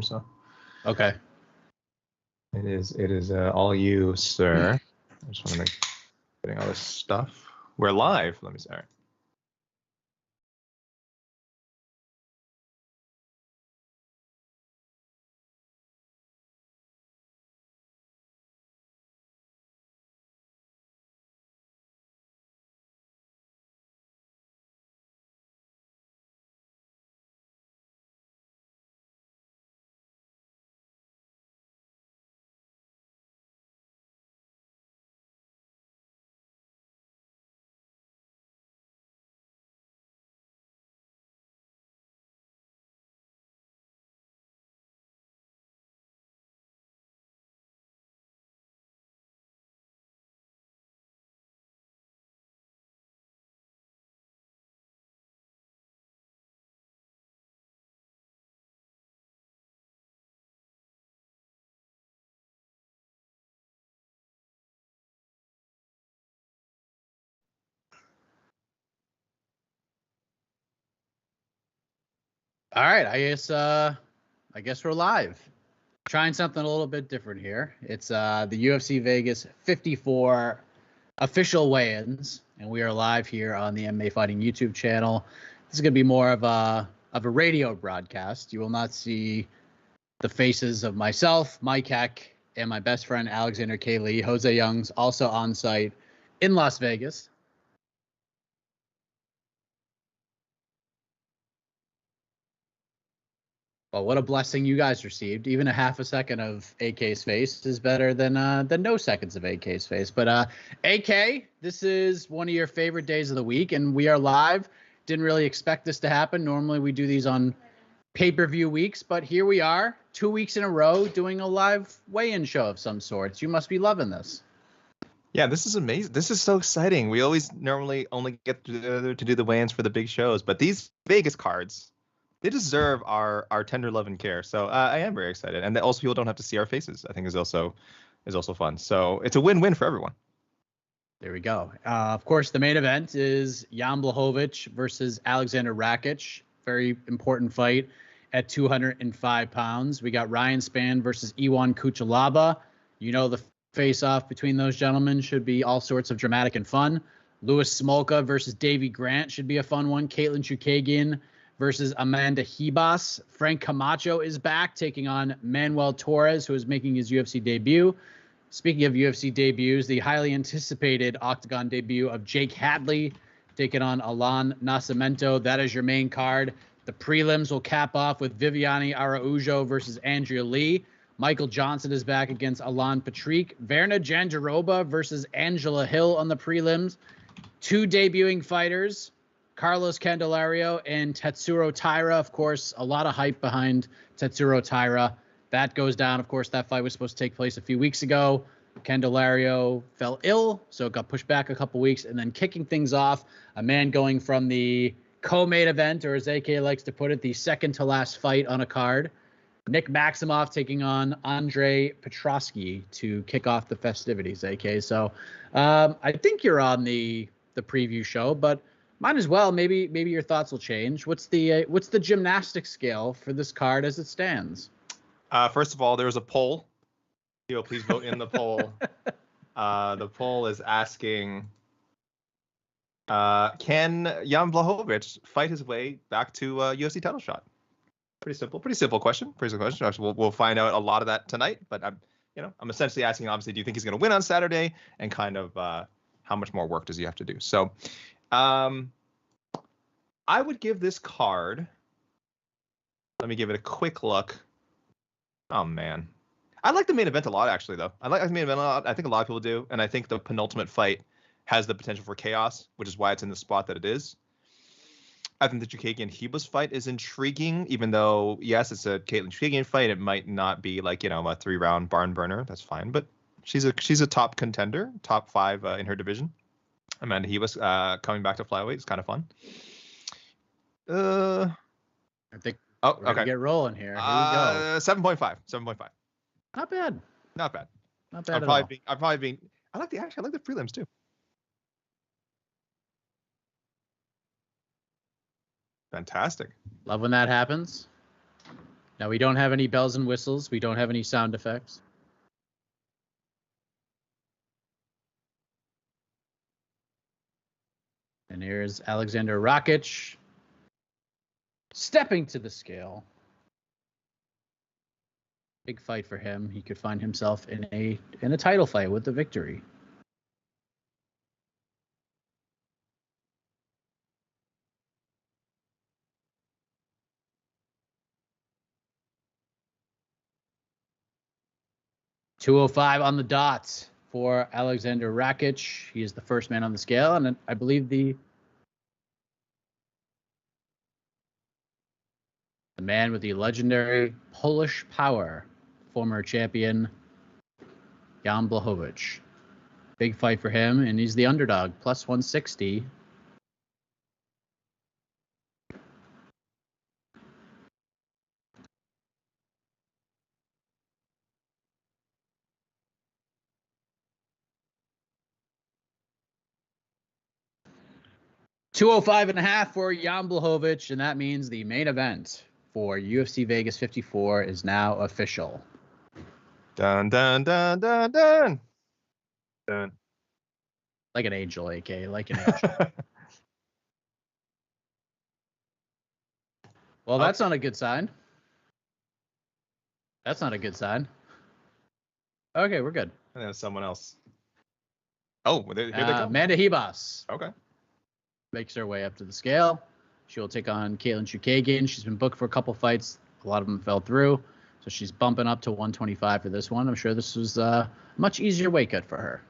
stream, so. Okay. It is all you, sir. I just want to make getting all this stuff. We're live. Let me start. All right. I guess we're live. Trying something a little bit different here. It's the UFC Vegas 54 official weigh-ins, and we are live here on the MMA Fighting YouTube channel. This is going to be more of a radio broadcast. You will not see the faces of myself, Mike Heck, and my best friend Alexander K. Lee. Jose Young's also on site in Las Vegas. Well, what a blessing you guys received. Even a half a second of AK's face is better than no seconds of AK's face. But AK, this is one of your favorite days of the week, and we are live. Didn't really expect this to happen. Normally we do these on pay-per-view weeks, but here we are, 2 weeks in a row, doing a live weigh-in show of some sorts. You must be loving this. Yeah, this is amazing. This is so exciting. We always normally only get to do the weigh-ins for the big shows, but these Vegas cards, they deserve our tender love and care. So I am very excited, and also people don't have to see our faces. I think is also fun. So it's a win-win for everyone. There we go. Of course, the main event is Jan Blachowicz versus Alexander Rakic. Very important fight at 205 pounds. We got Ryan Spann versus Iwan Kuchalaba. You know the face-off between those gentlemen should be all sorts of dramatic and fun. Louis Smolka versus Davy Grant should be a fun one. Caitlin Chukagian versus Amanda Ribas. Frank Camacho is back, taking on Manuel Torres, who is making his UFC debut. Speaking of UFC debuts, the highly anticipated Octagon debut of Jake Hadley taking on Alan Nascimento. That is your main card. The prelims will cap off with Viviane Araujo versus Andrea Lee. Michael Johnson is back against Alan Patrick. Verna Jandiroba versus Angela Hill on the prelims. Two debuting fighters, Carlos Candelario and Tetsuro Taira. Of course, a lot of hype behind Tetsuro Taira. That goes down. Of course, that fight was supposed to take place a few weeks ago. Candelario fell ill, so it got pushed back a couple weeks. And then kicking things off, a man going from the co-main event, or as AK likes to put it, the second to last fight on a card. Nick Maximoff taking on Andre Petrosky to kick off the festivities, AK. So I think you're on the preview show, but might as well. Maybe your thoughts will change. What's the gymnastics scale for this card as it stands? First of all, there was a poll. Please vote in the poll. The poll is asking, can Jan Blachowicz fight his way back to UFC title shot? Pretty simple question. We'll find out a lot of that tonight. But I'm essentially asking, obviously, do you think he's going to win on Saturday, and kind of how much more work does he have to do? So, I would give this card. Let me give it a quick look. Oh man, I like the main event a lot, actually. Though I like the main event a lot. I think a lot of people do, and I think the penultimate fight has the potential for chaos, which is why it's in the spot that it is. I think the Chukagian Ribas fight is intriguing, even though yes, it's a Caitlin Chukagian fight. It might not be like a 3-round barn burner. That's fine, but she's a top contender, top 5 in her division. Amanda Ribas coming back to flyweight is kind of fun. I think. Oh, we're gonna get rolling here. Here we go. 7.5. 7.5. Not bad. Not bad. Not bad at all. I'm probably being. I like the prelims too. Fantastic. Love when that happens. Now, we don't have any bells and whistles. We don't have any sound effects. And here's Alexander Rakic stepping to the scale. Big fight for him. He could find himself in a title fight with the victory. $205 on the dot for Alexander Rakic. He is the first man on the scale, and I believe the man with the legendary Polish power, former champion Jan Blachowicz. Big fight for him, and he's the underdog, plus 160. $205.5 for Jan Blachowicz, and that means the main event for UFC Vegas 54 is now official. Dun, dun, dun, dun, dun. Dun. Like an angel, AK, like an angel. Well, that's not a good sign. That's not a good sign. Okay, we're good. And then someone else. Oh, here they come. Amanda Ribas. Okay. Makes her way up to the scale. She will take on Katlyn Chookagian. She's been booked for a couple fights. A lot of them fell through. So she's bumping up to 125 for this one. I'm sure this was a much easier weight cut for her.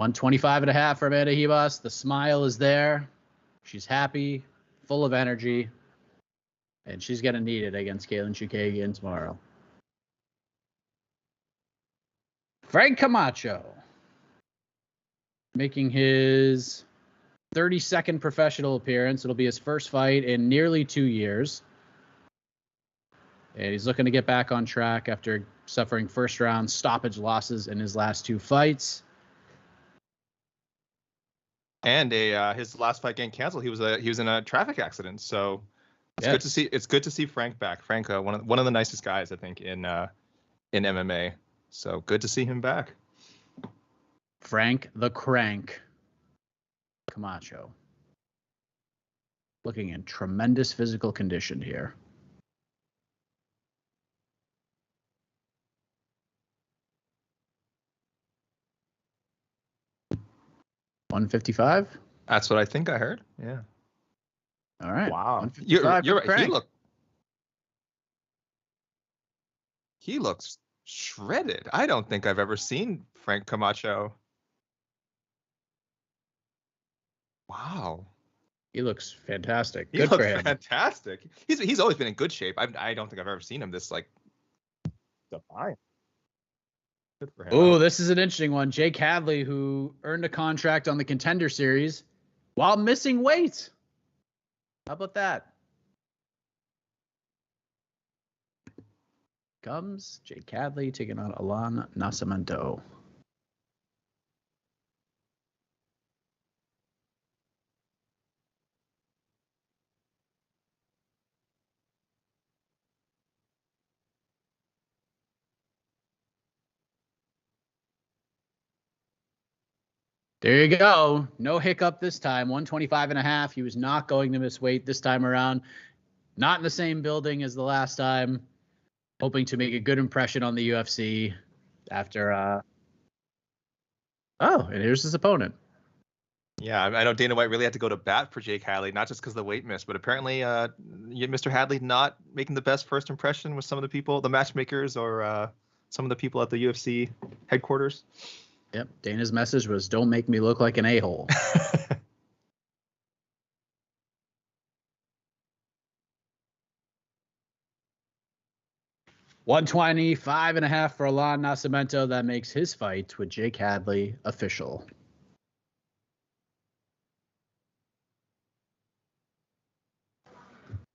$125.5 for Amanda Ribas. The smile is there. She's happy, full of energy, and she's going to need it against Katlyn Chookagian tomorrow. Frank Camacho making his 32nd professional appearance. It'll be his first fight in nearly 2 years. And he's looking to get back on track after suffering first-round stoppage losses in his last 2 fights. And his last fight getting canceled, he was in a traffic accident. So it's good to see. It's good to see Frank back. Frank, one of the nicest guys, I think, in MMA. So good to see him back. Frank the Crank Camacho. Looking in tremendous physical condition here. $155? That's what I think I heard. Yeah. All right. Wow. You're right. He looks shredded. I don't think I've ever seen Frank Camacho. Wow. He looks fantastic. He good looks for him. Fantastic. He's always been in good shape. I don't think I've ever seen him this defined. Good for him. Oh, this is an interesting one. Jake Hadley, who earned a contract on the Contender Series while missing weight. How about that? Comes Jake Hadley taking on Alan Nascimento. There you go. No hiccup this time. 125.5. He was not going to miss weight this time around. Not in the same building as the last time. Hoping to make a good impression on the UFC after. And here's his opponent. Yeah, I know Dana White really had to go to bat for Jake Hadley, not just because of the weight miss, but apparently Mr. Hadley not making the best first impression with some of the people, the matchmakers, or some of the people at the UFC headquarters. Yep. Dana's message was, don't make me look like an a-hole. $125.5 for Alan Nascimento. That makes his fight with Jake Hadley official.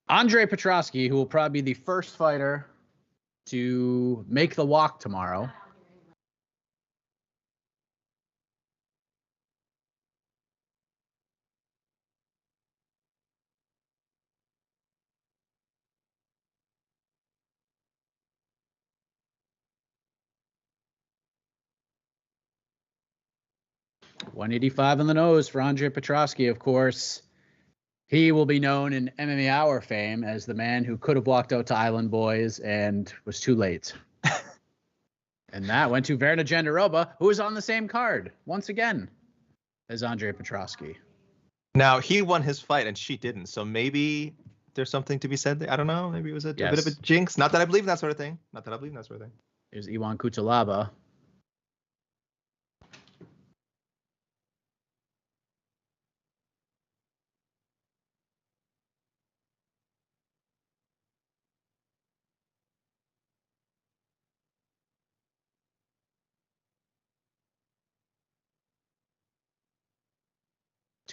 Andre Petrosky, who will probably be the first fighter to make the walk tomorrow. 185 on the nose for Andre Petrosky, of course. He will be known in MMA Hour fame as the man who could have walked out to Island Boys and was too late. And that went to Verna Jandiroba, who was on the same card once again as Andre Petrosky. Now, he won his fight and she didn't. So maybe there's something to be said there. I don't know. Maybe it was a bit of a jinx. Not that I believe in that sort of thing. There's Iwan Kutalaba.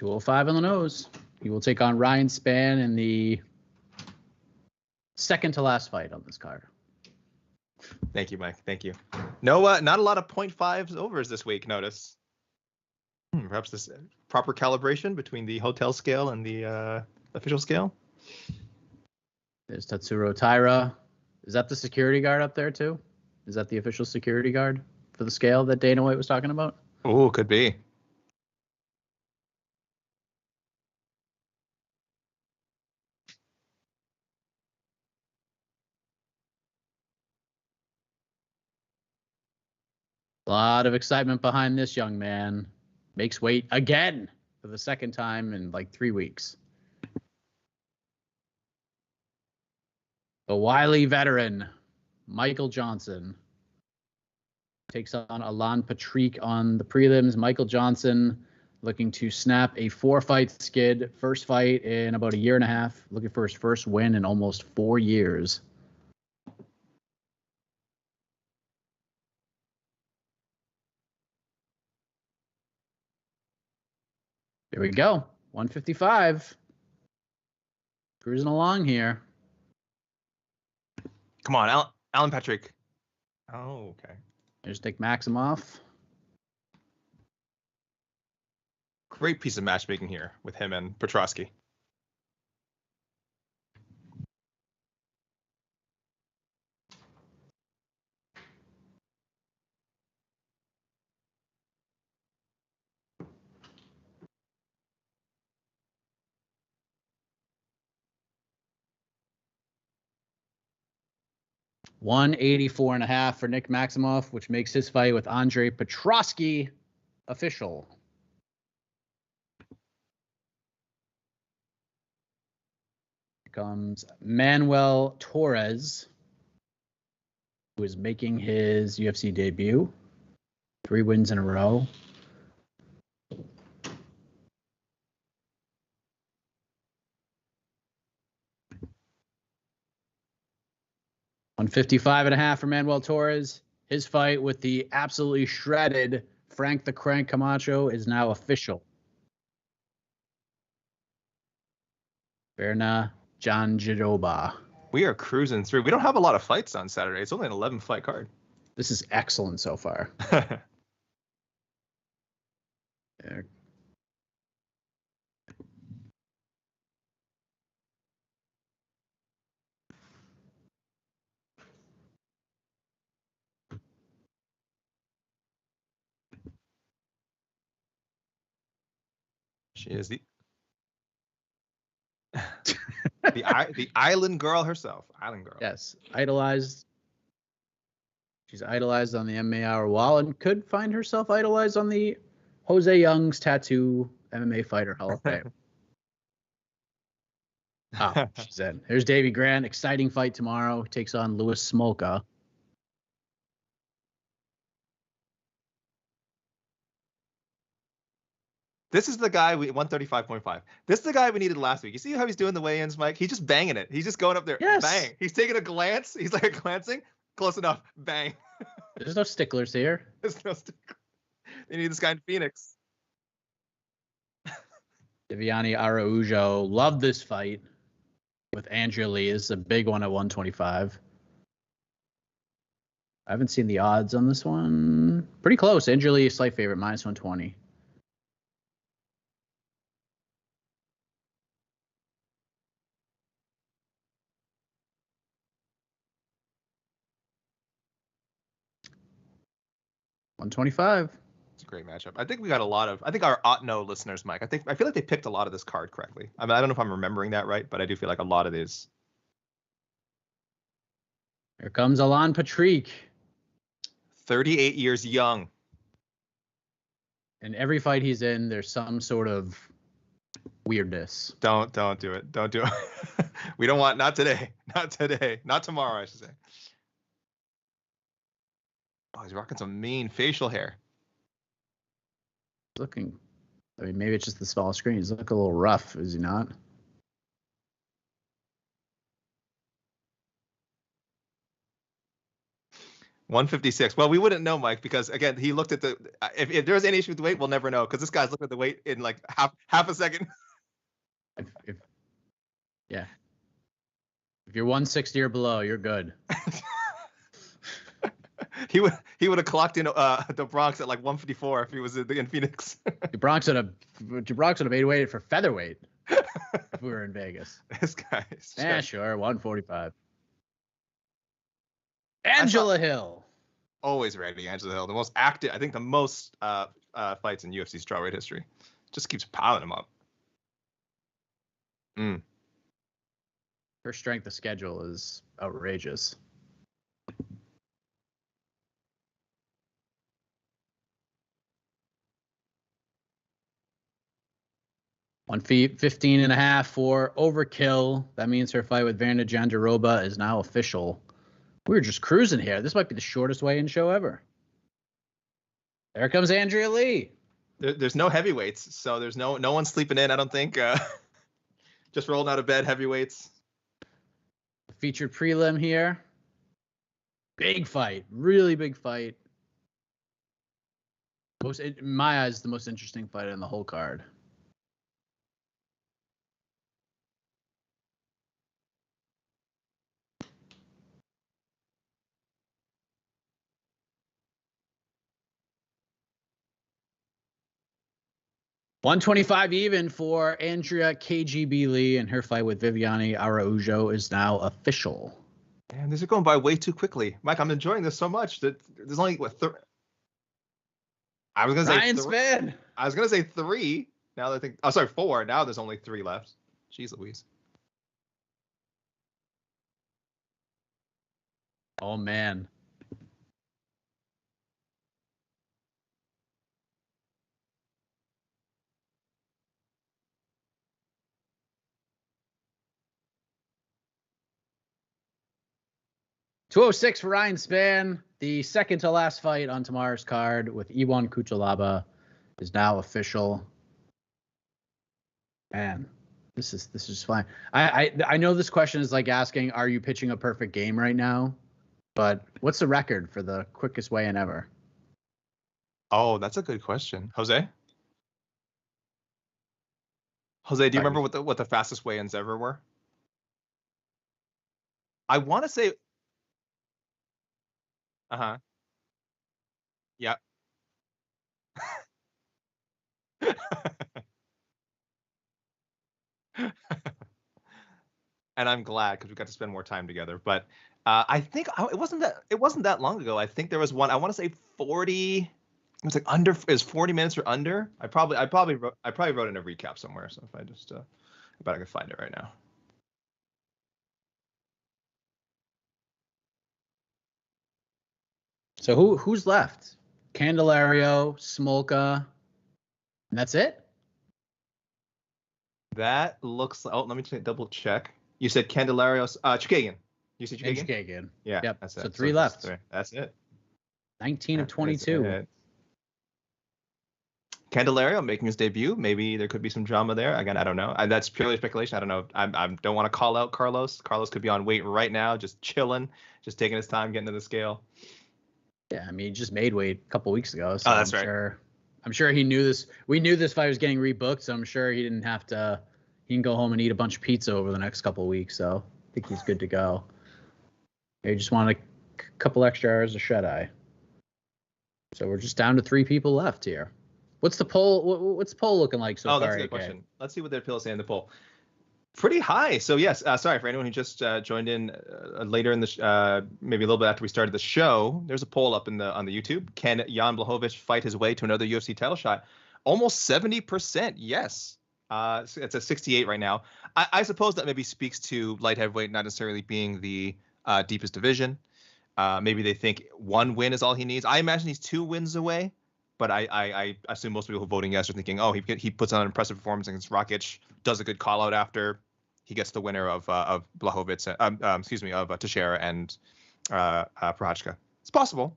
$205 on the nose. He will take on Ryan Spann in the second to last fight on this card. Thank you, Mike. Thank you. No, not a lot of 0.5s overs this week, notice. Perhaps this proper calibration between the hotel scale and the official scale. There's Tatsuro Taira. Is that the security guard up there, too? Is that the official security guard for the scale that Dana White was talking about? Oh, could be. A lot of excitement behind this young man. Makes weight again for the second time in like 3 weeks. The wily veteran, Michael Johnson, takes on Alan Patrick on the prelims. Michael Johnson looking to snap a 4-fight skid. First fight in about a year and a half. Looking for his first win in almost 4 years. There we go. 155. Cruising along here. Come on, Alan Patrick. Oh, okay. There's Dick Maximoff. Great piece of matchmaking here with him and Petrosky. $184.5 for Nick Maximoff, which makes his fight with Andre Petrosky official. Here comes Manuel Torres, who is making his UFC debut. 3 wins in a row. $155.5 for Manuel Torres. His fight with the absolutely shredded Frank the Crank Camacho is now official. Verna Jandiroba. We are cruising through. We don't have a lot of fights on Saturday. It's only an 11-fight card. This is excellent so far. There. She is the the island girl herself. Island girl. Yes, idolized. She's idolized on the MMA Hour wall and could find herself idolized on the Jose Young's Tattoo MMA Fighter Hall of Fame. Oh, she's in. Here's Davey Grant. Exciting fight tomorrow. Takes on Louis Smolka. This is the guy 135.5. This is the guy we needed last week. You see how he's doing the weigh-ins, Mike? He's just banging it. He's just going up there. Yes. Bang. He's taking a glance. He's like glancing. Close enough. Bang. There's no sticklers here. There's no stick. They need this guy in Phoenix. Viviane Araujo. Love this fight with Andrea Lee. This is a big one at 125. I haven't seen the odds on this one. Pretty close. Andrea Lee, slight favorite, minus 120. $125. It's a great matchup. I think we got a lot of. I think our Otno listeners, Mike. I feel like they picked a lot of this card correctly. I mean, I don't know if I'm remembering that right, but I do feel like a lot of these. Here comes Alan Patrick. 38 years young. In every fight he's in, there's some sort of weirdness. Don't do it. Don't do it. We don't want. Not today. Not today. Not tomorrow, I should say. Oh, he's rocking some mean facial hair. Looking, I mean, maybe it's just the small screen. He's looking a little rough, is he not? $156. Well, we wouldn't know, Mike, because again, he looked at the. If there's any issue with the weight, we'll never know because this guy's looking at the weight in like half a second. Yeah. If you're 160 or below, you're good. He would have clocked in the Bronx at like 154 if he was in Phoenix. The Bronx would have made weight for featherweight if we were in Vegas. This guy's. Yeah, sure, 145. Angela Hill. Always ready, Angela Hill. The most active, I think the most fights in UFC strawweight history. Just keeps piling them up. Her strength of schedule is outrageous. On feet 15.5 for overkill. That means her fight with Vanda Jandiroba is now official. We were just cruising here. This might be the shortest weigh-in show ever. There comes Andrea Lee. There's no heavyweights, so there's no one sleeping in, I don't think. Just rolling out of bed, heavyweights. Featured prelim here. Big fight. Really big fight. In my eyes, the most interesting fight in the whole card. $125 even for Andrea KGB Lee, and her fight with Viviane Araújo is now official. Man, these are going by way too quickly. Mike, I'm enjoying this so much that there's only I was gonna say Spann. I was gonna say 3. Now I think 4. Now there's only 3 left. Jeez Louise. Oh man. $206 for Ryan Spann. The second to last fight on tomorrow's card with Iwan Kuchalaba is now official. Man, this is fine. I know this question is like asking, are you pitching a perfect game right now? But what's the record for the quickest weigh-in ever? Oh, that's a good question. Jose, do you remember what the fastest weigh-ins ever were? I want to say. Yeah. And I'm glad because we got to spend more time together. But I think it wasn't that long ago. I think there was one. I want to say 40. It was like under. Is 40 minutes or under? I probably wrote in a recap somewhere. So if I just, I bet I can find it right now. So who's left? Candelario, Smolka, and that's it? That looks like, let me double check. You said Candelario, Chukagian. You said Chukagian? Chukagian. Yeah. Yep. That's it. So 3 left. That's it. 19 of 22. Candelario making his debut. Maybe there could be some drama there. Again, I don't know. That's purely speculation. I don't know. I don't want to call out Carlos. Carlos could be on weight right now, just chilling, just taking his time getting to the scale. Yeah, I mean, he just made weight a couple weeks ago. So that's right. I'm sure he knew this. We knew this fight was getting rebooked, so I'm sure he didn't have to. He can go home and eat a bunch of pizza over the next couple of weeks. So I think he's good to go. He just wanted a couple extra hours of shut-eye. So we're just down to 3 people left here. What's the poll? What's the poll looking like so far? Oh, that's a good question. Let's see what their people say in the poll. Pretty high. So yes, sorry for anyone who just joined in later in the maybe a little bit after we started the show. There's a poll up on the YouTube. Can Jan Blachowicz fight his way to another UFC title shot? Almost 70%. Yes. It's at 68 right now. I suppose that maybe speaks to light heavyweight not necessarily being the deepest division. Maybe they think one win is all he needs. I imagine he's 2 wins away. But I assume most people who are voting yes are thinking, oh, he puts on an impressive performance against Rakic, does a good call out after. He gets the winner of Blachowicz, of Teixeira and Prochazka. It's possible.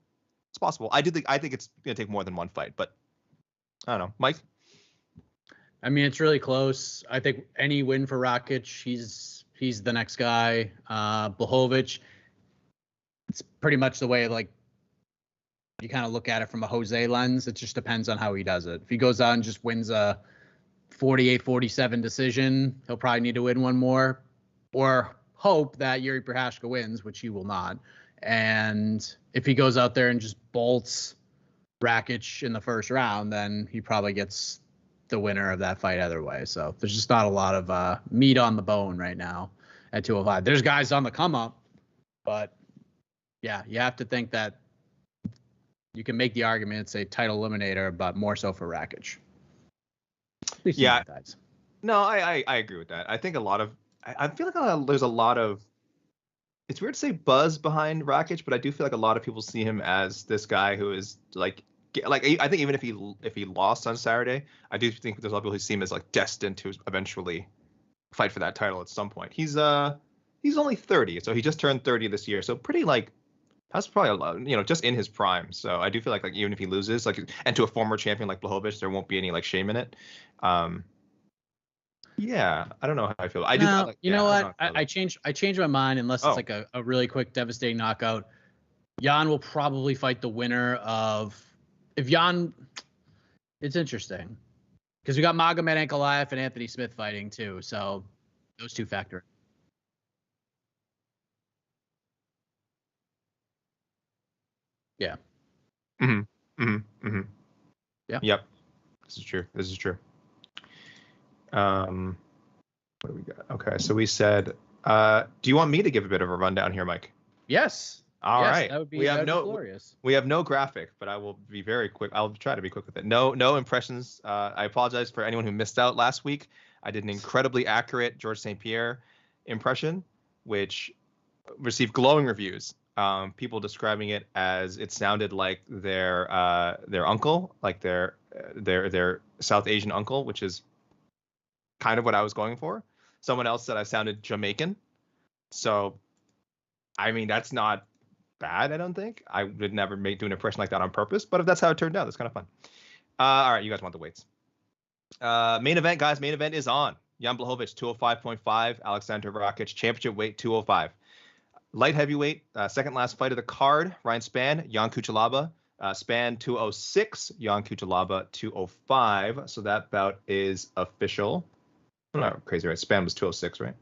It's possible. I think it's gonna take more than one fight, but I don't know, Mike. I mean, it's really close. I think any win for Rakic, he's the next guy. Blachowicz, it's pretty much the way like you kind of look at it from a Jose lens. It just depends on how he does it. If he goes out and just wins a 48-47 decision, he'll probably need to win one more, or hope that Yuri Prochazka wins, which he will not. And if he goes out there and just bolts Rakic in the first round, then he probably gets the winner of that fight either way. So there's just not a lot of meat on the bone right now at 205. There's guys on the come up, but yeah, you have to think that you can make the argument it's a title eliminator, but more so for Rakic. Yeah. No, I agree with that. I think I feel like there's a lot of, it's weird to say buzz behind Rakic, but I do feel like a lot of people see him as this guy who is like I think even if he lost on Saturday, I do think there's a lot of people who see him as like destined to eventually fight for that title at some point. He's only 30, so he just turned 30 this year, so pretty like that's probably a lot, just in his prime. So I do feel like even if he loses, like, and to a former champion like Blachowicz, there won't be any like shame in it. Yeah, I don't know how I feel. I do. No, you know what? I changed my mind unless it's like a really quick, devastating knockout. Jan will probably fight the winner of if Jan. It's interesting because we got Magomed Ankalaev and Anthony Smith fighting too, so those two factor. Yeah. Yeah. Yep. This is true. What do we got? Okay, so we said, do you want me to give a bit of a rundown here, Mike? Yes. All right. That would be glorious. We have no graphic, but I will be very quick. I'll try to be quick with it. No impressions. I apologize for anyone who missed out last week. I did an incredibly accurate George St. Pierre impression, which received glowing reviews. People describing it as it sounded like their uncle, like their South Asian uncle, which is kind of what I was going for. Someone else said I sounded Jamaican. So, I mean, that's not bad, I don't think. I would never do an impression like that on purpose, but if that's how it turned out, that's kind of fun. All right, you guys want the weights. Main event, guys. Main event is on. Jan Blachowicz, 205.5. Alexander Rakic, championship weight, 205. Light heavyweight, second last fight of the card. Ryan Spann, Jan Kuchelaba. Spann 206, Jan Kuchelaba 205. So that bout is official. I'm not crazy, right? Spann was 206, right?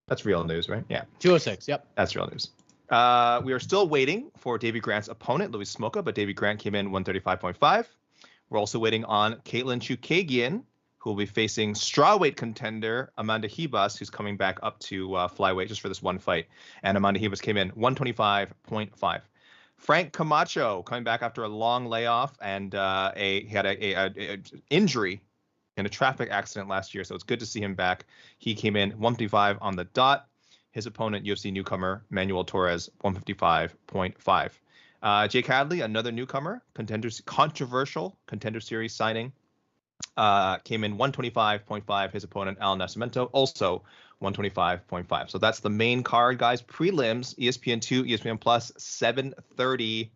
That's real news, right? Yeah. 206, yep. That's real news. We are still waiting for Davy Grant's opponent, Louis Smolka, but Davy Grant came in 135.5. We're also waiting on Caitlin Chookagian, who will be facing strawweight contender Amanda Ribas, who's coming back up to flyweight just for this one fight. And Amanda Ribas came in 125.5. Frank Camacho coming back after a long layoff, and he had a injury in a traffic accident last year, so it's good to see him back. He came in 155 on the dot. His opponent, UFC newcomer Manuel Torres, 155.5. Jake Hadley, another newcomer, controversial contender series signing, came in 125.5. His opponent, Alan Nascimento, also 125.5. So that's the main card, guys. Prelims, ESPN2, ESPN Plus, 7:30.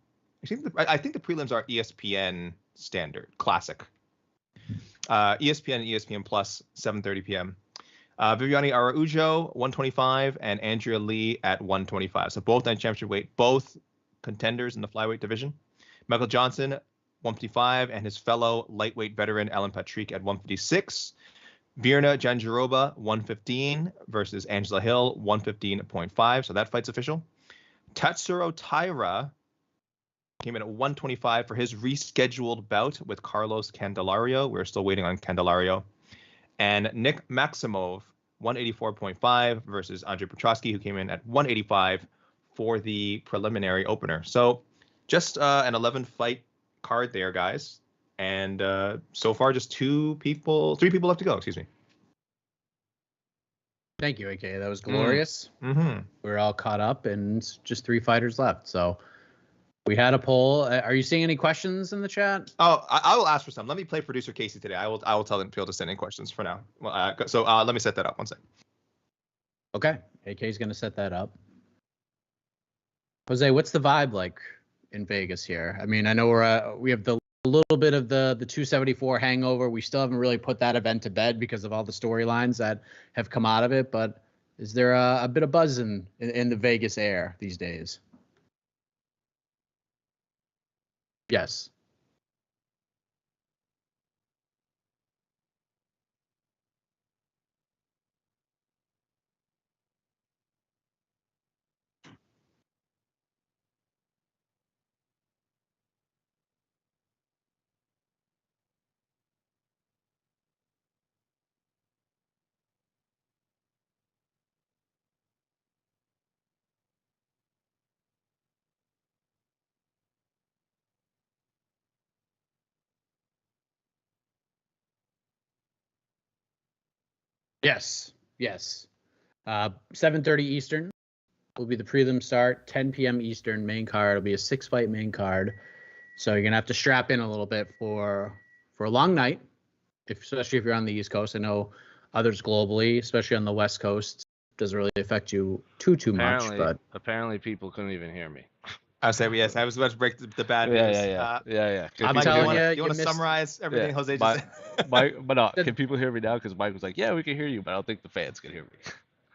I think the prelims are ESPN standard, classic. ESPN and ESPN Plus, 7:30 p.m. Viviane Araújo, 125, and Andrea Lee at 125. So both night championship weight, both contenders in the flyweight division. Michael Johnson, 155, and his fellow lightweight veteran Alan Patrick at 156. Virna Jandiroba, 115 versus Angela Hill, 115.5. So that fight's official. Tatsuro Taira came in at 125 for his rescheduled bout with Carlos Candelario. We're still waiting on Candelario. And Nick Maximov 184.5 versus Andre Petrosky, who came in at 185 for the preliminary opener. So just an 11 fight card there, guys. And so far, just three people left to go. Excuse me. Thank you, AK. That was glorious. Mm-hmm. We're all caught up, and just 3 fighters left. So we had a poll. Are you seeing any questions in the chat? Oh, I will ask for some. Let me play producer Casey today. I will tell them people to send in questions for now. Well, so let me set that up. One second. Okay, AK's gonna set that up. Jose, what's the vibe like in Vegas here? I mean, I know we have a little bit of the 274 hangover. We still haven't really put that event to bed because of all the storylines that have come out of it. But is there a bit of buzz in the Vegas air these days? Yes. Yes. 7:30 Eastern will be the prelim start. 10 p.m. Eastern main card. It'll be a 6-fight main card. So you're gonna have to strap in a little bit for a long night, especially if you're on the East Coast. I know others globally, especially on the West Coast, doesn't really affect you too much. But apparently people couldn't even hear me. I was saying yes. I was about to break the bad news. Yeah. I'm Mike, telling you want to summarize everything Jose just said? Mike, but no, can people hear me now? Because Mike was like, "Yeah, we can hear you," but I don't think the fans can hear me.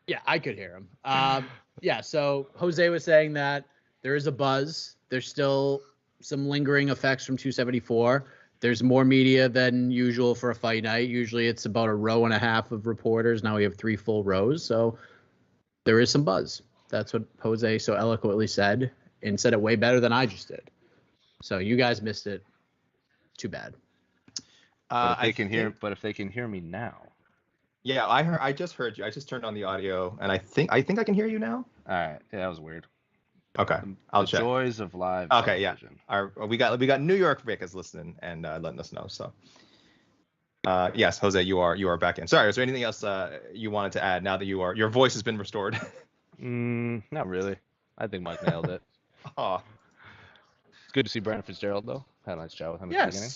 Yeah, I could hear him. Yeah, so Jose was saying that there is a buzz. There's still some lingering effects from 274. There's more media than usual for a fight night. Usually it's about a row and a half of reporters. Now we have 3 full rows. So there is some buzz. That's what Jose so eloquently said, and said it way better than I just did. So you guys missed it. Too bad. But if they can hear me now. Yeah, I just heard you. I just turned on the audio, and I think I can hear you now. All right. Yeah, that was weird. Okay, I'll check. Joys of live. Okay, television. yeah. We got New York Vic is listening and letting us know. So, yes, Jose, you are back in. Sorry, is there anything else you wanted to add now that your voice has been restored? Not really. I think Mike nailed it. Oh, it's good to see Brandon Fitzgerald though. Had a nice chat with him at the beginning.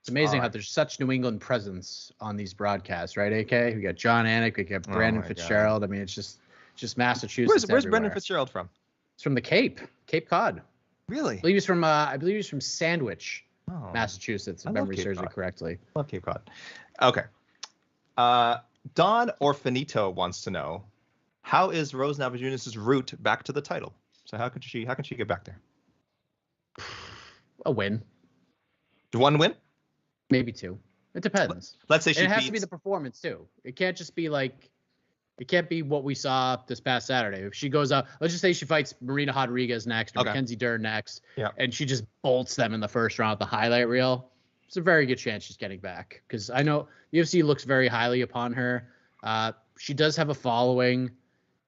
It's amazing how there's such New England presence on these broadcasts, right, AK? We got John Anik, we got Brandon Fitzgerald. God. I mean, it's just Massachusetts. Where's Brandon Fitzgerald from? It's from the Cape Cod. Really? I believe he's from Sandwich, Massachusetts, if memory serves me correctly. Love Cape Cod. Okay. Don Orfanito wants to know, how is Rose Namajunas' route back to the title? So how can she get back there? A win. One win? Maybe 2. It depends. Let's say she it has to be the performance too. It can't just be it can't be what we saw this past Saturday. If she goes up, let's just say she fights Marina Rodriguez next or Mackenzie Dern next, and she just bolts them in the first round with the highlight reel, it's a very good chance she's getting back. Because I know UFC looks very highly upon her. She does have a following,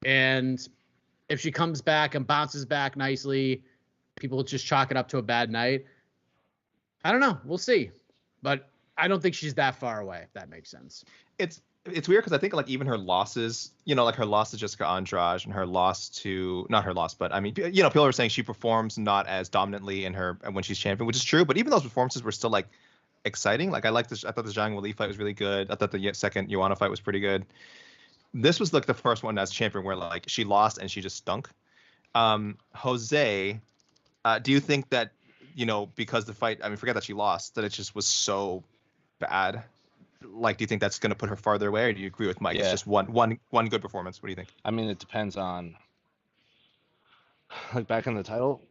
and if she comes back and bounces back nicely, people just chalk it up to a bad night. I don't know. We'll see. But I don't think she's that far away, if that makes sense. It's weird because I think even her losses, her loss to Jessica Andrade and her loss to, not her loss, but I mean, people are saying she performs not as dominantly when she's champion, which is true. But even those performances were still exciting. I thought the Zhang Weili fight was really good. I thought the second Joanna fight was pretty good. This was the first one as champion where she lost and she just stunk. Jose, do you think that, because the fight, forget that she lost, that it just was so bad? Do you think that's going to put her farther away, or do you agree with Mike? Yeah. It's just one good performance. What do you think? I mean, it depends on, back in the title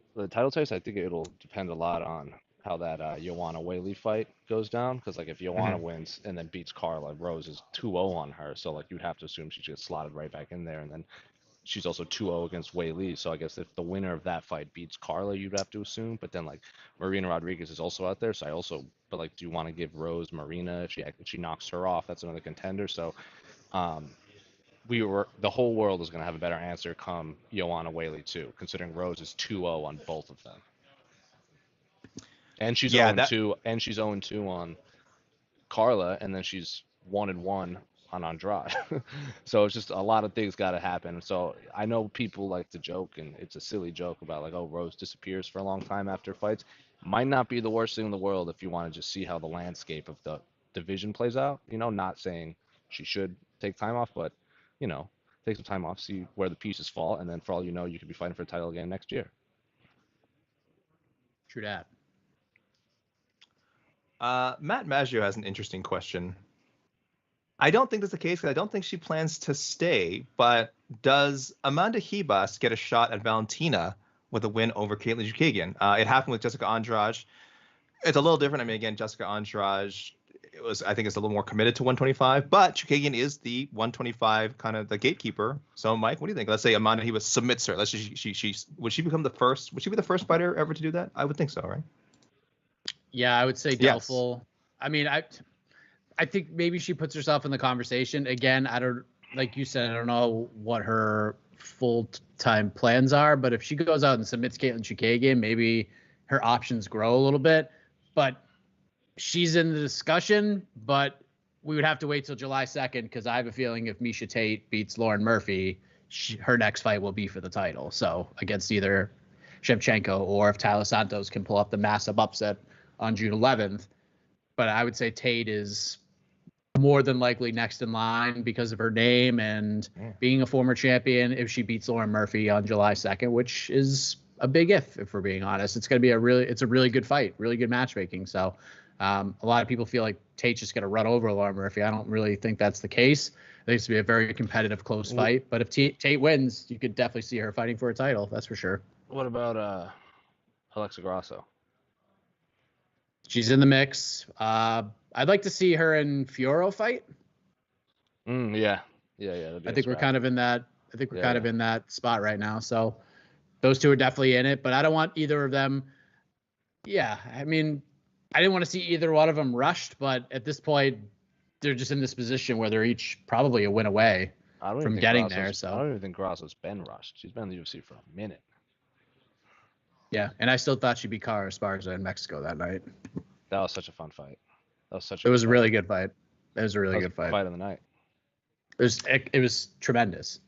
chase, I think it'll depend a lot on how that Joanna Weili fight goes down. Because if Joanna wins and then beats Carla, Rose is 2-0 on her, so you'd have to assume she gets slotted right back in there. And then she's also 2-0 against Wei Li. So I guess if the winner of that fight beats Carla, you'd have to assume. But then like Marina Rodriguez is also out there, so I also. But like, do you want to give Rose Marina if she knocks her off? That's another contender. So the whole world is going to have a better answer come Joanna Whaley too, considering Rose is 2-0 on both of them, and she's Yeah, 0-2, and she's 0-2 on Carla, and then she's 1-1 on Andrade. So it's just a lot of things got to happen. So I know people like to joke, and it's a silly joke about like, oh, Rose disappears for a long time after fights. Might not be the worst thing in the world if you want to just see how the landscape of the division plays out. Not saying she should take time off, but take some time off, see where the pieces fall, and then for all you know, you could be fighting for a title again next year. True that. Matt Maggio has an interesting question. I don't think that's the case because I don't think she plans to stay, but does Amanda Ribas get a shot at Valentina with a win over Caitlin Chukagian? It happened with Jessica Andrade. It's a little different. I mean, again, Jessica Andrade, I think it's a little more committed to 125, but Chukagian is the 125 kind of the gatekeeper. So, Mike, what do you think? Let's say Amanda Ribas submits her. Let's she would she become the first? Would she be the first fighter ever to do that? I would think so, right? Yeah, I would say doubtful. Yes. I mean, I think maybe she puts herself in the conversation. Again, I don't, like you said, I don't know what her full-time plans are, but if she goes out and submits Caitlin Chukagian, maybe her options grow a little bit. But she's in the discussion, but we would have to wait till July 2nd because I have a feeling if Miesha Tate beats Lauren Murphy, her next fight will be for the title. So against either Shevchenko or if Tyler Santos can pull up the massive upset on June 11th. But I would say Tate is more than likely next in line because of her name and being a former champion if she beats Lauren Murphy on July 2nd, which is a big if we're being honest. It's going to be a really good fight, really good matchmaking. So a lot of people feel like Tate's just going to run over Lauren Murphy. I don't really think that's the case. I think it's going to be a very competitive, close fight. But if Tate wins, you could definitely see her fighting for a title. That's for sure. What about Alexa Grasso? She's in the mix. I'd like to see her and Fiorot fight. Yeah. I think we're kind of in that. I think we're kind of in that spot right now. So those two are definitely in it, but I don't want either of them. Yeah, I mean, I didn't want to see either one of them rushed, but at this point, they're just in this position where they're each probably a win away from getting there. So I don't even think Grasso's been rushed. She's been in the UFC for a minute. Yeah, and I still thought she'd be Cara Esparza in Mexico that night. That was such a fun fight. It was a really good fight. It was a really good fight. Fight of the night. It was tremendous.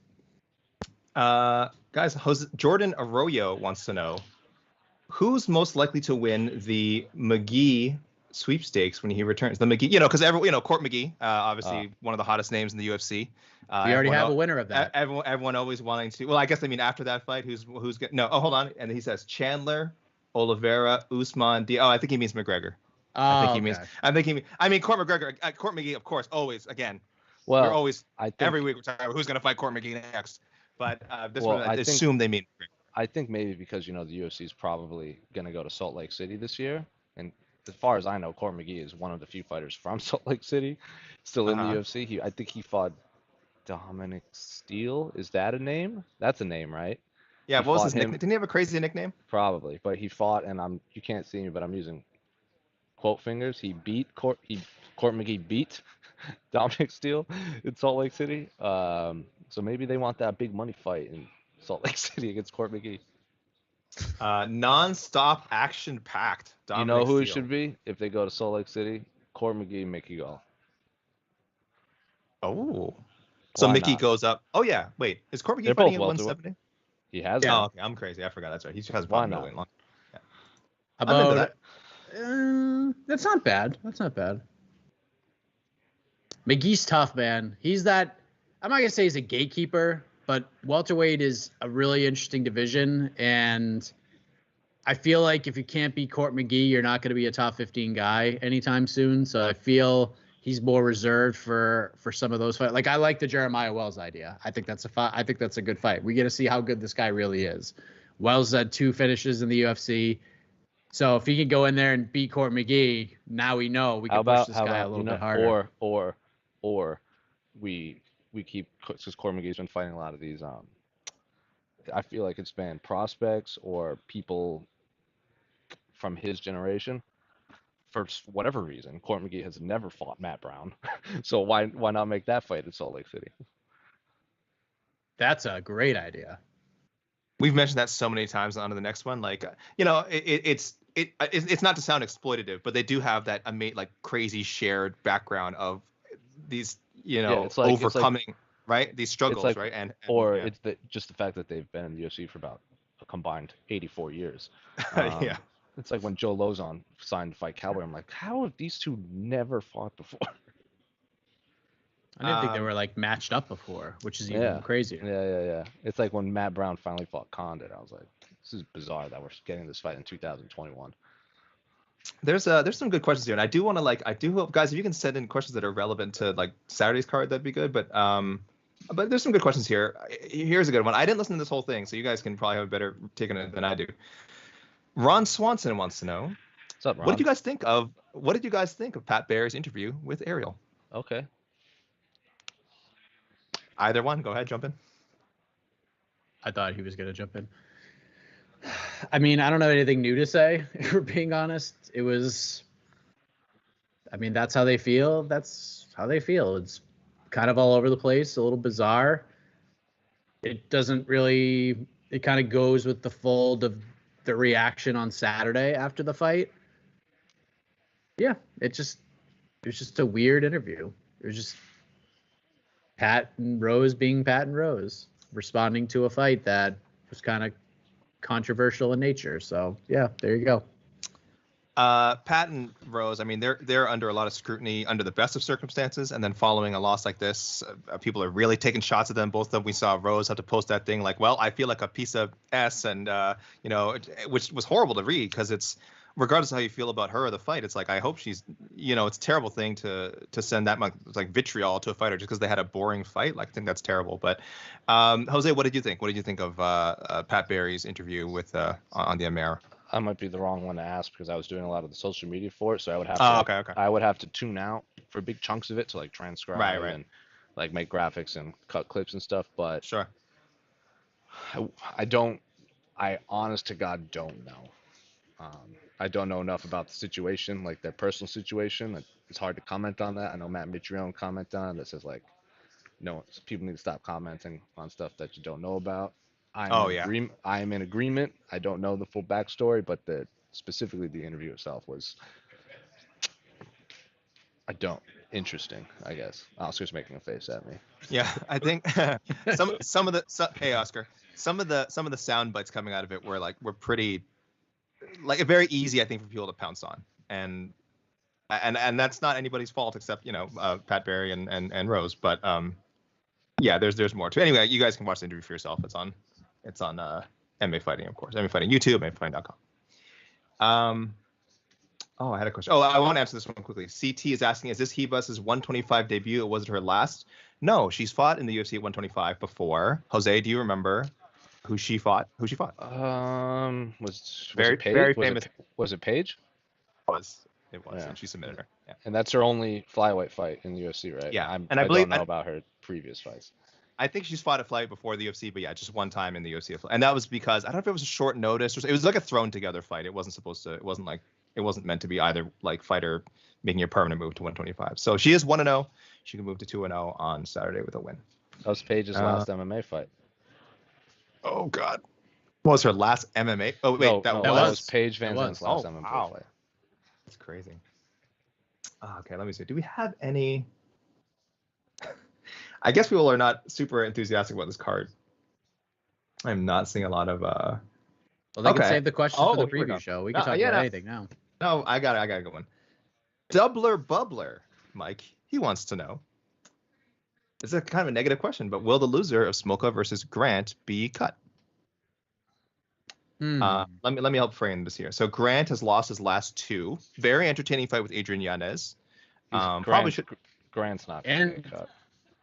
Guys, Jordan Arroyo wants to know who's most likely to win the McGee sweepstakes when he returns. The McGee, because Court McGee, obviously one of the hottest names in the UFC. We already have a winner of that. Everyone always wanting to. Well, I guess after that fight, who's no? Oh, hold on. And he says Chandler, Oliveira, Usman. I think he means McGregor. I think he means. I mean Court McGregor. Court McGee, of course, always. Again, we're always every week we're talking about who's going to fight Court McGee next. But this one, I assume they mean McGregor. I think maybe because the UFC is probably going to go to Salt Lake City this year, and as far as I know, Court McGee is one of the few fighters from Salt Lake City still in the UFC. I think he fought Dominic Steele. Is that a name? That's a name, right? Yeah, what was his nickname? Didn't he have a crazy nickname? Probably, but he fought, and you can't see me, but I'm using quote fingers. Court McGee beat Dominic Steele in Salt Lake City. So maybe they want that big money fight in Salt Lake City against Court McGee. Non-stop action-packed. You know who it should be if they go to Salt Lake City? Court McGee, Mickey Gall. Oh. So Mickey goes up. Oh, yeah. Wait. Is Court McGee fighting at 170? He has. Yeah. Oh, okay. I'm crazy. I forgot. That's right. He has why not? Long. Yeah. I'm into that. That's not bad. McGee's tough, man. He's that. I'm not going to say he's a gatekeeper, but welterweight is a really interesting division, and I feel like if you can't beat Court McGee, you're not going to be a top 15 guy anytime soon. So I feel he's more reserved for some of those fights. Like I like the Jeremiah Wells idea. I think that's a good fight. We get to see how good this guy really is. Wells had 2 finishes in the UFC. So if he can go in there and beat Court McGee, now we know we can push this guy a little bit harder. Or we keep, because Court McGee's been fighting a lot of these I feel like it's been prospects or people from his generation. For whatever reason, Court McGee has never fought Matt Brown. So why not make that fight in Salt Lake City? That's a great idea. We've mentioned that so many times. On to the next one. Like, it's not to sound exploitative, but they do have that like crazy shared background of these, overcoming, right? These struggles, right? It's just the fact that they've been in the UFC for about a combined 84 years. Yeah. It's like when Joe Lozon signed to fight Cowboy. I'm like, how have these two never fought before? I didn't think they were like matched up before, which is even crazier. Yeah. It's like when Matt Brown finally fought Condit. I was like, this is bizarre that we're getting this fight in 2021. There's some good questions here, and I do want to I do hope, guys, if you can send in questions that are relevant to like Saturday's card, that'd be good. But there's some good questions here. Here's a good one. I didn't listen to this whole thing, so you guys can probably have a better take on it than I do. Ron Swanson wants to know, what's up, Ron? What did you guys think of Pat Barry's interview with Ariel? Okay. Either one, go ahead, jump in. I thought he was gonna jump in. I mean, I don't have anything new to say, if we're being honest. It was, I mean, that's how they feel. That's how they feel. It's kind of all over the place, a little bizarre. It doesn't really, it kind of goes with the fold of the reaction on Saturday after the fight. Yeah, it was just a weird interview. It was just Pat and Rose being Pat and Rose, responding to a fight that was kind of controversial in nature. So yeah, there you go. Pat and Rose, I mean, they're under a lot of scrutiny under the best of circumstances, and then following a loss like this, people are really taking shots at them. Both of them, we saw Rose have to post that thing like, well, I feel like a piece of S, and which was horrible to read, because it's, regardless of how you feel about her or the fight, it's like, I hope she's, it's a terrible thing to send that much like vitriol to a fighter just because they had a boring fight. Like, I think that's terrible. But Jose, what did you think? What did you think of Pat Barry's interview with on the MMA? I might be the wrong one to ask because I was doing a lot of the social media for it, so I would have to. Okay. I would have to tune out for big chunks of it to like transcribe and like make graphics and cut clips and stuff. But sure, I honest to God don't know. I don't know enough about the situation, like their personal situation. It's hard to comment on that. I know Matt Mitrione commented on it that says like, no, people need to stop commenting on stuff that you don't know about. I am in agreement. I don't know the full backstory, but specifically the interview itself was, interesting, I guess. Oscar's making a face at me. Yeah, I think hey Oscar, some of the sound bites coming out of it were pretty, like, very easy, I think, for people to pounce on, and that's not anybody's fault except Pat Barry and Rose, but yeah, there's more to it. Anyway, you guys can watch the interview for yourself. It's on MMA Fighting, of course. MMA Fighting YouTube, MMAfighting.com. I had a question. I want to answer this one quickly. CT is asking, is this Hebus's 125 debut, or was it her last? No, she's fought in the UFC at 125 before. Jose, do you remember who she fought? Was it Paige? Very famous. Was it Paige? It was, and she submitted her. Yeah. And that's her only flyweight fight in the UFC, right? Yeah, and I don't know about her previous fights. I think she's fought a fight before the UFC, but yeah, just one time in the UFC. And that was because, I don't know if it was a short notice, or it was like a thrown together fight. It wasn't meant to be either like fighter making a permanent move to 125. So she is 1-0. She can move to 2-0 on Saturday with a win. That was Paige's last MMA fight. Oh God. What was her last MMA? Oh wait, that was Paige Van Zandt's last MMA fight. That's crazy. Okay, let me see. Do we have any? I guess people are not super enthusiastic about this card. I'm not seeing a lot of. Well, they can save the questions for the preview show. We can talk about anything now. No, I got a good one. Doubler Bubbler, Mike. He wants to know. It's a kind of a negative question, but will the loser of Smolka versus Grant be cut? Let me help frame this here. So Grant has lost his last two. Very entertaining fight with Adrian Yanez. Grant's not getting cut.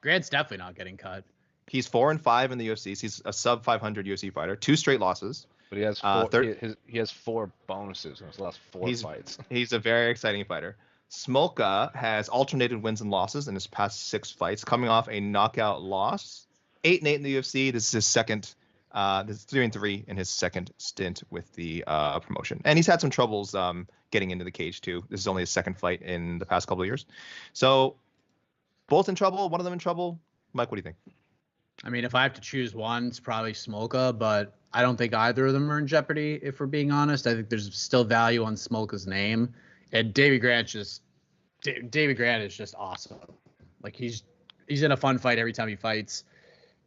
Grant's definitely not getting cut. He's 4-5 in the UFC. He's a sub 500 UFC fighter. 2 straight losses. But he has he has 4 bonuses in his last 4 fights. He's a very exciting fighter. Smolka has alternated wins and losses in his past 6 fights, coming off a knockout loss. 8-8 in the UFC. This is his second This is 3-3 in his second stint with the promotion, and he's had some troubles getting into the cage too. This is only his second fight in the past couple of years, so both in trouble. One of them in trouble. Mike, what do you think? I mean, if I have to choose one, it's probably Smolka, but I don't think either of them are in jeopardy, if we're being honest. I think there's still value on Smolka's name. And Davy Grant is just awesome. Like he's in a fun fight every time he fights.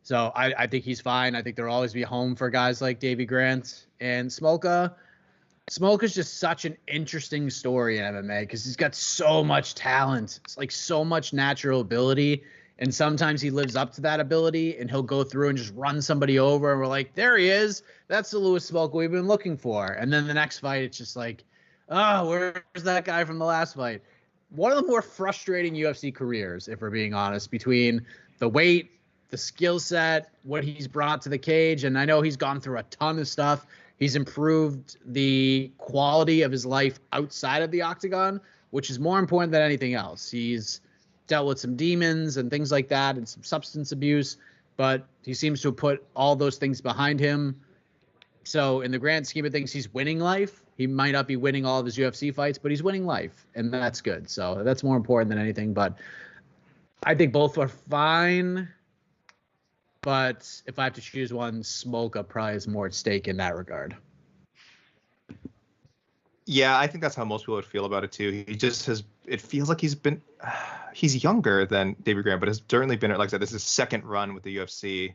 So I think he's fine. I think there'll always be a home for guys like Davy Grant. And Smolka's just such an interesting story in MMA because he's got so much talent. It's like so much natural ability. And sometimes he lives up to that ability and he'll go through and just run somebody over. And we're like, there he is. That's the Louis Smolka we've been looking for. And then the next fight, it's just like, oh, where's that guy from the last fight? One of the more frustrating UFC careers, if we're being honest, between the weight, the skill set, what he's brought to the cage. And I know he's gone through a ton of stuff. He's improved the quality of his life outside of the octagon, which is more important than anything else. He's dealt with some demons and things like that and some substance abuse, but he seems to have put all those things behind him. So in the grand scheme of things, he's winning life. He might not be winning all of his UFC fights, but he's winning life, and that's good. So that's more important than anything. But I think both are fine. But if I have to choose one, Smolka probably has more at stake in that regard. Yeah, I think that's how most people would feel about it too. He just has. It feels like he's younger than David Grant, but has certainly been, like I said, this is his second run with the UFC.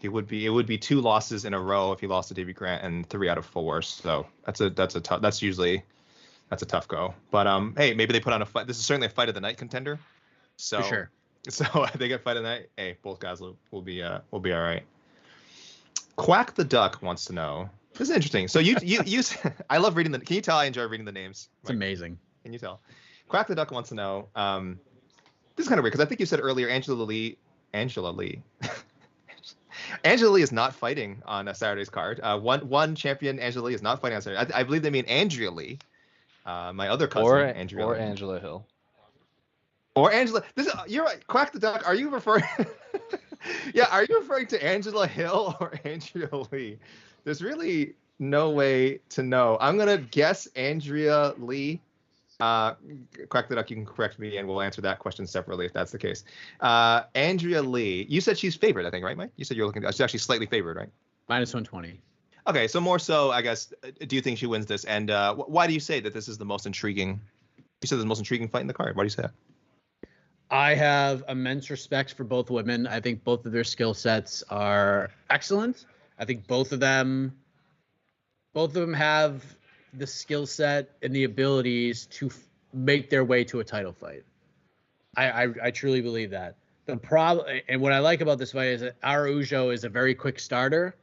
It would be 2 losses in a row if he lost to David Grant, and 3 out of 4. So that's a tough go. But hey, maybe they put on a fight. This is certainly a fight of the night contender. So for sure. So they get fight of the night. Hey, both guys will be all right. Quack the Duck wants to know. This is interesting. So you I love reading can you tell I enjoy reading the names? It's amazing. Can you tell? Quack the Duck wants to know. This is kind of weird because I think you said earlier Angela Lee. Angela Lee is not fighting on a Saturday's card. One champion, Angela Lee, is not fighting on Saturday. I believe they mean Andrea Lee, my other cousin, Andrea or Lee. Angela Hill. Or Angela. You're right. Quack the Duck. Are you referring? Yeah, are you referring to Angela Hill or Andrea Lee? There's really no way to know. I'm gonna guess Andrea Lee. Quack the Duck, you can correct me, and we'll answer that question separately if that's the case. Andrea Lee, you said she's favored, I think, right, Mike? You said you're looking. She's actually slightly favored, right? -120. Okay, so more so, I guess. Do you think she wins this? And why do you say that this is the most intriguing? You said the most intriguing fight in the card. Why do you say that? I have immense respect for both women. I think both of their skill sets are excellent. I think both of them have the skill set and the abilities to make their way to a title fight. I truly believe that. The problem, and what I like about this fight is that Araujo is a very quick starter,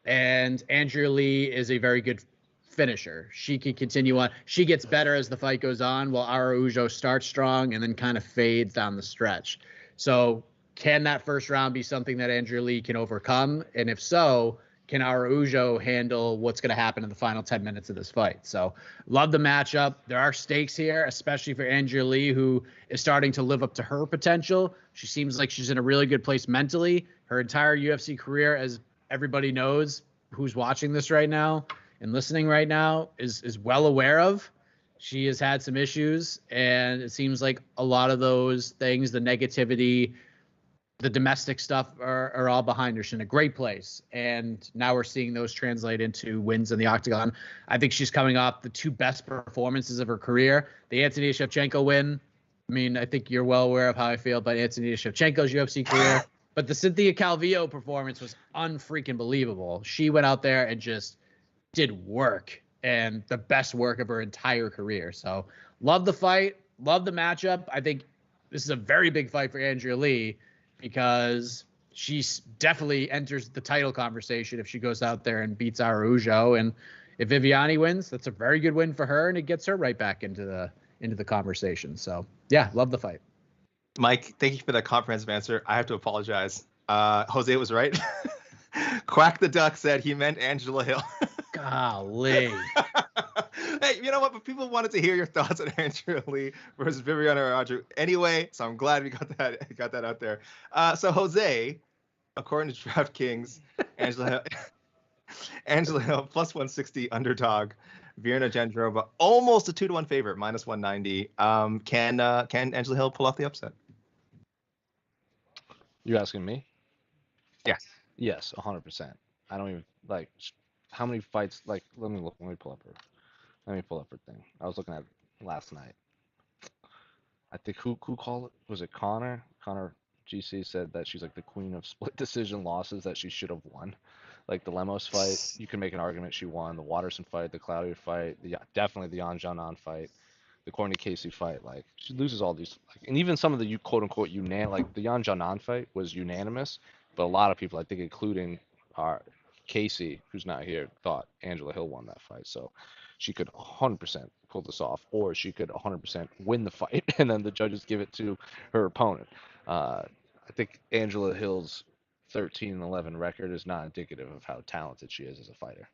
and Andrea Lee is a very good finisher. She can continue on. She gets better as the fight goes on, while Araujo starts strong and then kind of fades down the stretch. So can that first round be something that Andrea Lee can overcome? And if so, can Araujo handle what's going to happen in the final 10 minutes of this fight? So love the matchup. There are stakes here, especially for Andrea Lee, who is starting to live up to her potential. She seems like she's in a really good place mentally. Her entire UFC career, as everybody knows who's watching this right now and listening right now, is well aware of. She has had some issues, and it seems like a lot of those things, the negativity, the domestic stuff are all behind her. She's in a great place. And now we're seeing those translate into wins in the octagon. I think she's coming off the 2 best performances of her career. The Anthony Shevchenko win. I mean, I think you're well aware of how I feel about Anthony Shevchenko's UFC career. But the Cynthia Calvillo performance was unfreaking believable. She went out there and just did work, and the best work of her entire career. So love the fight. Love the matchup. I think this is a very big fight for Andrea Lee, because she definitely enters the title conversation if she goes out there and beats Araujo. And if Viviane wins, that's a very good win for her, and it gets her right back into the conversation. So yeah, love the fight. Mike, thank you for that comprehensive answer. I have to apologize. Jose was right. Quack the Duck said he meant Angela Hill. Golly. Hey, you know what? But people wanted to hear your thoughts on Andrea Lee versus Viviane Araújo anyway, so I'm glad we got that out there. So Jose, according to DraftKings, Angela Hill plus 160 underdog. Virna Jandiroba almost a 2-1 favorite, minus 190. Can Angela Hill pull off the upset? You asking me? Yes. Yes, 100%. I don't even like how many fights. Like, let me look. Let me pull up her thing. I was looking at it last night. I think who called it? Was it Connor? Connor GC said that she's like the queen of split decision losses that she should have won. Like the Lemos fight, you can make an argument she won. The Watterson fight, the Cloutier fight, definitely the Yan Xiaonan fight, the Courtney Casey fight. Like she loses all these, like, and even some of the quote unquote like the Yan Xiaonan fight was unanimous, but a lot of people, I think, including our Casey, who's not here, thought Angela Hill won that fight. So she could 100% pull this off, or she could 100% win the fight, and then the judges give it to her opponent. I think Angela Hill's 13-11 record is not indicative of how talented she is as a fighter.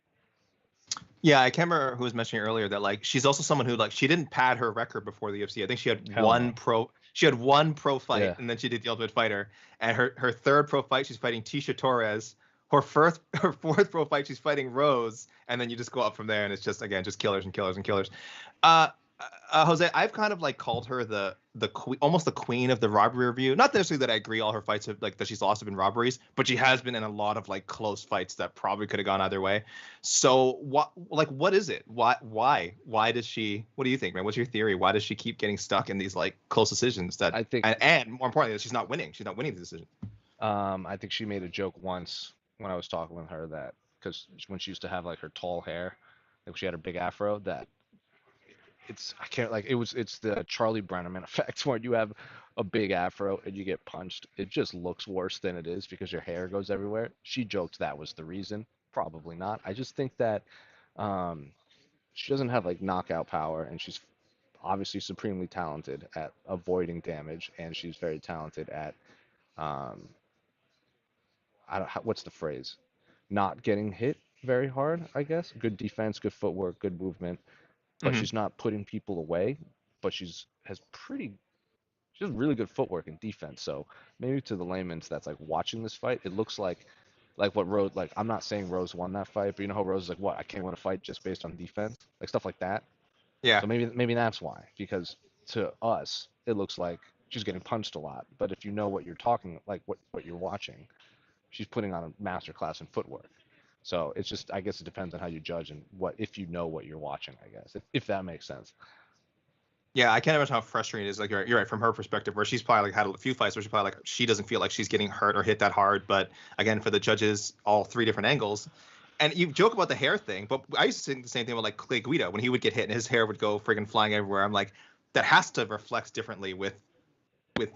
Yeah, I can't remember who was mentioning earlier that like she's also someone who like she didn't pad her record before the UFC. I think she had one pro fight, Yeah. and then she did the Ultimate Fighter. And her third pro fight, she's fighting Tisha Torres. Her fourth pro fight, she's fighting Rose, and then you just go up from there, and it's just again just killers and killers and killers. Jose, I've kind of like called her the almost the queen of the robbery review. Not necessarily that I agree all her fights have, like that she's lost have been robberies, but she has been in a lot of like close fights that probably could have gone either way. So what is it? Why does she? What do you think, man? What's your theory? Why does she keep getting stuck in these like close decisions that I think, and more importantly, that she's not winning. She's not winning the decision. I think she made a joke once when I was talking with her that because when she used to have like her tall hair, like she had her big afro, that it's the Charlie Brenneman effect where you have a big afro and you get punched. It just looks worse than it is because your hair goes everywhere. She joked that was the reason. Probably not. I just think that she doesn't have like knockout power, and she's obviously supremely talented at avoiding damage, and she's very talented at what's the phrase? Not getting hit very hard, I guess. Good defense, good footwork, good movement, but she's not putting people away. But she has really good footwork and defense. So maybe to the layman's that's like watching this fight, it looks like what Rose, like, I'm not saying Rose won that fight, but you know how Rose is like, what, I can't win a fight just based on defense, like stuff like that. Yeah. So maybe that's why, because to us it looks like she's getting punched a lot, but if you know what you're talking, like what you're watching, she's putting on a master class in footwork. So it's just, I guess it depends on how you judge and if you know what you're watching, I guess, if that makes sense. Yeah, I can't imagine how frustrating it is. Like you're right from her perspective, where she's probably like had a few fights where she's probably like she doesn't feel like she's getting hurt or hit that hard. But again, for the judges, all three different angles. And you joke about the hair thing, but I used to think the same thing about like Clay Guida when he would get hit and his hair would go friggin' flying everywhere. I'm like, that has to reflect differently with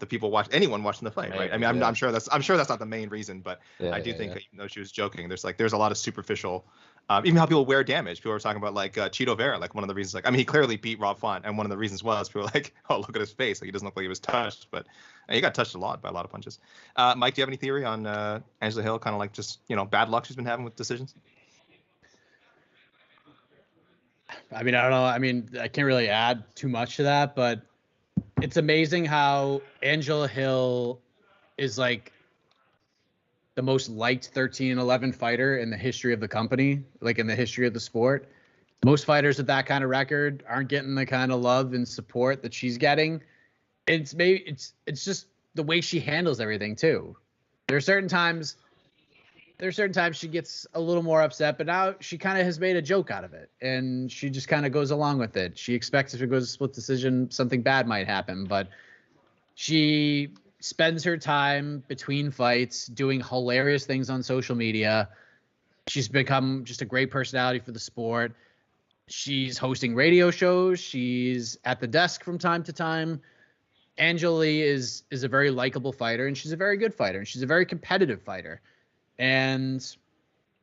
the people anyone watching the fight, right? I mean, I'm sure that's not the main reason, but I do think even though she was joking, there's a lot of superficial, even how people wear damage. People were talking about like Chito Vera, like one of the reasons, like, I mean, he clearly beat Rob Font, and one of the reasons was people were like, oh, look at his face, like he doesn't look like he was touched, but he got touched a lot by a lot of punches. Mike, do you have any theory on Angela Hill, kind of like just bad luck she's been having with decisions? I mean, I don't know. I mean, I can't really add too much to that, but it's amazing how Angela Hill is like the most liked 13-11 fighter in the history of the company, like in the history of the sport. Most fighters with that kind of record aren't getting the kind of love and support that she's getting. It's just the way she handles everything too. There are certain times she gets a little more upset, but now she kind of has made a joke out of it, and she just kind of goes along with it. She expects if it goes a split decision, something bad might happen, but she spends her time between fights doing hilarious things on social media. She's become just a great personality for the sport. She's hosting radio shows. She's at the desk from time to time. Angela Lee is a very likable fighter, and she's a very good fighter, and she's a very competitive fighter. And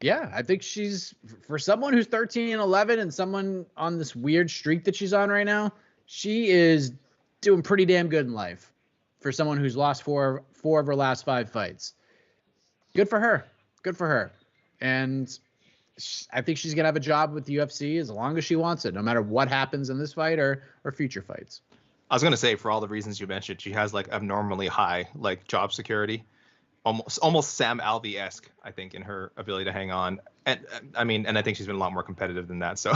yeah, I think she's, for someone who's 13-11 and someone on this weird streak that she's on right now, she is doing pretty damn good in life for someone who's lost four of her last 5 fights. Good for her. Good for her. And I think she's going to have a job with the UFC as long as she wants it, no matter what happens in this fight or future fights. I was going to say, for all the reasons you mentioned, she has like abnormally high like job security. almost Sam Alvey-esque, I think, in her ability to hang on. And I mean, and I think she's been a lot more competitive than that. So,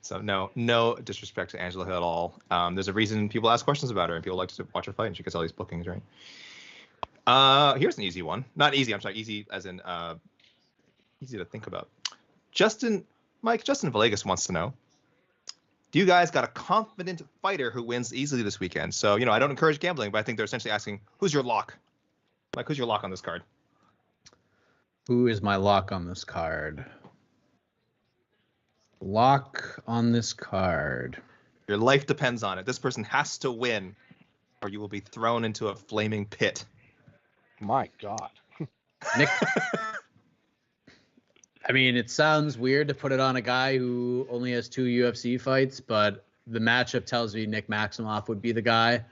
so no disrespect to Angela Hill at all. There's a reason people ask questions about her and people like to watch her fight, and she gets all these bookings, right? Here's an easy one. Not easy. I'm sorry. Easy as in easy to think about. Justin Villegas wants to know, do you guys got a confident fighter who wins easily this weekend? So, I don't encourage gambling, but I think they're essentially asking, who's your lock? Like, who's your lock on this card? Who is my lock on this card? Lock on this card. Your life depends on it. This person has to win, or you will be thrown into a flaming pit. My God. Nick. I mean, it sounds weird to put it on a guy who only has 2 UFC fights, but the matchup tells me Nick Maximoff would be the guy.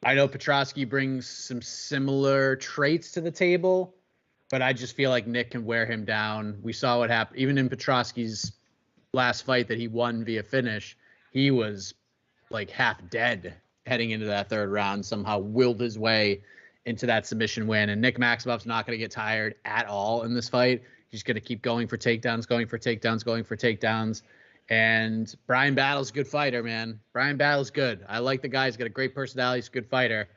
I know Petrosky brings some similar traits to the table, but I just feel like Nick can wear him down. We saw what happened. Even in Petrosky's last fight that he won via finish, he was like half dead heading into that 3rd round, somehow willed his way into that submission win. And Nick Maximoff's not going to get tired at all in this fight. He's going to keep going for takedowns. And Brian Battle's a good fighter, man. Brian Battle's good. I like the guy. He's got a great personality. He's a good fighter.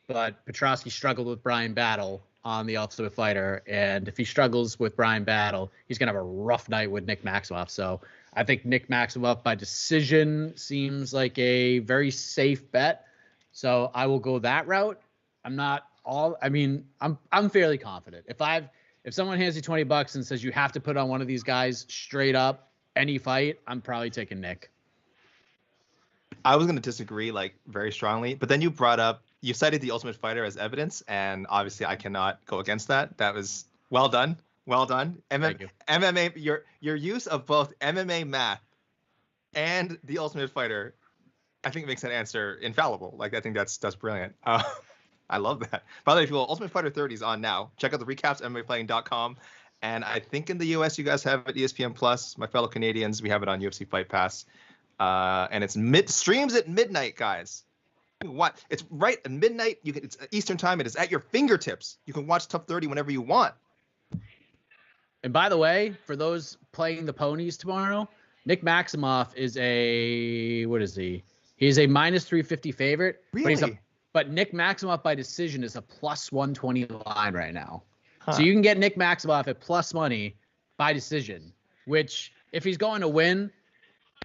But Petrosky struggled with Brian Battle on The Ultimate Fighter. And if he struggles with Brian Battle, he's going to have a rough night with Nick Maximoff. So I think Nick Maximoff by decision seems like a very safe bet. So I will go that route. I'm fairly confident. If someone hands you $20 and says you have to put on one of these guys straight up any fight, I'm probably taking Nick. I was going to disagree very strongly, but then you cited The Ultimate Fighter as evidence, and obviously I cannot go against that. That was well done. Thank you. MMA, your use of both MMA math and The Ultimate Fighter, I think makes that answer infallible. I think that's brilliant. I love that. By the way, if you will, Ultimate Fighter 30 is on now. Check out the recaps, MMAfighting.com. And I think in the US you guys have it ESPN Plus. My fellow Canadians, we have it on UFC Fight Pass. And it's streams at midnight, guys. What? It's right at midnight. It's Eastern time. It is at your fingertips. You can watch Top 30 whenever you want. And by the way, for those playing the ponies tomorrow, Nick Maximoff is what is he? He's a minus 350 favorite. Really? But Nick Maximoff by decision is a plus 120 line right now. Huh. So you can get Nick Maximoff at plus money by decision, which if he's going to win,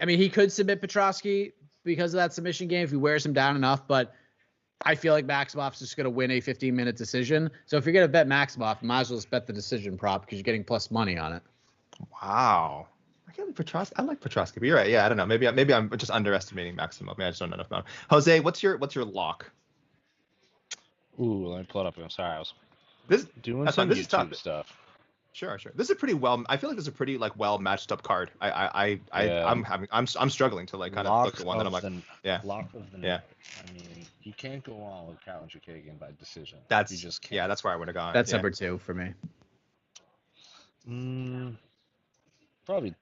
I mean, he could submit Petrosky because of that submission game if he wears him down enough. But I feel like Maximoff's just going to win a 15-minute decision. So if you're going to bet Maximoff, you might as well just bet the decision prop because you're getting plus money on it. Wow. I like Petrosky, but you're right. Yeah, I don't know. Maybe I'm just underestimating Maximoff. Maybe I just don't know enough about him. Jose, what's your lock? Ooh, let me pull it up. I'm sorry, I was This doing that's some fine. This is YouTube tough. stuff. Sure. This is a pretty well. I feel like this is a pretty well matched up card. I'm struggling to kind of look at one that I'm like, yeah. Lock of the Yeah. night. I mean, you can't go on with Karen Chukagian by decision. You just can't. Yeah, that's where I would have gone. That's number 2 for me. Probably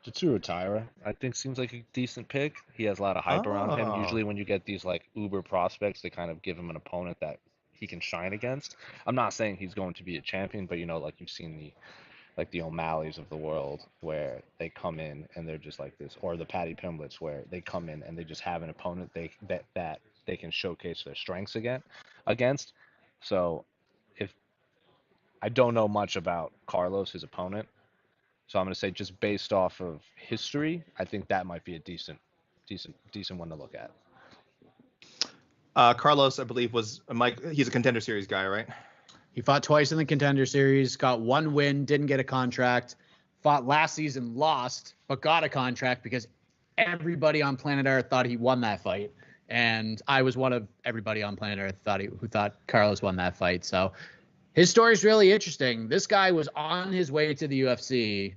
Tatsuro Taira, I think seems like a decent pick. He has a lot of hype around him. Oh. Usually when you get these uber prospects, they kind of give him an opponent that he can shine against. I'm not saying he's going to be a champion, but you've seen the O'Malleys of the world where they come in and they're just like this, or the Patty Pimblets where they come in and they just have an opponent that they can showcase their strengths against. So if I don't know much about Carlos, his opponent, so I'm going to say just based off of history, I think that might be a decent one to look at. Carlos, I believe, he's a Contender Series guy, right? He fought twice in the Contender Series, got 1 win, didn't get a contract, fought last season, lost, but got a contract because everybody on planet Earth thought he won that fight. And I was one of everybody on planet Earth who thought Carlos won that fight. So his story is really interesting. This guy was on his way to the UFC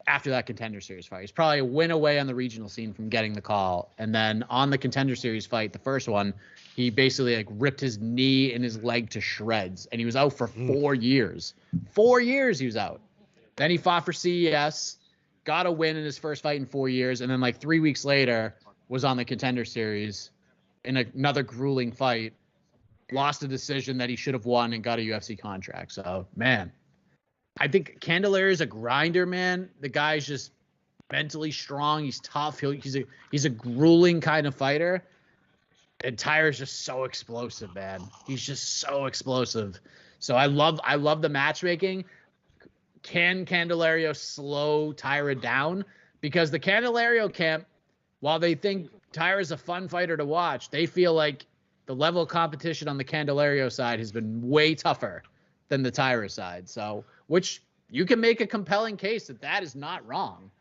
after that Contender Series fight. He's probably a win away on the regional scene from getting the call. And then on the Contender Series fight, the first one, he basically ripped his knee and his leg to shreds. And he was out for 4 years. 4 years he was out. Then he fought for CES, got a win in his first fight in 4 years. And then 3 weeks later was on the Contender Series in another grueling fight. lost a decision that he should have won and got a UFC contract. So, man, I think Candelario is a grinder, man. The guy's just mentally strong. He's tough. He's a grueling kind of fighter. And Tyra's just so explosive, man. He's just so explosive. So I love the matchmaking. Can Candelario slow Tyra down? Because the Candelario camp, while they think Tyra's a fun fighter to watch, they feel like the level of competition on the Candelario side has been way tougher than the Tyra side. So, which you can make a compelling case that is not wrong.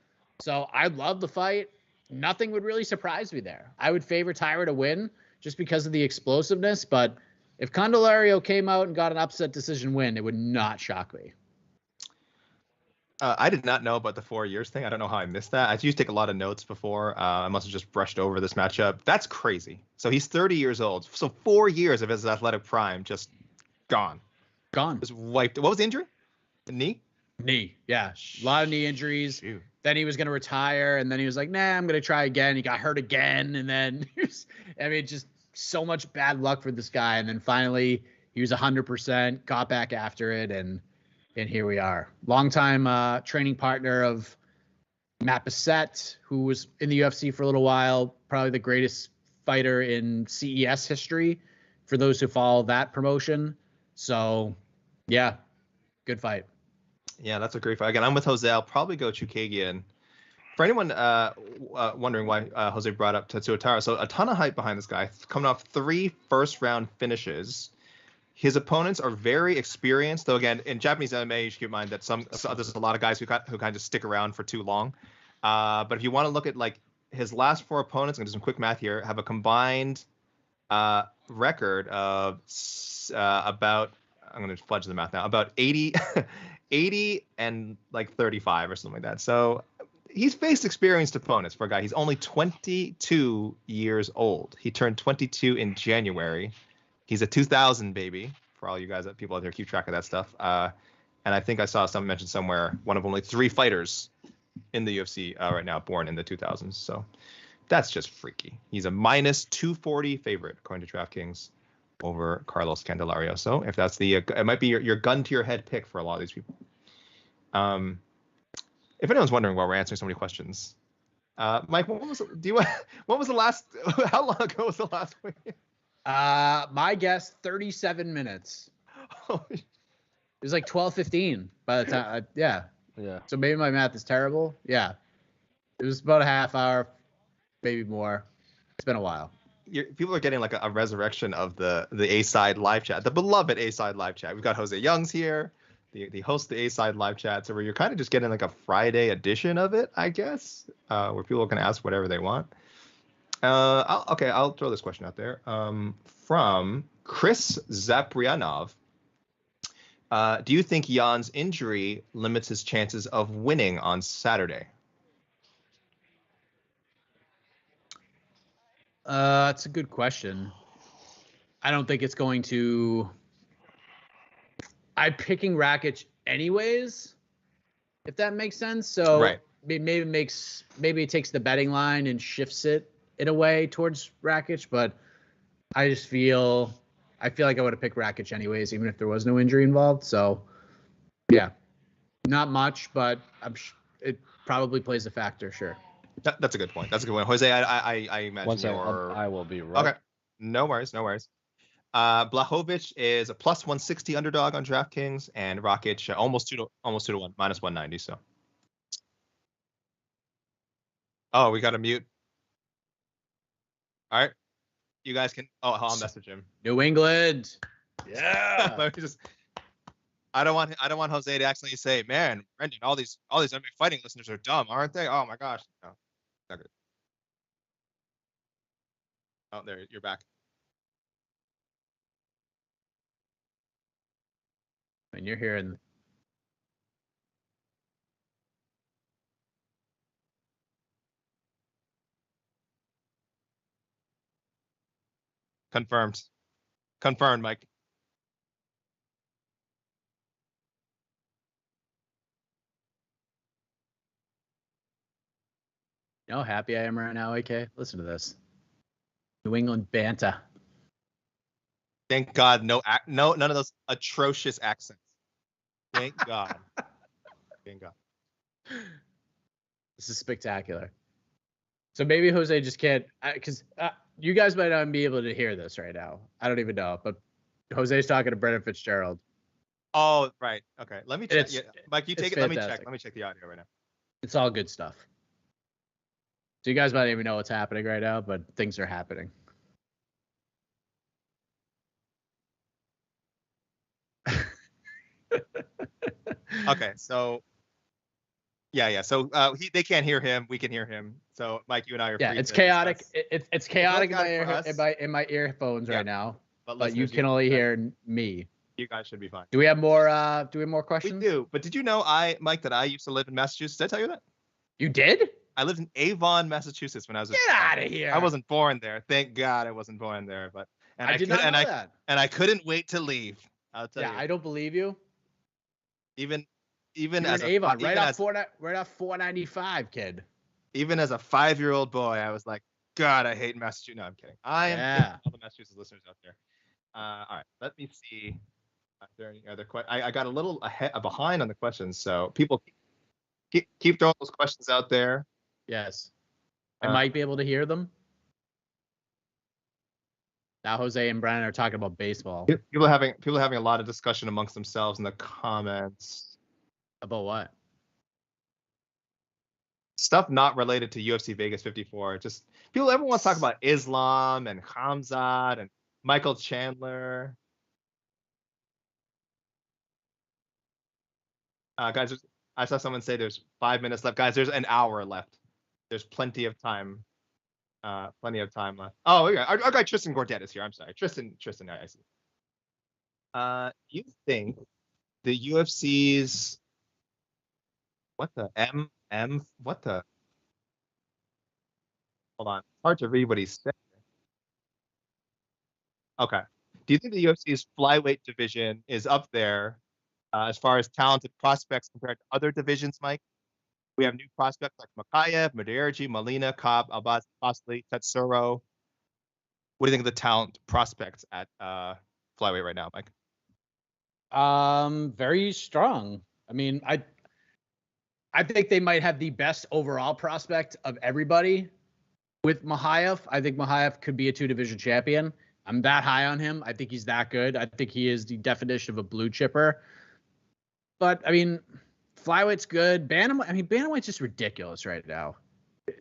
So I love the fight. Nothing would really surprise me there. I would favor Tyra to win just because of the explosiveness. But if Candelario came out and got an upset decision win, it would not shock me. I did not know about the 4 years thing. I don't know how I missed that. I used to take a lot of notes before. I must have just brushed over this matchup. That's crazy. So he's 30 years old. So 4 years of his athletic prime just gone. Gone. Just wiped. What was the injury? The knee? Knee. Yeah. A lot of knee injuries. Shoot. Then he was going to retire. And then he was like, nah, I'm going to try again. He got hurt again. And then, just so much bad luck for this guy. And then finally, he was 100%, got back after it. And here we are. Longtime training partner of Matt Bissett, who was in the UFC for a little while, probably the greatest fighter in CES history for those who follow that promotion. So, yeah, good fight. Yeah, that's a great fight. Again, I'm with Jose. I'll probably go Chukagian. For anyone wondering why Jose brought up Tetsuo Taira, so a ton of hype behind this guy, coming off 3 first-round finishes. His opponents are very experienced, though. Again, in Japanese MMA, you should keep in mind that there's a lot of guys who kind of stick around for too long. But if you want to look at like his last 4 opponents, I'm gonna do some quick math here, have a combined record of about, I'm gonna fudge the math now, about 80 and like 35 or something like that. So he's faced experienced opponents for a guy. He's only 22 years old. He turned 22 in January. He's a 2000 baby, for all you guys, people out there keep track of that stuff. And I think I saw some mention somewhere, one of only 3 fighters in the UFC right now born in the 2000s. So that's just freaky. He's a minus 240 favorite, according to DraftKings, over Carlos Candelario. So if that's it might be your gun to your head pick for a lot of these people. If anyone's wondering why we're answering so many questions, Mike, what was the last, how long ago was the last one? My guess, 37 minutes. It was like 12:15 by the time. Yeah. So maybe my math is terrible. Yeah. It was about a half hour, maybe more. It's been a while. People are getting like a resurrection of the A-Side live chat, the beloved A-Side live chat. We've got Jose Youngs here, the host of the A-Side live chat. So where you're kind of just getting like a Friday edition of it, I guess, where people can ask whatever they want. I'll throw this question out there. From Chris Zaprianov. Do you think Jan's injury limits his chances of winning on Saturday? That's a good question. I don't think it's going to. I'm picking Rakic anyways, if that makes sense. So right. maybe it takes the betting line and shifts it in a way towards Rakic, but I feel like I would have picked Rakic anyways, even if there was no injury involved. So, yeah, not much, but it probably plays a factor, sure. That's a good point. Jose, I imagine I will be right. Okay, no worries. Blachowicz is a plus 160 underdog on DraftKings, and Rakic almost 2 to 1, minus 190. So, oh, we got to mute. All right, you guys can. Oh, I'll message him. New England. Yeah. Let me just. I don't want Jose to accidentally say, "Man, Brendan, all these MMA fighting listeners are dumb, aren't they?" Oh my gosh. No, not good. Oh, there, you're back. And you're hearing. Confirmed, Mike. You know how happy I am right now, AK? Listen to this. New England Banta. Thank God, none of those atrocious accents. Thank God. Thank God. This is spectacular. So maybe Jose just can't, because you guys might not be able to hear this right now. I don't even know, but Jose's talking to Brendan Fitzgerald. Oh, right. Okay. Let me check. Yeah. Mike, you take it. Fantastic. Let me check the audio right now. It's all good stuff. So you guys might even know what's happening right now, but things are happening. Okay. So yeah. So they can't hear him. We can hear him. So Mike, you and I are free. It's chaotic. Discuss. It's chaotic in my earphones right now. But you can only hear me. You guys should be fine. Do we have more questions? We do. But did you know Mike, that I used to live in Massachusetts? Did I tell you that? You did? I lived in Avon, Massachusetts when I was Get out of here. I wasn't born there. Thank God I wasn't born there. But I did not know that. And I couldn't wait to leave. I'll tell you. Yeah, I don't believe you. Even as in Avon, right off 495, kid. Even as a 5-year-old boy, I was like, God, I hate Massachusetts. No, I'm kidding. I am all the Massachusetts listeners out there. All right, let me see. Are there any other questions? I got a little behind on the questions, so people keep throwing those questions out there. Yes, I might be able to hear them. Now Jose and Brandon are talking about baseball. People are having a lot of discussion amongst themselves in the comments. About what? Stuff not related to UFC Vegas 54. Just everyone wants to talk about Islam and Khamzat and Michael Chandler. Guys, I saw someone say there's 5 minutes left. Guys, there's an hour left. There's plenty of time. Plenty of time left. Oh, yeah. Our guy Tristan Gordet is here. I'm sorry. Tristan, I see. You think the UFC's what the what the hold on. Hard to read what he said. Okay. Do you think the UFC's flyweight division is up there as far as talented prospects compared to other divisions, Mike? We have new prospects like Makayev, Mudaerji, Molina, Cobb, Albaz, Costly, Tetsuro. What do you think of the talent prospects at flyweight right now, Mike? Very strong. I mean, I think they might have the best overall prospect of everybody with Makhachev. I think Makhachev could be a 2-division champion. I'm that high on him. I think he's that good. I think he is the definition of a blue chipper. But I mean, flyweight's good. Bantamweight's just ridiculous right now.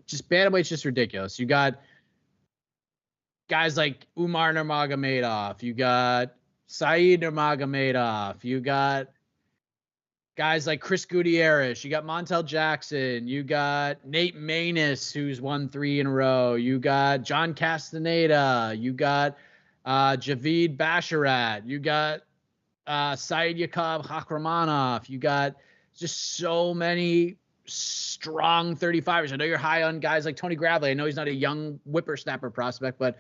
Bantamweight's just ridiculous. You got guys like Umar Nurmagomedov. You got Saeed Nurmagomedov. You got guys like Chris Gutierrez. You got Montel Jackson. You got Nate Maness, who's won 3 in a row. You got John Castaneda. You got Javid Basharat. You got Said Yakub Hakramanov. You got just so many strong 35ers. I know you're high on guys like Tony Gravely. I know he's not a young whippersnapper prospect, but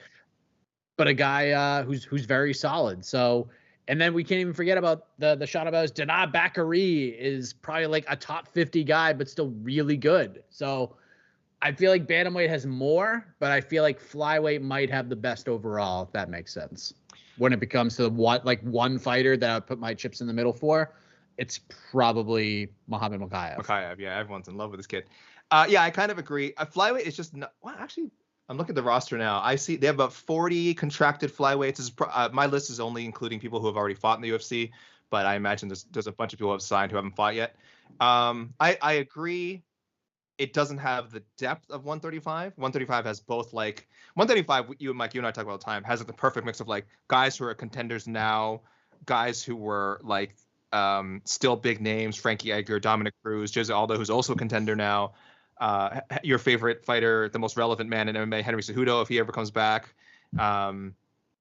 a guy who's very solid. So, and then we can't even forget about the shot about Dana Bakary is probably like a top 50 guy, but still really good. So I feel like bantamweight has more, but I feel like flyweight might have the best overall, if that makes sense. When it becomes to one fighter that I would put my chips in the middle for, it's probably Muhammad Makhachev. Makhachev, yeah, everyone's in love with this kid. Yeah, I kind of agree. Flyweight is just not, well, actually, I'm looking at the roster now. I see they have about 40 contracted flyweights. My list is only including people who have already fought in the UFC, but I imagine there's a bunch of people who have signed who haven't fought yet. I agree. It doesn't have the depth of 135. 135 has both 135. You and Mike, you and I talk about all the time. Has the perfect mix of guys who are contenders now, guys who were still big names, Frankie Edgar, Dominic Cruz, Jose Aldo, who's also a contender now. Your favorite fighter, the most relevant man in MMA, Henry Cejudo, if he ever comes back. And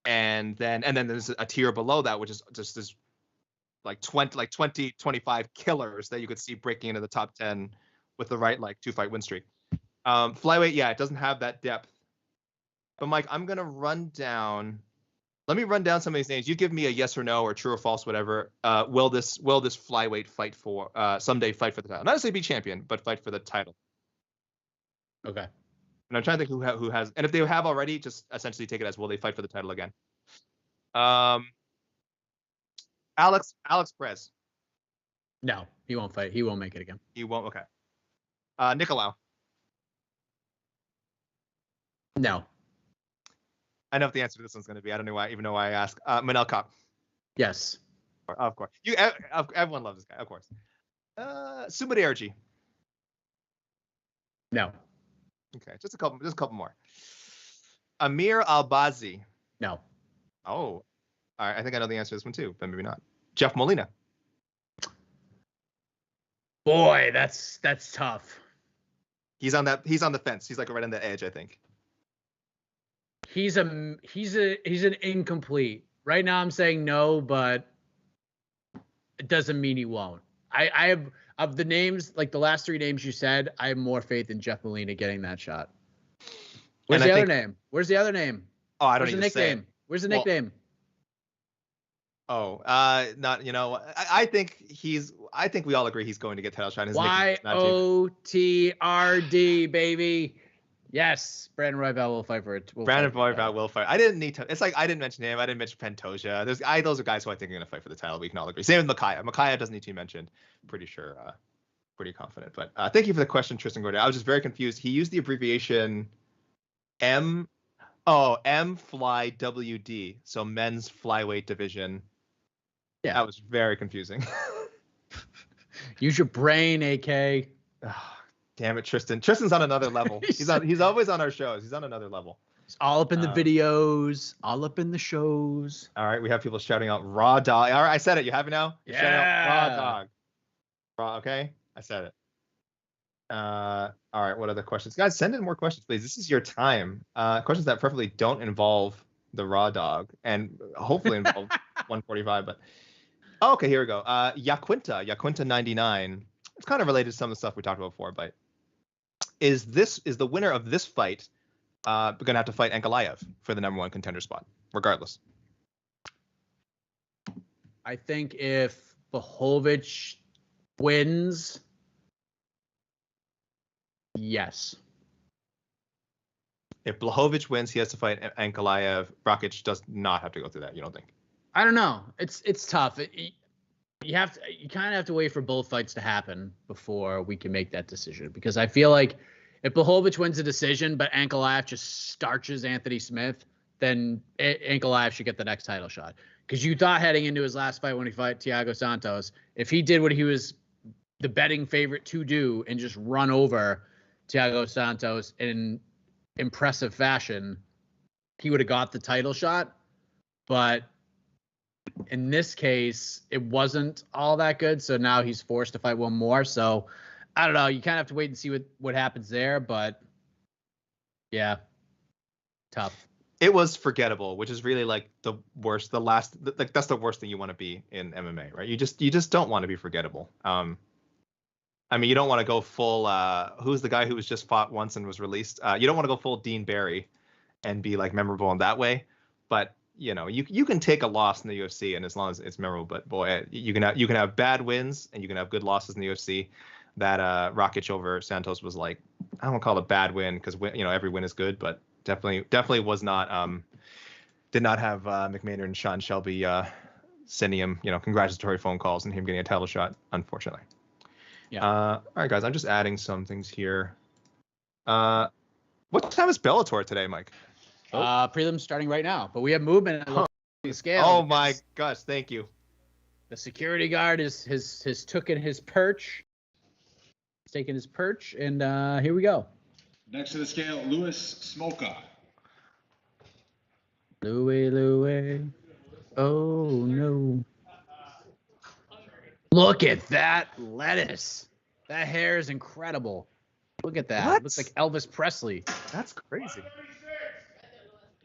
then there's a tier below that, which is just this 20, 25 killers that you could see breaking into the top 10 with the right 2-fight win streak. Flyweight, yeah, it doesn't have that depth. But Mike, I'm gonna run down. Let me run down some of these names. You give me a yes or no or true or false, whatever. Will this flyweight fight for someday fight for the title? Not necessarily be champion, but fight for the title. Okay. And I'm trying to think who has, and if they have already, just essentially take it as will they fight for the title again. Alex Perez. No, he won't fight. He won't make it again. He won't. Okay. Nicolau. No. I know what the answer to this one's going to be. I don't know why, even know why I asked. Manel Kopp. Yes. Of course. Everyone loves this guy. Of course. Sumideraji. No. Okay, just a couple more. Amir Albazi. No. Oh, all right. I think I know the answer to this one too, but maybe not. Jeff Molina. Boy, that's tough. He's on the fence. He's like right on the edge, I think. He's an incomplete. Right now I'm saying no, but it doesn't mean he won't. I have, of the names, like the last three names you said, I have more faith in Jeff Molina getting that shot. Where's the other name? Where's the other name? Oh, I don't even say. Where's the nickname? Not, I think we all agree he's going to get title shot. His YOTRD, baby. Yes, Brandon Royval will fight for it. Brandon Royval will fight. I didn't need to. It's like I didn't mention him. I didn't mention Pantoja. Those are guys who I think are going to fight for the title. We can all agree. Same with Makaya. Makaya doesn't need to be mentioned. Pretty sure. Pretty confident. But thank you for the question, Tristan Gordon. I was just very confused. He used the abbreviation M Fly WD. So men's flyweight division. Yeah. That was very confusing. Use your brain, AK. Damn it, Tristan. Tristan's on another level. He's always on our shows. He's on another level. He's all up in the videos, all up in the shows. All right, we have people shouting out raw dog. All right, I said it. You have it now? Yeah. Shouting out raw dog. Raw, okay? I said it. All right, what other questions? Guys, send in more questions, please. This is your time. Questions that preferably don't involve the raw dog and hopefully involve 145, but okay, here we go. Yaquinta 99. It's kind of related to some of the stuff we talked about before, but is the winner of this fight going to have to fight Ankalaev for the #1 contender spot, regardless? I think if Blachowicz wins, yes. If Blachowicz wins, he has to fight Ankalaev. Rakic does not have to go through that. You don't think? I don't know. It's tough. You kind of have to wait for both fights to happen before we can make that decision, because I feel like if Blachowicz wins a decision but Ankalaev just starches Anthony Smith, then Ankalaev should get the next title shot. Because you thought heading into his last fight when he fought Thiago Santos, if he did what he was the betting favorite to do and just run over Thiago Santos in impressive fashion, he would have got the title shot. But in this case, it wasn't all that good, so now he's forced to fight one more. So I don't know. You kind of have to wait and see what happens there, but yeah, tough. It was forgettable, which is really like the worst. That's the worst thing you want to be in MMA, right? You just don't want to be forgettable. I mean, you don't want to go full. Who's the guy who was just fought once and was released? You don't want to go full Dean Barry and be like memorable in that way, but you can take a loss in the UFC, and as long as it's memorable. But boy, you can have bad wins and you can have good losses in the UFC. That Rakic over Santos was like, I don't want to call it a bad win because every win is good, but definitely was not. Did not have McMahon and Sean Shelby sending him congratulatory phone calls and him getting a title shot, unfortunately. Yeah. All right, guys, I'm just adding some things here. What time is Bellator today, Mike? Prelims starting right now, but we have movement on the scale. Oh my gosh, thank you. The security guard has taken his perch. He's taken his perch, and here we go. Next to the scale, Louis Smoka. Louis. Oh no. Look at that lettuce. That hair is incredible. Look at that. What? It looks like Elvis Presley. That's crazy.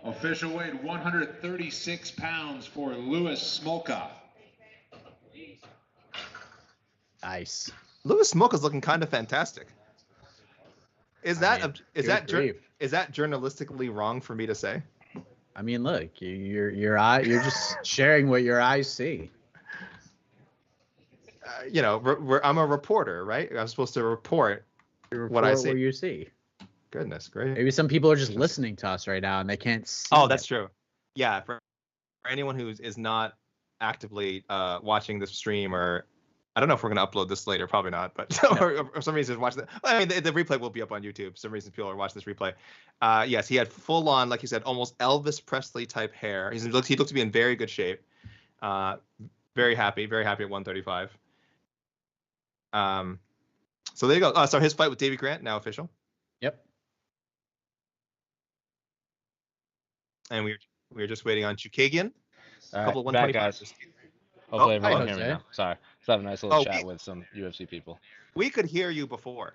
Official weight 136 pounds for Louis Smoka. Nice. Louis Smoka's looking kind of fantastic. Is that journalistically wrong for me to say? I mean, look, you're just sharing what your eyes see. I'm a reporter, right? I'm supposed to report what I see. What you see. Goodness, great. Maybe some people are just listening to us right now and they can't see. Oh, that's true. Yeah. For anyone who is not actively watching this stream, or I don't know if we're going to upload this later, probably not, but or for some reason watch that. I mean, the replay will be up on YouTube. For some reason people are watching this replay. Yes, he had full on, like you said, almost Elvis Presley type hair. He looked to be in very good shape. Very happy at 135. So there you go. So his fight with Davey Grant now official. Yep. And we're just waiting on Chukagian. All A couple right, of 125. guys. Hopefully everyone hi, can hear me Jose. now. Sorry. Let's have a nice little Oh, chat with some UFC people. We could hear you before.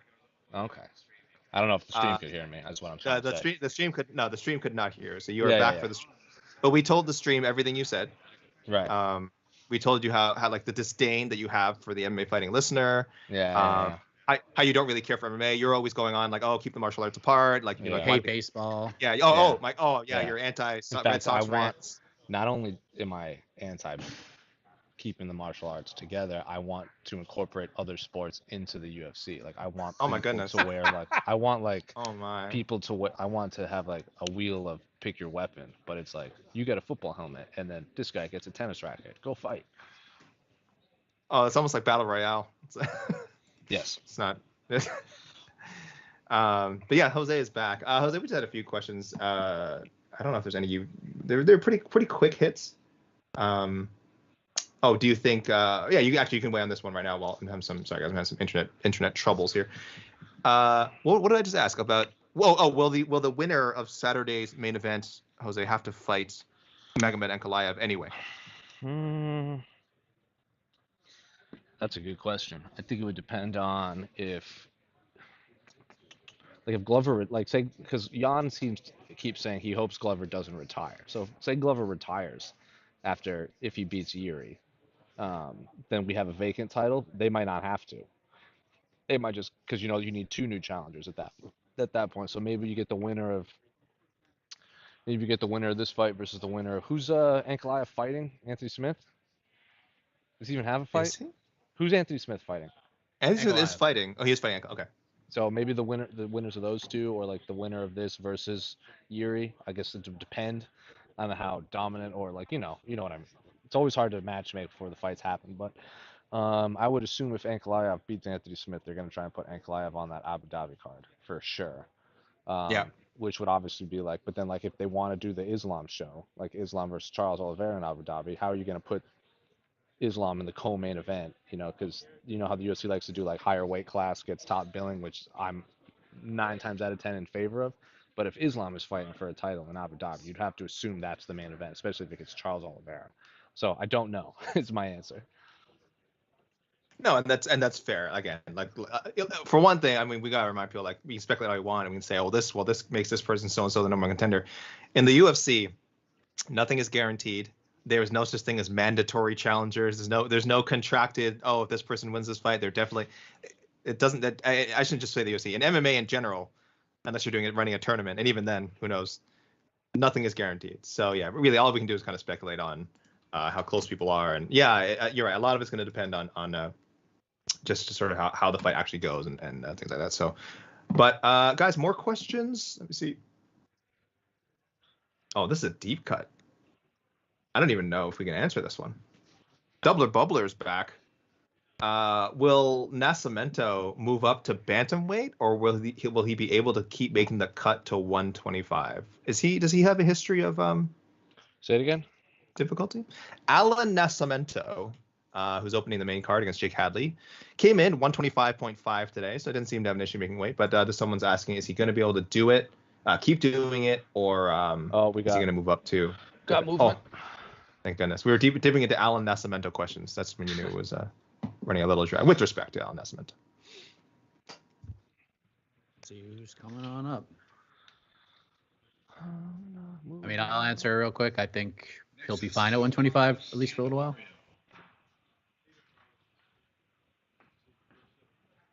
Okay. I don't know if the stream could hear me. That's what I'm trying to say. The stream could not hear. So you are back for the stream. But we told the stream everything you said. Right. We told you how like the disdain that you have for the MMA fighting listener. Yeah. How you don't really care for MMA. You're always going on like, oh, keep the martial arts apart. Like, you know, Hate baseball. Yeah. You're anti Red Sox fans. Not only am I anti keeping the martial arts together, I want to incorporate other sports into the UFC. Like I want people to wear like I want like people to wear. I want to have like a wheel of pick your weapon, but it's like you get a football helmet and then this guy gets a tennis racket. Go fight. Oh, it's almost like Battle Royale. Yes. It's not. But yeah, Jose is back. Jose, we just had a few questions. I don't know if there's any they're pretty quick hits. Oh, do you think? Yeah, you can weigh on this one right now. While I'm having some internet troubles here. What did I just ask about? Will the winner of Saturday's main event, Jose, have to fight Magomed Ankalaev anyway? That's a good question. I think it would depend on if Glover, like say, because Jan seems to keep saying he hopes Glover doesn't retire. So say Glover retires if he beats Yuri, then we have a vacant title. They might not have to. They might just, because you need 2 new challengers at that point. So maybe you get the winner of this fight versus the winner of who's Ankalaev fighting? Anthony Smith? Does he even have a fight? Who's Anthony Smith fighting? Anthony Smith is fighting. Oh, he is fighting. Okay. So maybe the winners of those 2, or like the winner of this versus Yuri. I guess it would depend on how dominant, or like you know what I mean. It's always hard to match make before the fights happen, but I would assume if Ankalaev beats Anthony Smith, they're going to try and put Ankalaev on that Abu Dhabi card for sure. Which would obviously be like, but then like if they want to do the Islam show, like Islam versus Charles Oliveira in Abu Dhabi, how are you going to put Islam in the co-main event? Because you know how the UFC likes to do like higher weight class gets top billing, which I'm 9 times out of 10 in favor of. But if Islam is fighting for a title in Abu Dhabi, you'd have to assume that's the main event, especially if it's Charles Oliveira. So I don't know. Is my answer. No, and that's fair. Again, like for one thing, I mean, we gotta remind people like we can speculate all we want, and we can say, this makes this person so and so the number 1 contender. In the UFC, nothing is guaranteed. There's no such thing as mandatory challengers. There's no contracted. Oh, if this person wins this fight, they're definitely. It doesn't. That I shouldn't just say the UFC. In MMA in general, unless you're running a tournament, and even then, who knows? Nothing is guaranteed. So yeah, really, all we can do is kind of speculate on how close people are, and yeah, you're right. A lot of it's going to depend on just sort of how the fight actually goes and things like that. So, but guys, more questions. Let me see. Oh, this is a deep cut. I don't even know if we can answer this one. Doubler Bubbler's back. Will Nascimento move up to bantamweight, or will he be able to keep making the cut to 125? Does he have a history of Say it again. Difficulty? Alan Nascimento, who's opening the main card against Jake Hadley, came in 125.5 today, so I didn't seem to have an issue making weight. But someone's asking, is he going to be able to do it, keep doing it, or is he going to move up to? Got movement. Oh, thank goodness. We were dipping into Alan Nascimento questions. That's when you knew it was running a little dry, with respect to Alan Nascimento. See who's coming on up. I mean, I'll answer real quick. I think he'll be fine at 125, at least for a little while.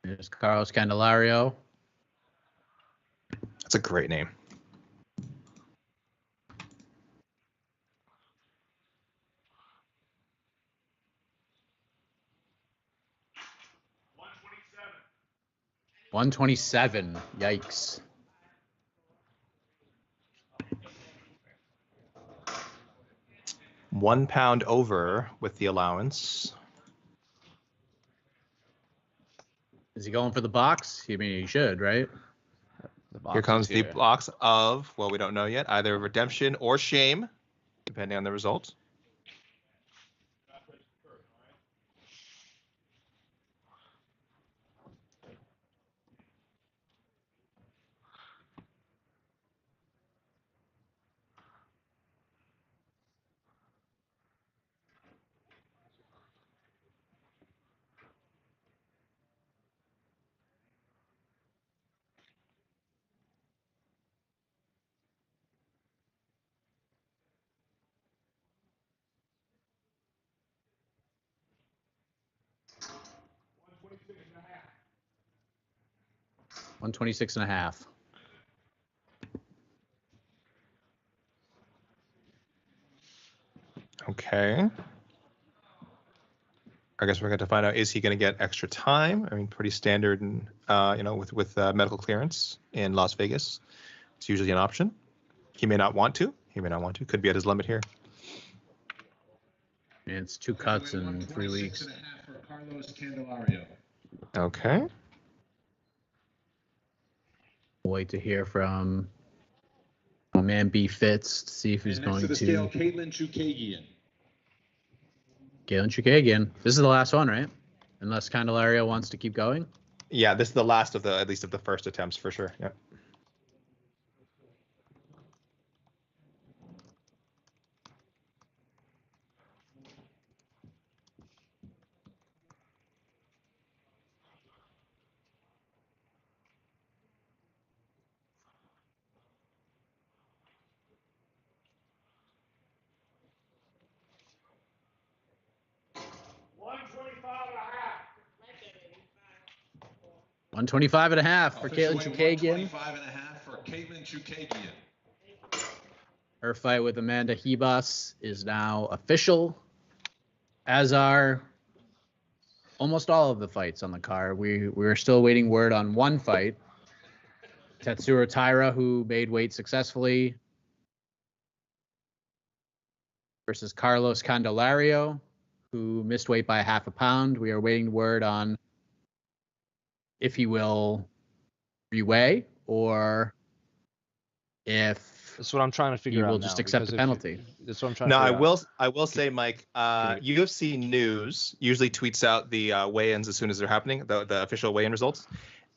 There's Carlos Candelario. That's a great name. $127. Yikes. 1 pound over with the allowance. Is he going for the box? I mean, he should, right? The box Here comes is the box of, well, we don't know yet, either redemption or shame, depending on the result. $126.5. Okay. I guess we're going to find out, is he going to get extra time? I mean, pretty standard, and with medical clearance in Las Vegas. It's usually an option. He may not want to. Could be at his limit here. And it's 2 cuts in 3 weeks. For Carlos Candelario. Okay. Wait to hear from my man B Fitz to see if he's going to. Scale, Caitlin Chukagian. Galen Chukagian. This is the last one, right? Unless Candelario wants to keep going. Yeah, this is the last of at least of the first attempts for sure. Yeah. $125.5 for Caitlin Chukagian. $125.5 for Caitlin Chukagian. Her fight with Amanda Hebus is now official, as are almost all of the fights on the card. We're still waiting word on one fight. Tetsuro Taira, who made weight successfully, versus Carlos Candelario, who missed weight by 0.5 pound. We are waiting word on if he will reweigh or if That's what I'm trying to figure he out. will now, just accept the penalty. That's what I'm trying No, to figure out. I will say, Mike, UFC News usually tweets out the weigh-ins as soon as they're happening, the official weigh-in results.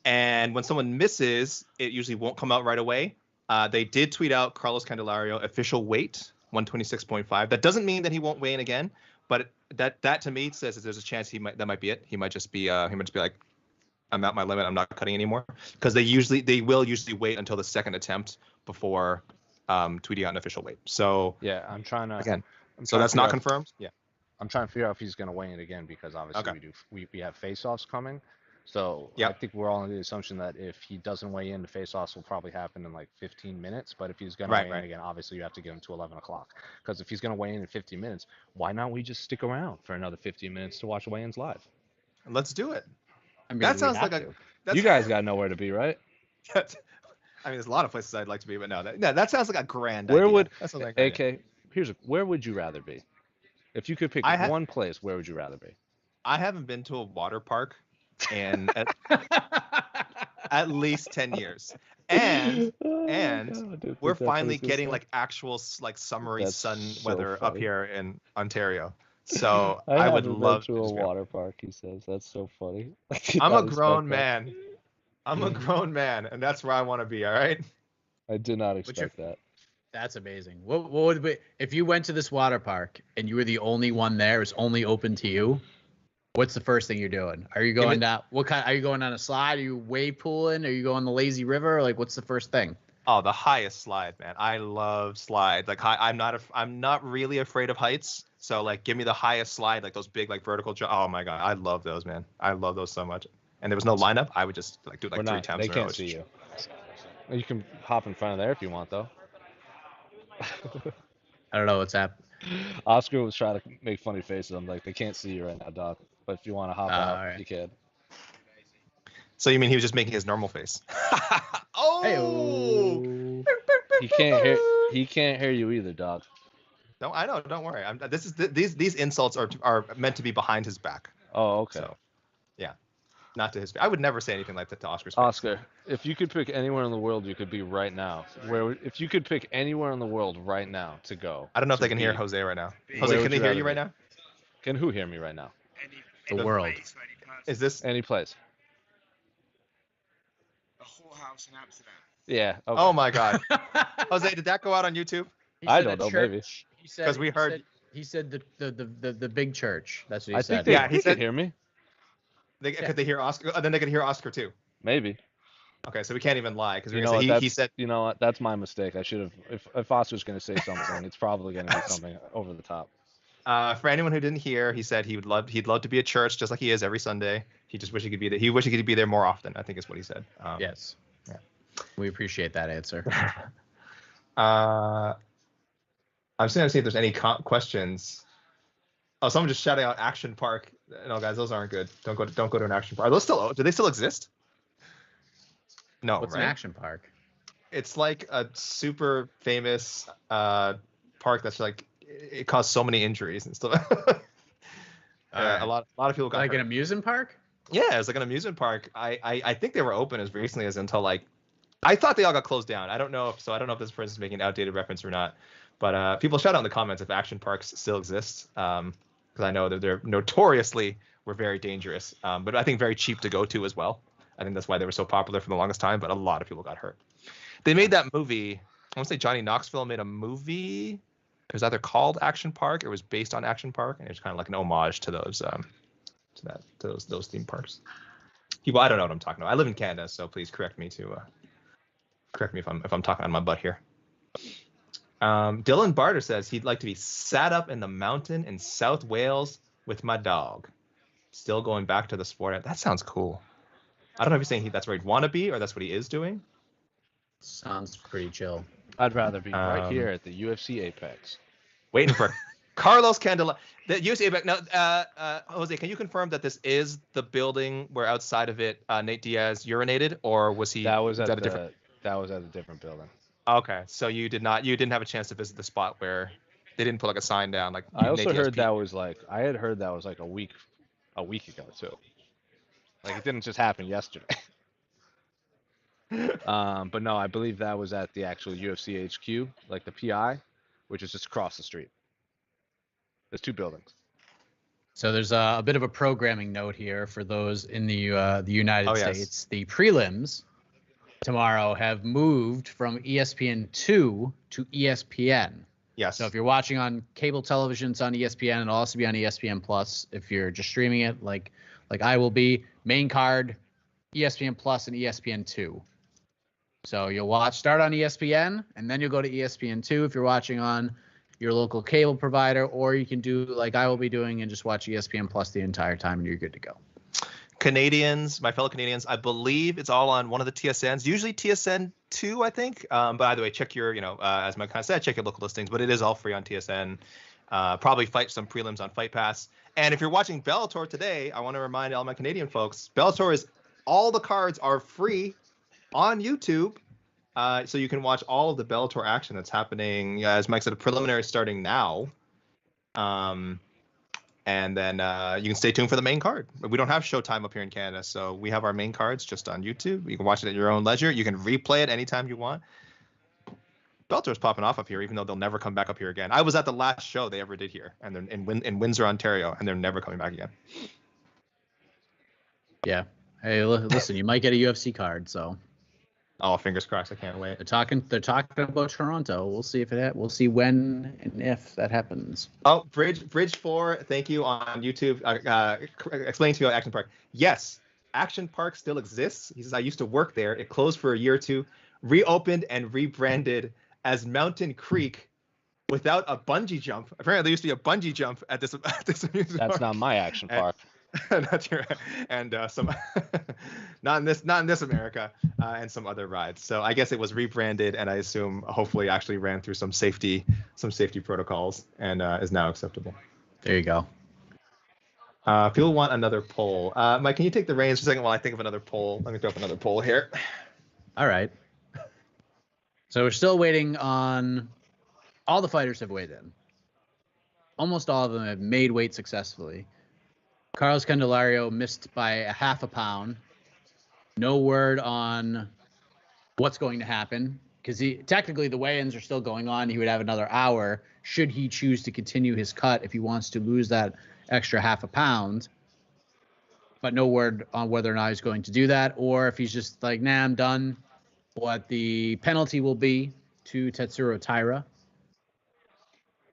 And when someone misses, it usually won't come out right away. They did tweet out Carlos Candelario official weight, 126.5. That doesn't mean that he won't weigh in again, but that to me says that there's a chance that might be it. He might just be like, I'm at my limit. I'm not cutting anymore, because they will usually wait until the second attempt before tweeting out an official weight. So Yeah, I'm trying to again, I'm so trying to that's figure not out- confirmed. Yeah. I'm trying to figure out if he's going to weigh in again, because obviously Okay. we have face-offs coming. So I Yep. think we're all under the assumption that if he doesn't weigh in, the face-offs will probably happen in like 15 minutes. But if he's going to weigh in again, obviously you have to get him to 11 o'clock. Because if he's going to weigh in 15 minutes, why not we just stick around for another 15 minutes to watch weigh-ins live? Let's do it. I mean, That we sounds have like to. You guys got nowhere to be, right? I mean, there's a lot of places I'd like to be, but no, that sounds like a grand Where idea. would That sounds like a great idea. where would you rather be? If you could pick one place, where would you rather be? I haven't been to a water park in at least 10 years. And we're finally getting like actual like summery sun weather up here in Ontario. So I would love to a water park, he says. That's so funny. I'm a grown man. I'm a grown man, and that's where I want to be, all right? I did not expect that. That's amazing. What would be, if you went to this water park and you were the only one there, it was only open to you? What's the first thing you're doing? Are you going down? Are you going on a slide? Are you wave pooling? Are you going the lazy river? Like, what's the first thing? Oh, the highest slide, man. I love slides. Like, I'm not really afraid of heights. So like, give me the highest slide, like those big like vertical jump. Oh my god, I love those, man. I love those so much. And there was no lineup. I would just like do it like 3 times. They can't see you. You can hop in front of there if you want, though. I don't know what's happening. Oscar was trying to make funny faces. I'm like, they can't see you right now, Doc. But if you want to hop out, right. you can. So you mean he was just making his normal face? Oh! He can't hear you either, Doc. No, I know. Don't worry. These insults are meant to be behind his back. Oh, okay. So, yeah, not to his face. I would never say anything like that to Oscar's face. Oscar, if you could pick anywhere in the world you could be right now, if you could pick anywhere in the world right now to go. I don't know if to they can hear be, Jose right now. Where Jose, would can they you hear rather you right be? now? Can who hear me right now? The world. Is this? Any place. A whole house in Amsterdam. Yeah. Okay. Oh my God, Jose, did that go out on YouTube? He I said don't a know, church. maybe. He said 'Cause we heard- He said the big church. That's what he I said. think they, Yeah, he he said- could hear me. Could they hear Oscar? Then they could hear Oscar too. Maybe. Okay, so we can't even lie because You know what? he That's, said. you know what? That's my mistake. I should have. If Oscar's gonna say something, it's probably gonna be something over the top. For anyone who didn't hear, he said he'd love to be at church just like he is every Sunday. He just wish he could be there. He wish he could be there more often, I think is what he said. Yes. Yeah. We appreciate that answer. I'm just gonna see if there's any questions. Oh, someone just shouting out Action Park. No, guys, those aren't good. Don't go to an Action Park. Are those still? Do they still exist? No, What's right? an action park? It's like a super famous park that's like it caused so many injuries and stuff. Alright. A lot of people got Like hurt. an amusement park? Yeah, it's like an amusement park. I think they were open as recently as until like I thought they all got closed down. I don't know if this person is making an outdated reference or not. But people shout out in the comments if action parks still exist, because I know that they're notoriously were very dangerous, but I think very cheap to go to as well. I think that's why they were so popular for the longest time. But a lot of people got hurt. They made that movie. I want to say Johnny Knoxville made a movie. It was either called Action Park or it was based on Action Park, and it was kind of like an homage to those those theme parks. People, I don't know what I'm talking about. I live in Canada, so please correct me if I'm talking on my butt here. Dylan Barter says he'd like to be sat up in the mountain in South Wales with my dog. Still going back to the sport. That sounds cool. I don't know if he's saying that's where he'd want to be or that's what he is doing. Sounds pretty chill. I'd rather be right here at the UFC Apex. Waiting for Carlos Candela. The UFC Apex. Now, Jose, can you confirm that this is the building where outside of it Nate Diaz urinated, or was he? That was at a different? That was at a different building. Okay, so you didn't have a chance to visit the spot where they didn't put like a sign down. Like I also Nate Diaz heard that was like I had heard that was like a week ago too. Like it didn't just happen yesterday. But no, I believe that was at the actual UFC HQ, like the PI, which is just across the street. There's two buildings. So there's a bit of a programming note here for those in the United Yes. States. The prelims tomorrow have moved from ESPN2 to ESPN. Yes. So if you're watching on cable television, it's on ESPN. It'll also be on ESPN Plus. If you're just streaming it, like I will be, main card, ESPN Plus and ESPN2. So you'll start on ESPN, and then you'll go to ESPN2 if you're watching on your local cable provider, or you can do like I will be doing and just watch ESPN Plus the entire time, and you're good to go. Canadians, my fellow Canadians, I believe it's all on one of the TSNs, usually TSN2, I think. But either way, check your, as Mike kind of said, check your local listings. But it is all free on TSN. Probably some prelims on Fight Pass. And if you're watching Bellator today, I want to remind all my Canadian folks, all the cards are free on YouTube. So you can watch all of the Bellator action that's happening. As Mike said, a preliminary starting now. And then you can stay tuned for the main card. We don't have Showtime up here in Canada, so we have our main cards just on YouTube. You can watch it at your own leisure. You can replay it anytime you want. Bellator's popping off up here, even though they'll never come back up here again. I was at the last show they ever did here, and they're in Windsor, Ontario, and they're never coming back again. Yeah. Hey, listen, you might get a UFC card, so. Oh, fingers crossed! I can't wait. They're talking about Toronto. We'll see we'll see when and if that happens. Oh, Bridge 4, thank you on YouTube. Explain to me about Action Park. Yes, Action Park still exists. He says I used to work there. It closed for a year or two, reopened and rebranded as Mountain Creek without a bungee jump. Apparently, there used to be a bungee jump at this amusement That's park. not my action park. That's your, and some not in this America, and some other rides. So I guess it was rebranded, and I assume hopefully actually ran through some safety protocols, and is now acceptable. There you go. People want another poll. Mike, can you take the reins for a second while I think of another poll? Let me throw up another poll here. All right. So we're still waiting on all the fighters have weighed in. almost all of them have made weight successfully. Carlos Candelario missed by a half a pound. No word on what's going to happen because technically the weigh-ins are still going on. He would have another hour should he choose to continue his cut if he wants to lose that extra half a pound. But no word on whether or not he's going to do that or if he's just like, nah, I'm done. What the penalty will be to Tetsuro Taira.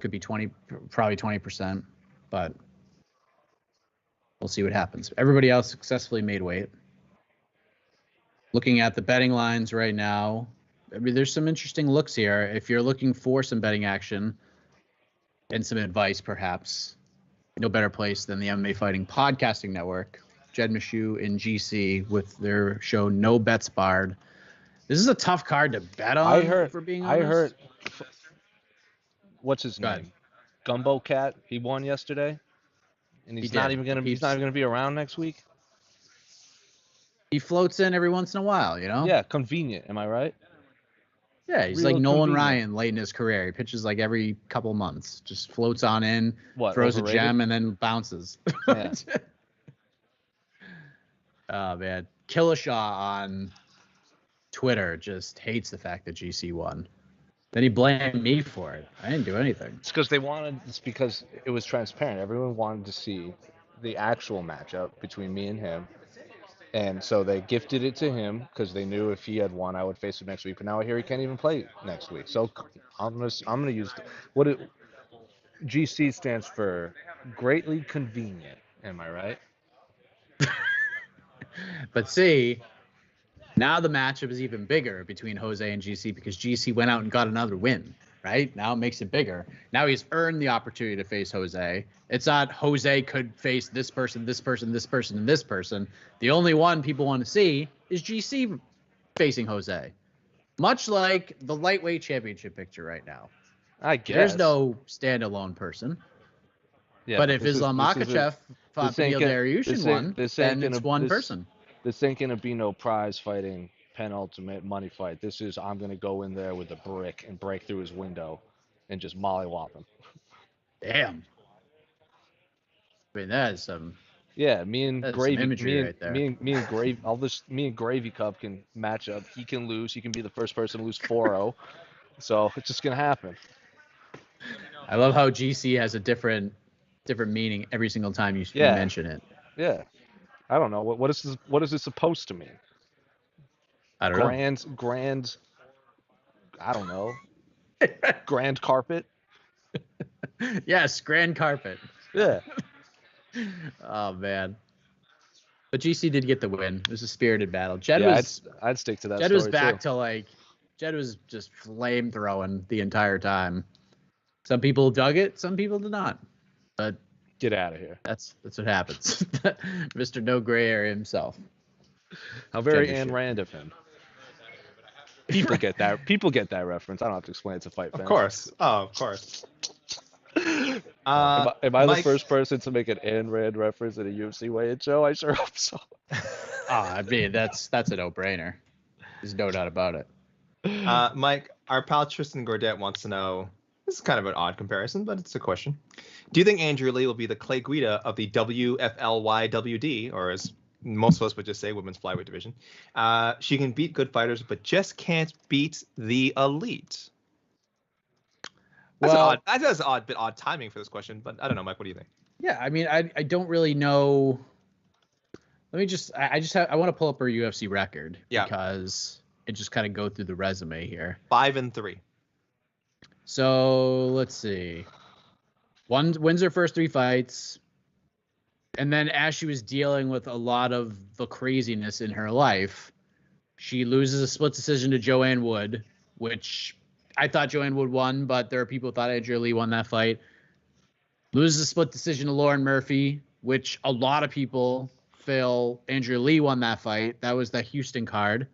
Could be probably 20%, but we'll see what happens. Everybody else successfully made weight. Looking at the betting lines right now, I mean, there's some interesting looks here. If you're looking for some betting action and some advice, perhaps, no better place than the MMA Fighting Podcasting Network. Jed Mishu and GC with their show No Bets Barred. This is a tough card to bet on, for being honest. I heard, what's his name? Gumbo Cat. He won yesterday, and he's not even gonna be around next week. He floats in every once in a while, you know? Yeah, convenient. Am I right? Yeah, he's like Nolan Ryan late in his career. He pitches like every couple months, just floats on in, throws overrated? A gem, and then bounces. Yeah. Oh, man. Killishaw on Twitter just hates the fact that GC won. Then he blamed me for it. I didn't do anything. It's because it was transparent. Everyone wanted to see the actual matchup between me and him. And so they gifted it to him because they knew if he had won, I would face him next week. But now I hear he can't even play next week. So I'm gonna use GC stands for greatly convenient. Am I right? But see, now the matchup is even bigger between Jose and GC because GC went out and got another win, right? Now it makes it bigger. Now he's earned the opportunity to face Jose. It's not Jose could face this person, this person, this person, and this person. The only one people want to see is GC facing Jose. Much like the lightweight championship picture right now. I guess. There's no standalone person. Yeah, but if Islam Makhachev fought Beneil Dariush and won, then it's one person. This ain't going to be no prize fighting penultimate money fight. This is I'm going to go in there with a brick and break through his window and just mollywop him. Damn. I mean, that is some. Yeah, me and Gravy, right there. me and Gravy, me and Gravy Cup can match up. He can lose. He can be the first person to lose 4-0. So it's just going to happen. I love how GC has a different meaning every single time you mention it. Yeah. I don't know. What is it supposed to mean? I don't know. Grand. I don't know. Grand carpet. Yes, grand carpet. Yeah. Oh man. But GC did get the win. It was a spirited battle. I'd stick to that. Jed was back to Jed was just flame throwing the entire time. Some people dug it, some people did not. But get out of here. That's what happens. Mr. No Gray Area himself. How very Ayn Rand of him. People get that. People get that reference. I don't have to explain it to fight fans. Of course. Oh, of course. Am I the first person to make an Ayn Rand reference in a UFC weigh-in show? I sure hope so. I mean, that's a no-brainer. There's no doubt about it. Mike, our pal Tristan Gordet wants to know, this is kind of an odd comparison, but it's a question. Do you think Andrea Lee will be the Clay Guida of the WFLYWD, or as most of us would just say, women's flyweight division? She can beat good fighters, but just can't beat the elite. That's an odd timing for this question, but I don't know, Mike. What do you think? Yeah, I mean, I don't really know. Let me just I want to pull up her UFC record because it just kind of go through the resume here. 5-3. So let's see. Wins her first 3 fights. And then as she was dealing with a lot of the craziness in her life, she loses a split decision to Joanne Wood, which I thought Joanne Wood won, but there are people who thought Andrea Lee won that fight. Loses a split decision to Lauren Murphy, which a lot of people feel Andrea Lee won that fight. That was the Houston card.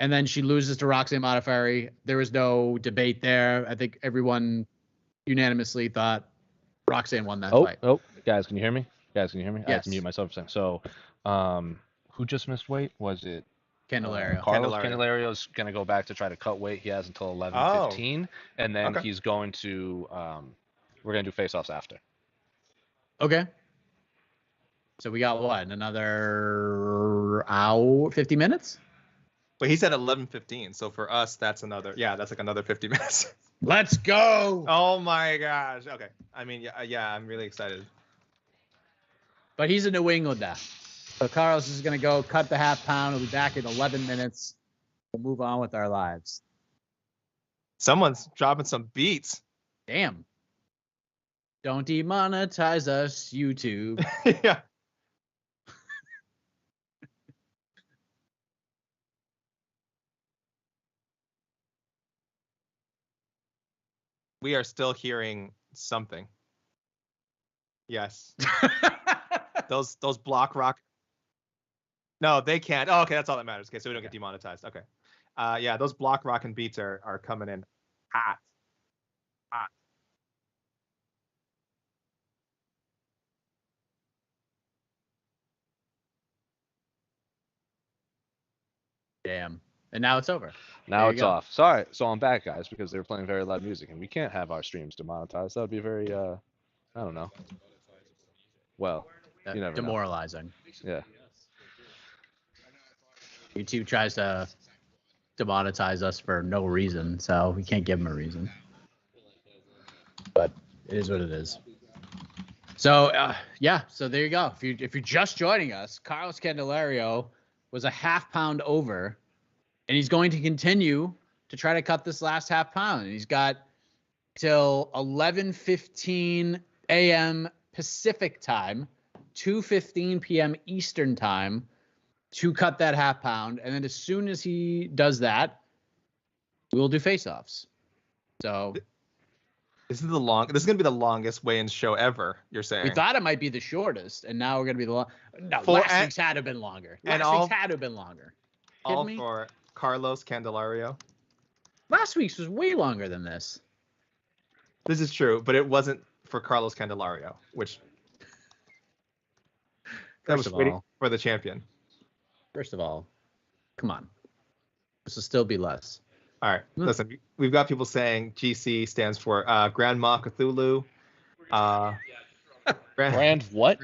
And then she loses to Roxanne Modafferi. There was no debate there. I think everyone unanimously thought Roxanne won that fight. Oh, guys, can you hear me? Yes. I had to mute myself for a second. So, who just missed weight? Was it Candelario? Carlos Candelario's going to go back to try to cut weight. He has until 11:15, and then he's going to We're gonna do face-offs after. Okay. So we got what? Another hour, 50 minutes? But he said 11:15. So for us, that's like another 50 minutes. Let's go. Oh my gosh. Okay. I mean, yeah, I'm really excited. But he's a New Englander. So Carlos is going to go cut the half pound. He'll be back in 11 minutes. We'll move on with our lives. Someone's dropping some beats. Damn. Don't demonetize us, YouTube. Yeah. We are still hearing something. Yes. those block rock. No, they can't. Oh, okay, that's all that matters. Okay, so we don't get demonetized. Okay. Yeah, those block rockin' beats are coming in hot. Hot. Damn. And now it's over. Now There it's you go. off. Sorry. So I'm back, guys, because they were playing very loud music, and we can't have our streams demonetized. That would be very, I don't know. Well, you never know. Demoralizing. Yeah. YouTube tries to demonetize us for no reason, so we can't give them a reason. But it is what it is. So yeah, so there you go. If you're just joining us, Carlos Candelario was a half pound over, and he's going to continue to try to cut this last half pound. He's got till 11:15 a.m. Pacific time, 2:15 p.m. Eastern time to cut that half pound. And then as soon as he does that, we'll do face-offs. So This is going to be the longest weigh-in show ever, you're saying. we thought it might be the shortest, and now we're going to be the No, For- last and- week's had to have been longer. and Last all- week's had to have been longer. all Kidding me? for Carlos Candelario. Last week's was way longer than this. This is true, but it wasn't for Carlos Candelario, which that First was of waiting all, for the champion. come on. This will still be less. All right, listen, we've got people saying GC stands for Grandma Cthulhu. Brand what?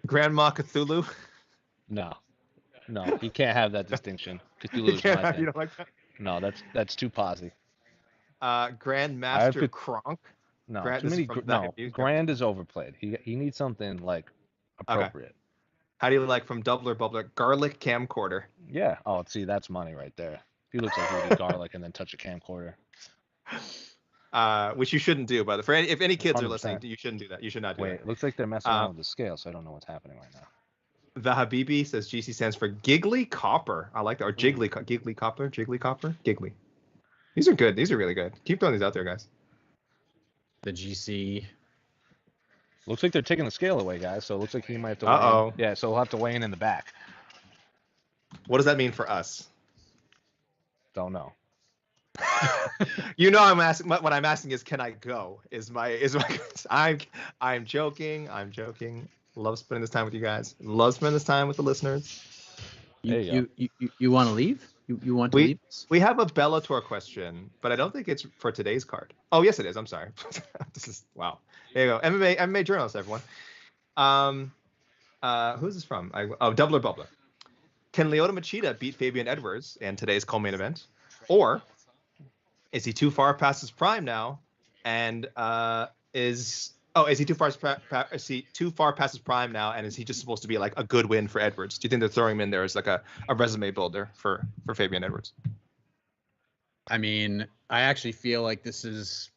Grandma Cthulhu. No, you can't have that distinction. Cthulhu's my You thing. don't like that? No, that's too posy. Grandmaster could- Kronk. No, Grand- too this is many. from the No, News grand is overplayed. He needs something like appropriate. How do you like from Doubler Bubbler? Garlic camcorder. Yeah. Oh, see, that's money right there. He looks like he would eat garlic and then touch a camcorder. Which you shouldn't do, by the way. If any kids are 100%. listening, you shouldn't do that. You should not do Wait, that. it looks like they're messing around with the scale, so I don't know what's happening right now. The Habibi says GC stands for Giggly Copper. I like that. Or Giggly Copper. Giggly. These are good. These are really good. Keep throwing these out there, guys. The GC. Looks like they're taking the scale away, guys. So it looks like he might have to. Uh-oh. Weigh in. Yeah, so we'll have to weigh in the back. What does that mean for us? Don't know. You know, I'm asking. What I'm asking is, can I go? Is my? I'm joking. Love spending this time with you guys. Love spending this time with the listeners. There you You want to leave? You want to leave? We have a Bellator question, but I don't think it's for today's card. Oh, yes, it is. I'm sorry. This is wow. There you go. MMA journalist, everyone. Who's this from? Doubler Bubbler. Can Lyoto Machida beat Fabian Edwards in today's co-main event, or is he too far past his prime now? And is he too far past his prime now? And is he just supposed to be like a good win for Edwards? Do you think they're throwing him in there as like a resume builder for Fabian Edwards? I mean, I actually feel like this is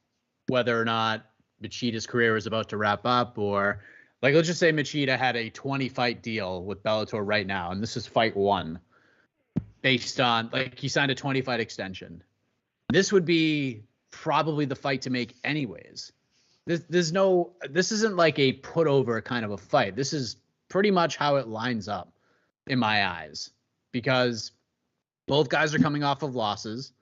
whether or not Machida's career is about to wrap up, or like, let's just say Machida had a 20-fight deal with Bellator right now, and this is fight 1, based on, like, he signed a 20-fight extension. This would be probably the fight to make anyways. This isn't like a put over kind of a fight. This is pretty much how it lines up in my eyes, because both guys are coming off of losses.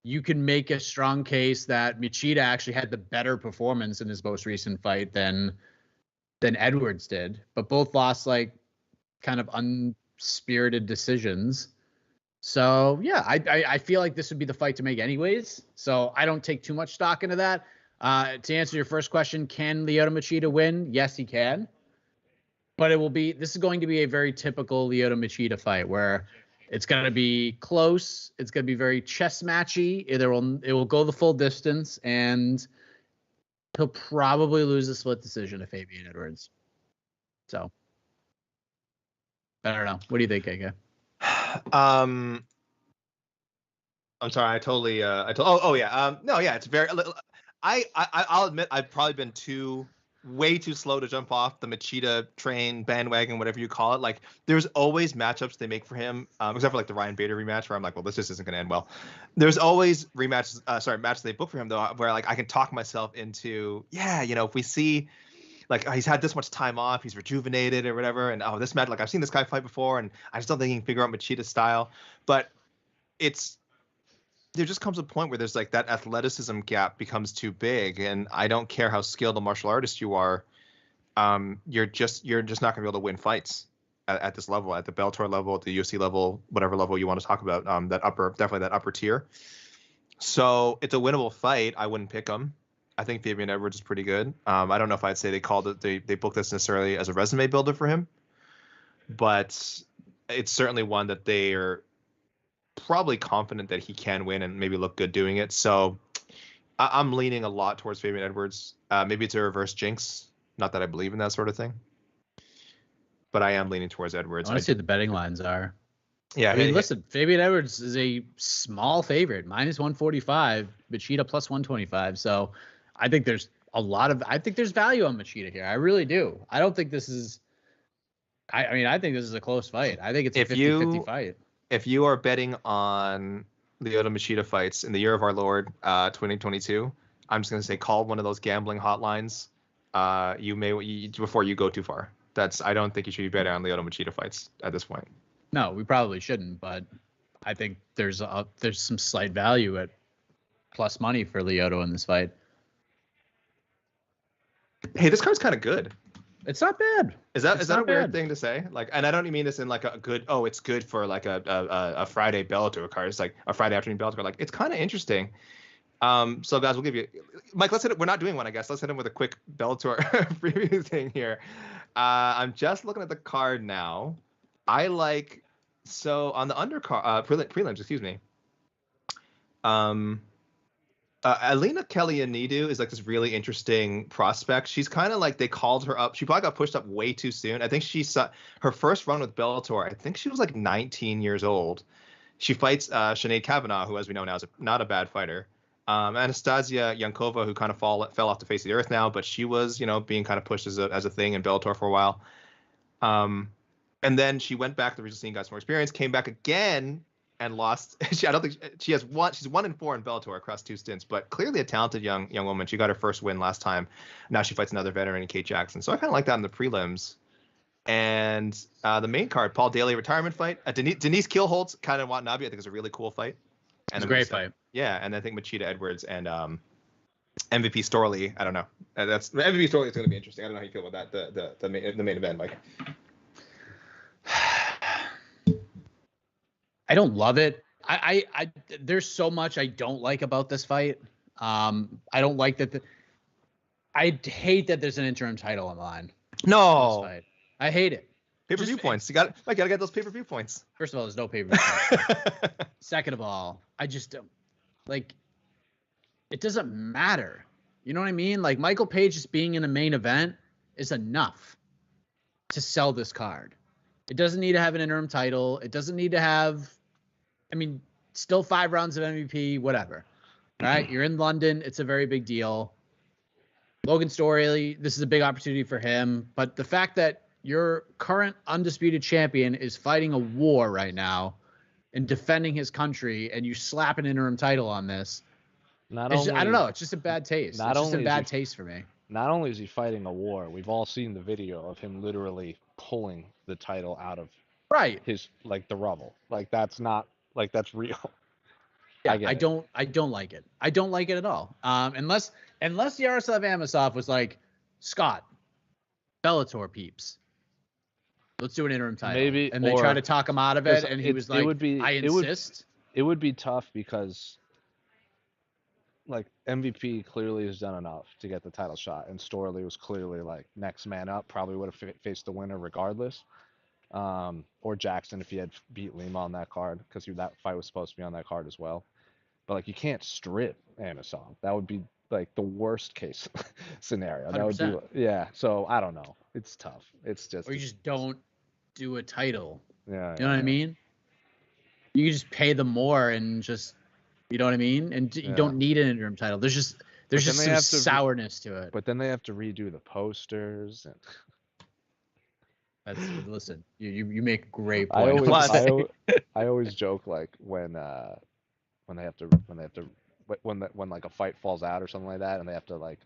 You can make a strong case that Machida actually had the better performance in his most recent fight than Edwards did, but both lost like kind of unspirited decisions. So yeah, I feel like this would be the fight to make anyways. So I don't take too much stock into that. To answer your first question, can Lyoto Machida win? Yes, he can. But this is going to be a very typical Lyoto Machida fight where it's going to be close. It's going to be very chess matchy. It will go the full distance, and he'll probably lose a split decision to Fabian Edwards. So, I don't know. What do you think, KK? I'm sorry. I totally. Oh yeah. No, yeah. It's very. I'll admit I've probably been way too slow to jump off the Machida train, bandwagon, whatever you call it. Like, there's always matchups they make for him, except for like the Ryan Bader rematch, where I'm like, well, this just isn't going to end well. There's always matches they book for him though, where like I can talk myself into, yeah, if we see like he's had this much time off, he's rejuvenated or whatever, and this match, like I've seen this guy fight before, and I just don't think he can figure out Machida's style. But there just comes a point where there's like that athleticism gap becomes too big, and I don't care how skilled a martial artist you are, you're just not gonna be able to win fights at this level, at the Bellator level, at the UFC level, whatever level you want to talk about, definitely that upper tier. So it's a winnable fight. I wouldn't pick him. I think Fabian Edwards is pretty good. I don't know if I'd say they booked this necessarily as a resume builder for him, but it's certainly one that they are probably confident that he can win and maybe look good doing it. So I'm leaning a lot towards Fabian Edwards. Maybe it's a reverse jinx. Not that I believe in that sort of thing, but I am leaning towards Edwards. I want to see what the betting lines are. Yeah, I mean, listen, Fabian Edwards is a small favorite, -145, Machida +125. So I think there's value on Machida here. I really do. I don't think this is. I think this is a close fight. I think it's a 50-50 fight. If you are betting on the Lyoto Machida fights in the year of our Lord, 2022, I'm just going to say call one of those gambling hotlines. Before you go too far. I don't think you should be betting on Lyoto Machida fights at this point. No, we probably shouldn't, but I think there's some slight value at plus money for Lyoto in this fight. Hey, this card's kind of good. It's not bad. Is that a weird thing to say? Like, and I don't mean this in like a good. Oh, it's good for like a Friday Bellator card. It's like a Friday afternoon Bellator. Like, it's kind of interesting. So guys, we'll give you, Mike. Let's hit it. We're not doing one, I guess. Let's hit him with a quick Bellator preview thing here. I'm just looking at the card now. On the undercard, prelims, excuse me. Alina Kelianidu is like this really interesting prospect. She's kind of like, they called her up. She probably got pushed up way too soon. I think she saw her first run with Bellator. I think she was like 19 years old. She fights Sinead Kavanaugh, who, as we know now, is not a bad fighter. Anastasia Yankova, who kind of fell off the face of the earth now, but she was, being kind of pushed as a thing in Bellator for a while. And then she went back to the regional scene, got some more experience, came back again and lost. I don't think she's 1-4 in Bellator across 2 stints, but clearly a talented young woman. She got her first win last time. Now she fights another veteran in Kate Jackson. So I kind of like that in the prelims. And the main card, Paul Daly retirement fight. Denise Kielholtz, kind of Watanabe, I think is a really cool fight. And it's a great fight. Yeah, and I think Machida Edwards and MVP Storley. I don't know. That's MVP Storley is going to be interesting. I don't know how you feel about that. The main event, Mike. I don't love it. I there's so much I don't like about this fight. I don't like that. I hate that there's an interim title on the line. No, fight. I hate it. Pay-per-view points. You got to get those pay-per-view points. First of all, there's no pay-per-view points. Second of all, I just don't like. It doesn't matter. You know what I mean? Like, Michael Page just being in a main event is enough to sell this card. It doesn't need to have an interim title. It doesn't need to have, still 5 rounds of MVP, whatever. All right, you're in London. It's a very big deal. Logan Storley, this is a big opportunity for him. But the fact that your current undisputed champion is fighting a war right now and defending his country, and you slap an interim title on this, I don't know. It's just a bad taste. It's just a bad taste for me. Not only is he fighting a war, we've all seen the video of him literally pulling the title out of his, like, the rubble. Like, that's not, like, that's real. Yeah, I don't like it. I don't like it at all. Unless Yaroslav Amosov was like, Scott, Bellator peeps, let's do an interim title. Maybe, and they try to talk him out of it, and he was like, I insist. It would be tough because like MVP clearly has done enough to get the title shot, and Storley was clearly like next man up. Probably would have faced the winner regardless. Or Jackson if he had beat Lima on that card, because that fight was supposed to be on that card as well. But like you can't strip Amosov. That would be like the worst case scenario. That would 100%. be So I don't know. It's tough. It's just Or you just don't do a title. yeah. You know what I mean? You can just pay them more and just, you know what I mean? And you don't need an interim title. There's just some sourness to it. But then they have to redo the posters and listen, you make a great I point. always joke like when like a fight falls out or something like that, and they have to like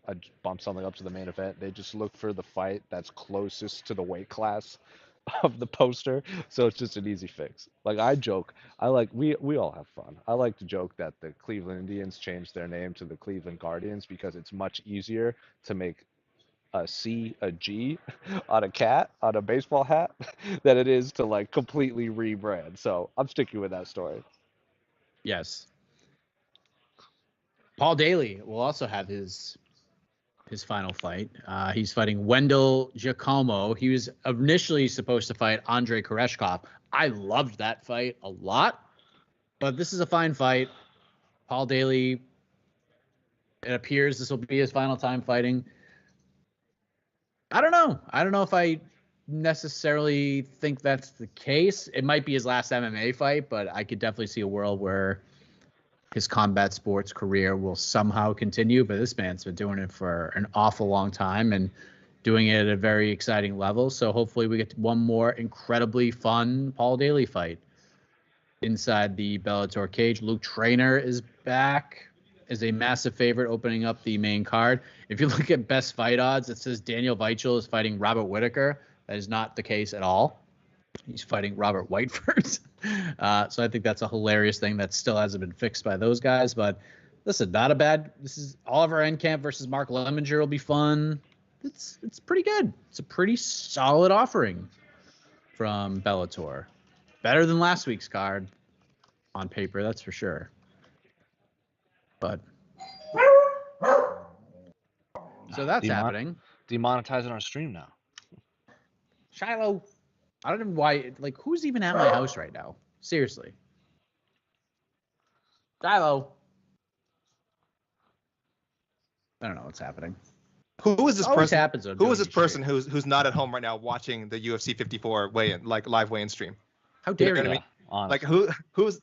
bump something up to the main event, they just look for the fight that's closest to the weight class of the poster, so it's just an easy fix. Like I joke, we all have fun. I like to joke that the Cleveland Indians changed their name to the Cleveland Guardians because it's much easier to make a C a G on a baseball hat than it is to like completely rebrand. So I'm sticking with that story. Yes. Paul Daly will also have his final fight. He's fighting Wendell Giacomo. He was initially supposed to fight Andrei Koreshkov. I loved that fight a lot, but this is a fine fight. Paul Daly, it appears this will be his final time fighting. I don't know if I necessarily think that's the case. It might be his last MMA fight, but I could definitely see a world where his combat sports career will somehow continue. But this man's been doing it for an awful long time and doing it at a very exciting level. So hopefully we get one more incredibly fun Paul Daly fight inside the Bellator cage. Luke Traynor is back as a massive favorite opening up the main card. If you look at best fight odds, it says Daniel Weichel is fighting Robert Whittaker. That is not the case at all. He's fighting Robert Whiteford. So I think that's a hilarious thing that still hasn't been fixed by those guys. But listen, not a bad. This is Oliver Enkamp versus Mark Lemminger will be fun. It's pretty good. It's a pretty solid offering from Bellator. Better than last week's card on paper, that's for sure. But so that's happening. Demonetizing our stream now. Shiloh, I don't know why. Like, who's even at my house right now? Seriously, Shiloh. I don't know what's happening. Who is this person? Who is this person stream. who's not at home right now watching the UFC 54 weigh-in, like live weigh-in stream? How dare you? Know what I mean? Like who's?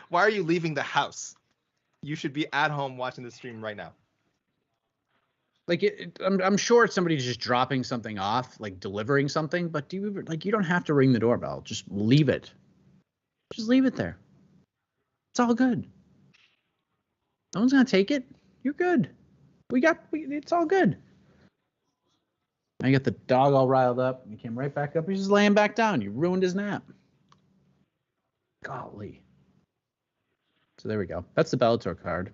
Why are you leaving the house? You should be at home watching the stream right now. Like I'm sure it's somebody just dropping something off, like delivering something. But you don't have to ring the doorbell. Just leave it. Just leave it there. It's all good. No one's gonna take it. You're good. It's all good. I got the dog all riled up. He came right back up. He's just laying back down. You ruined his nap. Golly. So there we go. That's the Bellator card.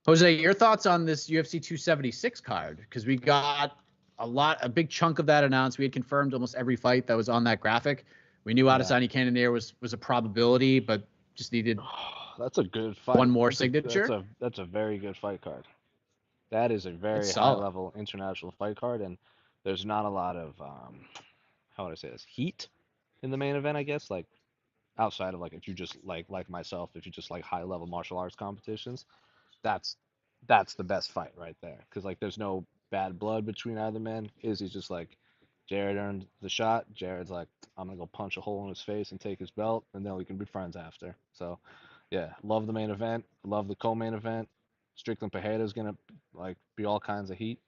Jose, your thoughts on this UFC 276 card? Because we got a big chunk of that announced. We had confirmed almost every fight that was on that graphic. We knew Adesanya Cannonier was a probability, but just needed that's a good fight. One more signature. That's a very good fight card. That is a very high level international fight card, and there's not a lot of how would I say this, heat in the main event, I guess, like outside of like if you just like myself, if you just like high level martial arts competitions, that's the best fight right there, because like there's no bad blood between either man. Izzy's just like, Jared earned the shot. Jared's like, I'm gonna go punch a hole in his face and take his belt, and then we can be friends after. So yeah, love the main event, love the co-main event. Strickland Pereira's gonna like be all kinds of heat.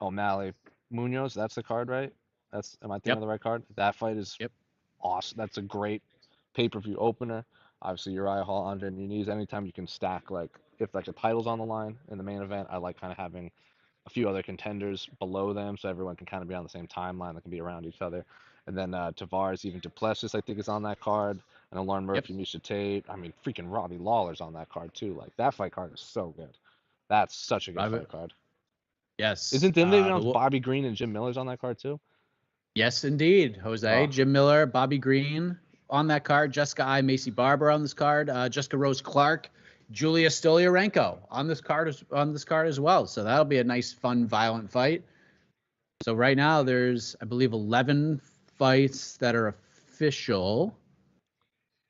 O'Malley Munoz, that's the card, right? Am I thinking of the right card? That fight is awesome. That's a great pay-per-view opener. Obviously, Uriah Hall, Andre Muniz. Anytime you can stack, like if like the title's on the line in the main event, I like kind of having a few other contenders below them, so everyone can kind of be on the same timeline. That can be around each other. And then Tavares, even Duplessis, I think is on that card. And then Lauren Murphy, Misha Tate. I mean, freaking Robbie Lawler's on that card too. Like that fight card is so good. That's such a good fight card. Yes. Didn't they announce Bobby Green and Jim Miller's on that card too? Yes, indeed, Jose. Jim Miller, Bobby Green. on that card. Jessica I, Macy Barber on this card. Jessica Rose Clark, Julia Stoliarenko on this card as well. So that'll be a nice, fun, violent fight. So right now there's, I believe, 11 fights that are official,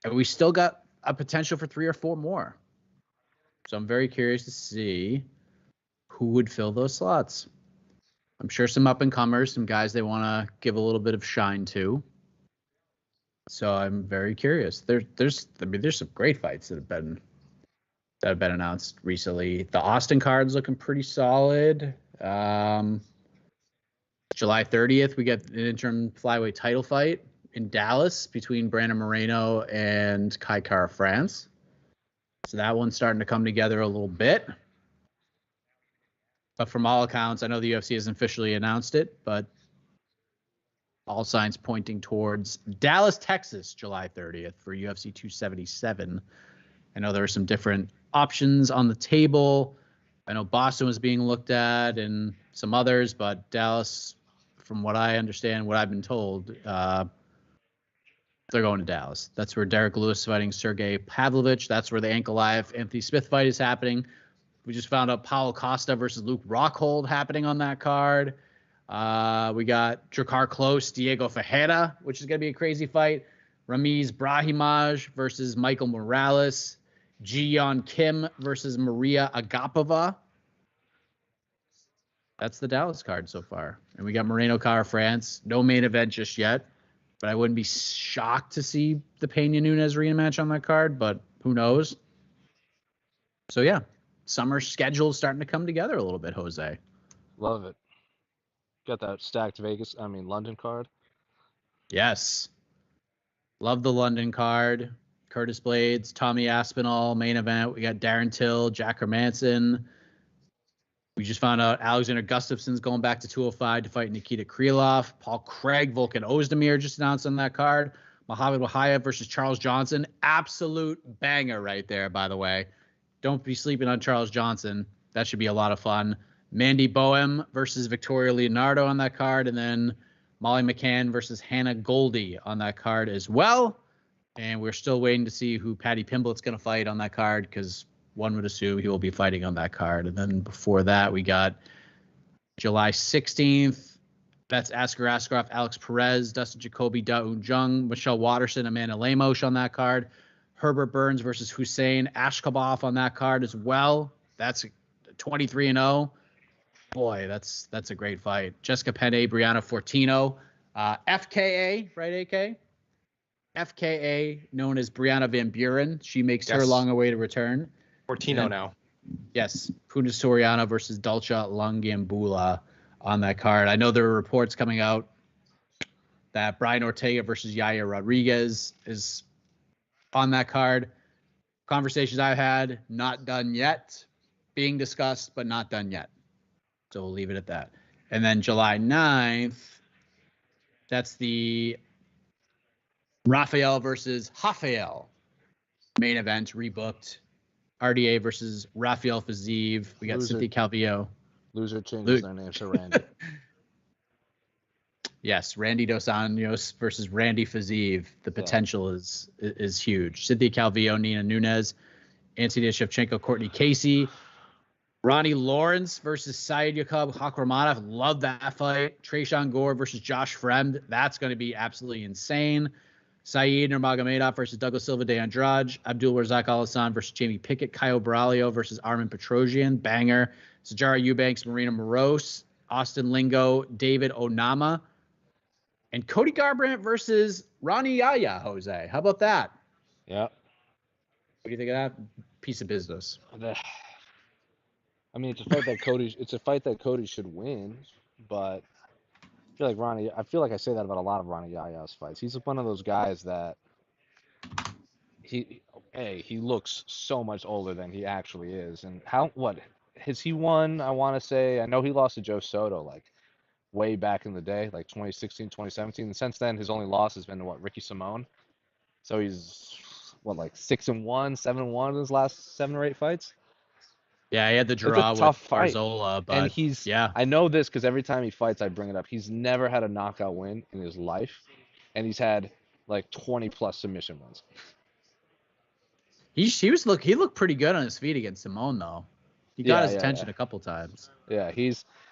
and we still got a potential for 3 or 4 more. So I'm very curious to see who would fill those slots. I'm sure some up-and-comers, some guys they want to give a little bit of shine to. So I'm very curious. There's some great fights that have been announced recently. The Austin card's looking pretty solid. July 30th, we get an interim flyweight title fight in Dallas between Brandon Moreno and Kai Kara France. So that one's starting to come together a little bit. But from all accounts, I know the UFC hasn't officially announced it, but all signs pointing towards Dallas, Texas, July 30th for UFC 277. I know there are some different options on the table. I know Boston was being looked at and some others, but Dallas, from what I understand, what I've been told, they're going to Dallas. That's where Derek Lewis is fighting Sergey Pavlovich. That's where the Ankalaev Anthony Smith fight is happening. We just found out Paulo Costa versus Luke Rockhold happening on that card. We got Drakkar Klose, Diego Ferreira, which is going to be a crazy fight. Ramiz Brahimaj versus Michael Morales. Ji-Yeon Kim versus Maria Agapova. That's the Dallas card so far. And we got Moreno Kara France. No main event just yet. But I wouldn't be shocked to see the Peña Nunes rematch on that card, but who knows? So, yeah, summer schedule starting to come together a little bit, Jose. Love it. Got that stacked London card. Yes. Love the London card. Curtis Blades, Tommy Aspinall, main event. We got Darren Till, Jack Hermanson. We just found out Alexander Gustafsson's going back to 205 to fight Nikita Krylov. Paul Craig, Volkan Ozdemir just announced on that card. Muhammad Wahaya versus Charles Johnson. Absolute banger right there, by the way. Don't be sleeping on Charles Johnson. That should be a lot of fun. Mandy Boehm versus Victoria Leonardo on that card. And then Molly McCann versus Hannah Goldie on that card as well. And we're still waiting to see who Paddy Pimblett's going to fight on that card, because one would assume he will be fighting on that card. And then before that, we got July 16th. That's Askar Askarov, Alex Perez, Dustin Jacoby, Da-Un Jung, Michelle Watterson, Amanda Lemos on that card. Herbert Burns versus Hussein Ashkabov on that card as well. That's 23-0. Boy, that's a great fight. Jessica Penne, Brianna Fortino. FKA, right, AK? FKA, known as Brianna Van Buren. She makes her long-awaited return. Fortino now. Yes, Puna Soriano versus Dulce Langambula on that card. I know there are reports coming out that Brian Ortega versus Yair Rodriguez is on that card. Conversations I've had, not done yet. Being discussed, but not done yet. So we'll leave it at that. And then July 9th, that's the Rafael versus Rafael main event rebooked. RDA versus Rafael Fiziev. We got Cynthia Calvillo. Loser changes their name to Randy. Yes, Randy Dos Anjos versus Randy Fiziev. The potential is huge. Cynthia Calvillo, Nina Nunes, Antonia Shevchenko, Courtney Casey. Ronnie Lawrence versus Said Yakub Hakramanov. Love that fight. Trayshawn Gore versus Josh Fremd. That's going to be absolutely insane. Saeed Nurmagomedov versus Douglas Silva de Andrade. Abdul Razak Al-Hassan versus Jamie Pickett. Kyle Braulio versus Armin Petrosian. Banger. Sajara Eubanks, Marina Moroz. Austin Lingo, David Onama. And Cody Garbrandt versus Ronnie Yaya, Jose. How about that? Yeah. What do you think of that piece of business? I mean, it's a fight that Cody should win, but I feel like I say that about a lot of Ronnie Yaya's fights. He's one of those guys that he looks so much older than he actually is. And has he won? I want to say, I know he lost to Joe Soto like way back in the day, like 2016, 2017. And since then, his only loss has been to Ricky Simone. So he's like 6-1, 7-1 in his last 7 or 8 fights. Yeah, he had the draw with Barzola, but and I know this because every time he fights, I bring it up. He's never had a knockout win in his life, and he's had like 20 plus submission wins. He looked pretty good on his feet against Simone though. He got his attention a couple times. Yeah,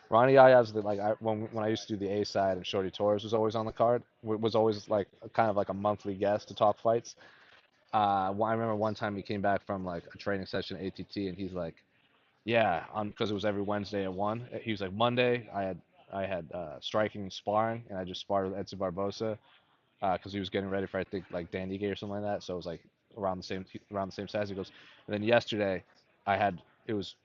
Ronnie Yaya's when I used to do the A side and Shorty Torres was always on the card. Was always like kind of like a monthly guest to talk fights. I remember one time he came back from like a training session at ATT and he's like, yeah, because it was every Wednesday at 1. He was like, Monday I had striking and sparring and I just sparred with Edson Barbosa because he was getting ready for I think like Dan Ige or something like that. So it was like around the same size. He goes, and then yesterday it was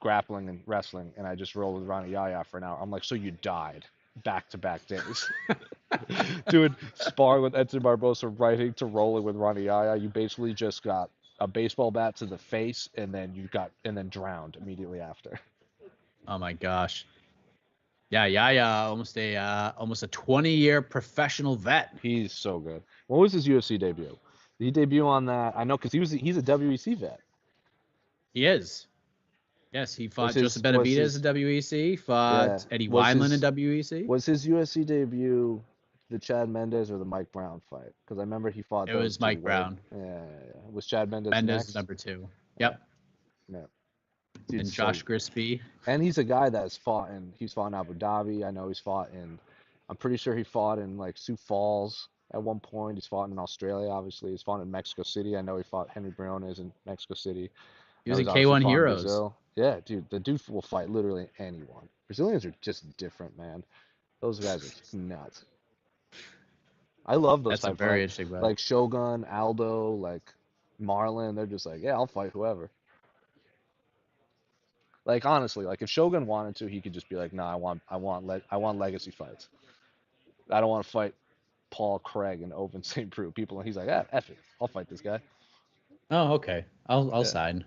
grappling and wrestling, and I just rolled with Ronnie Yaya for an hour. I'm like, so you died back-to-back days. Doing sparring with Edson Barbosa, writing to rolling with Ronnie Yaya. You basically just got a baseball bat to the face, and then drowned immediately after. Oh my gosh. Yeah, Yaya, almost a 20-year professional vet. He's so good. What was his UFC debut? Did he debut on that? I know because he's a WEC vet. He is. Yes, he fought Joseph Benavidez in WEC, fought Eddie Wineland in WEC. Was his UFC debut the Chad Mendes or the Mike Brown fight? Because I remember he fought. It was Mike Brown. Yeah. Was Chad Mendes next? Number 2. Yep. Yeah. Dude, and Josh Grisby. And he's a guy that's fought he's fought in Abu Dhabi. I know he's fought I'm pretty sure he fought in like Sioux Falls at one point. He's fought in Australia, obviously. He's fought in Mexico City. I know he fought Henry Briones in Mexico City. He was in K1 Heroes. Yeah, dude, the dude will fight literally anyone. Brazilians are just different, man. Those guys are nuts. I love those. That's a very interesting bet. Like Shogun, Aldo, like Marlon. They're just like, yeah, I'll fight whoever. Like honestly, like if Shogun wanted to, he could just be like, nah, I want legacy fights. I don't want to fight Paul Craig and Open St. Preux. People, and he's like, F it, I'll fight this guy. Oh, okay. I'll sign.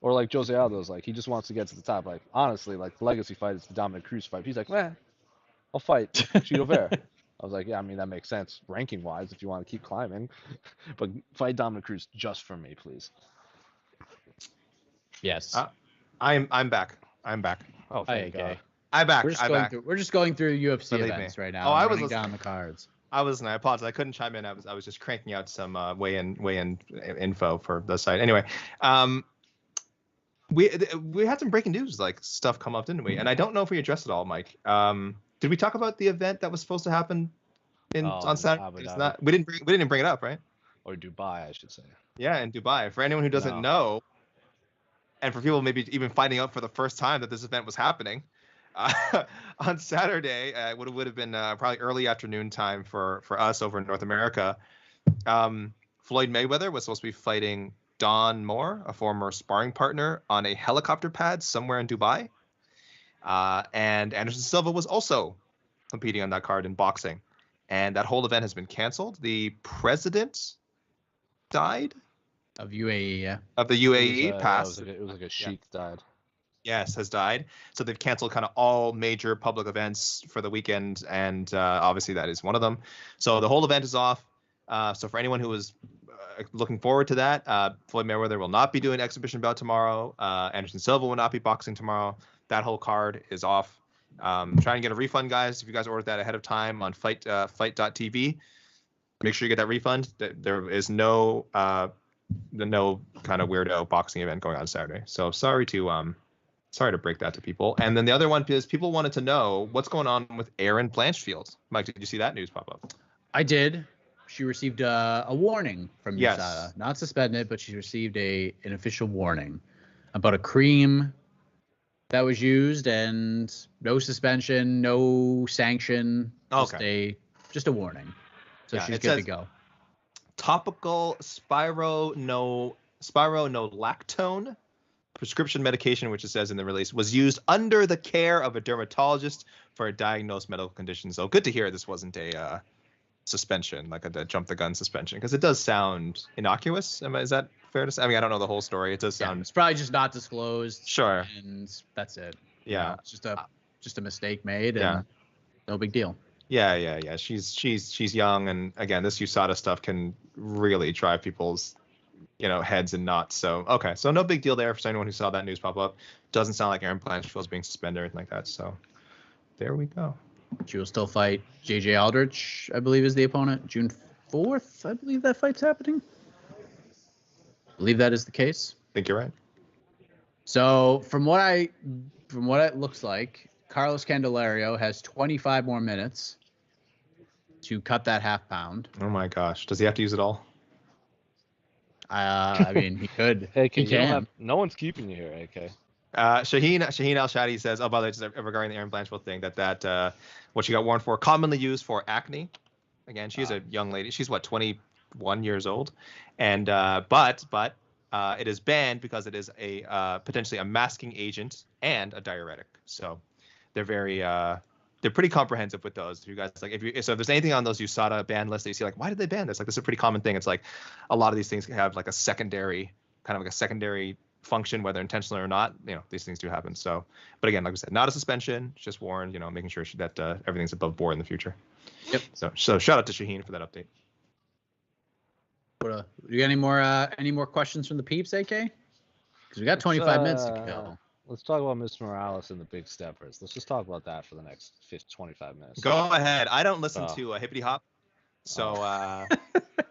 Or like Jose Aldo's like, he just wants to get to the top. Like honestly, like the legacy fight is the Dominic Cruz fight. He's like, man, I'll fight Chito Vera. I was like, yeah, I mean that makes sense ranking wise if you want to keep climbing, but fight Dominic Cruz just for me, please. Yes. I'm back. Oh, thank God. I'm back. We're just going through UFC events right now. Oh, I was running down the cards. I apologize. I couldn't chime in. I was just cranking out some weigh-in info for the site. Anyway, we had some breaking news, like stuff come up, didn't we? And I don't know if we addressed it all, Mike. Did we talk about the event that was supposed to happen on Saturday? It's not. We didn't bring it up, right? Or Dubai, I should say. Yeah, in Dubai. For anyone who doesn't know, and for people maybe even finding out for the first time that this event was happening, on Saturday, it would have been probably early afternoon time for us over in North America. Floyd Mayweather was supposed to be fighting Don Moore, a former sparring partner, on a helicopter pad somewhere in Dubai. And Anderson Silva was also competing on that card in boxing. And that whole event has been canceled. The president died. Of UAE, yeah. Of the UAE passed. It was like a sheik died. Yes, has died. So they've canceled kind of all major public events for the weekend, and obviously that is one of them. So the whole event is off. So for anyone who is looking forward to that, Floyd Mayweather will not be doing an exhibition bout tomorrow. Anderson Silva will not be boxing tomorrow. That whole card is off. Try and get a refund, guys. If you guys ordered that ahead of time on fight.tv, make sure you get that refund. There is no kind of weirdo boxing event going on Saturday. So sorry to break that to people. And then the other one is people wanted to know what's going on with Erin Blanchfield. Mike, did you see that news pop up? I did. She received a warning from Yes. USADA. Not suspended, but she received an official warning about a cream that was used, and no suspension, no sanction. Just a warning. So she's good to go. Topical spironolactone prescription medication, which it says in the release, was used under the care of a dermatologist for a diagnosed medical condition. So good to hear this wasn't a suspension, like a jump the gun suspension, because it does sound innocuous. Is that fair to say? I mean, I don't know the whole story. It does sound. It's probably just not disclosed. Sure. And that's it. Yeah. It's just a mistake made. And no big deal. Yeah. She's young, and again, this USADA stuff can really drive people's heads in knots. So so no big deal there for anyone who saw that news pop up. Doesn't sound like Erin Blanchfield's being suspended or anything like that. So there we go. She will still fight JJ Aldrich, I believe, is the opponent, June 4th, I believe that fight's happening. I believe that is the case. I think you're right. So from what it looks like, Carlos Candelario has 25 more minutes to cut that half pound. Oh my gosh, does he have to use it all? I mean, he could. AK, He can. no one's keeping you here, AK. Shaheen Al-Shadi says, oh, by the way, just regarding the Aaron Blanchfield thing, that what she got warned for, commonly used for acne. Again, she's a young lady. She's, 21 years old. And but it is banned because it is a potentially a masking agent and a diuretic. So they're pretty comprehensive with those. You guys if there's anything on those USADA ban lists that you see, like, why did they ban this? Like, this is a pretty common thing. It's like a lot of these things have like a secondary function, whether intentional or not. These things do happen. So, but again, like we said, not a suspension, just warned. Making sure that everything's above board in the future. Yep. So shout out to Shaheen for that update. You got any more questions from the peeps, AK? Because we got 25 minutes to kill. Let's talk about Mr. Morales and the Big Steppers. Let's just talk about that for the next 25 minutes. Go ahead. I don't listen to Hippity Hop, so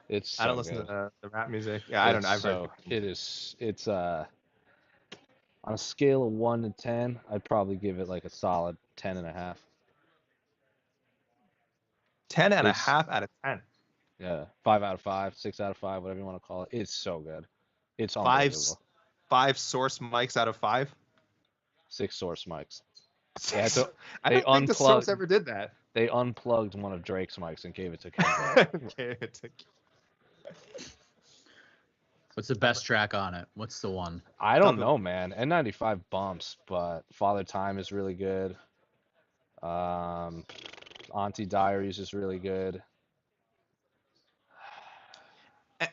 it's. So I don't listen to the rap music. Yeah, I don't know. It's on a scale of 1 to 10, I'd probably give it like a solid 10.5. 10.5 out of 10. Yeah, 5 out of 5, 6 out of 5, whatever you want to call it. It's so good. It's unbelievable. 5 source mics out of 5. 6 source mics. I don't think the source ever did that. They unplugged one of Drake's mics and gave it to Kendrick. What's the best track on it? What's the one? I don't know, man. N95 bumps, but Father Time is really good. Auntie Diaries is really good.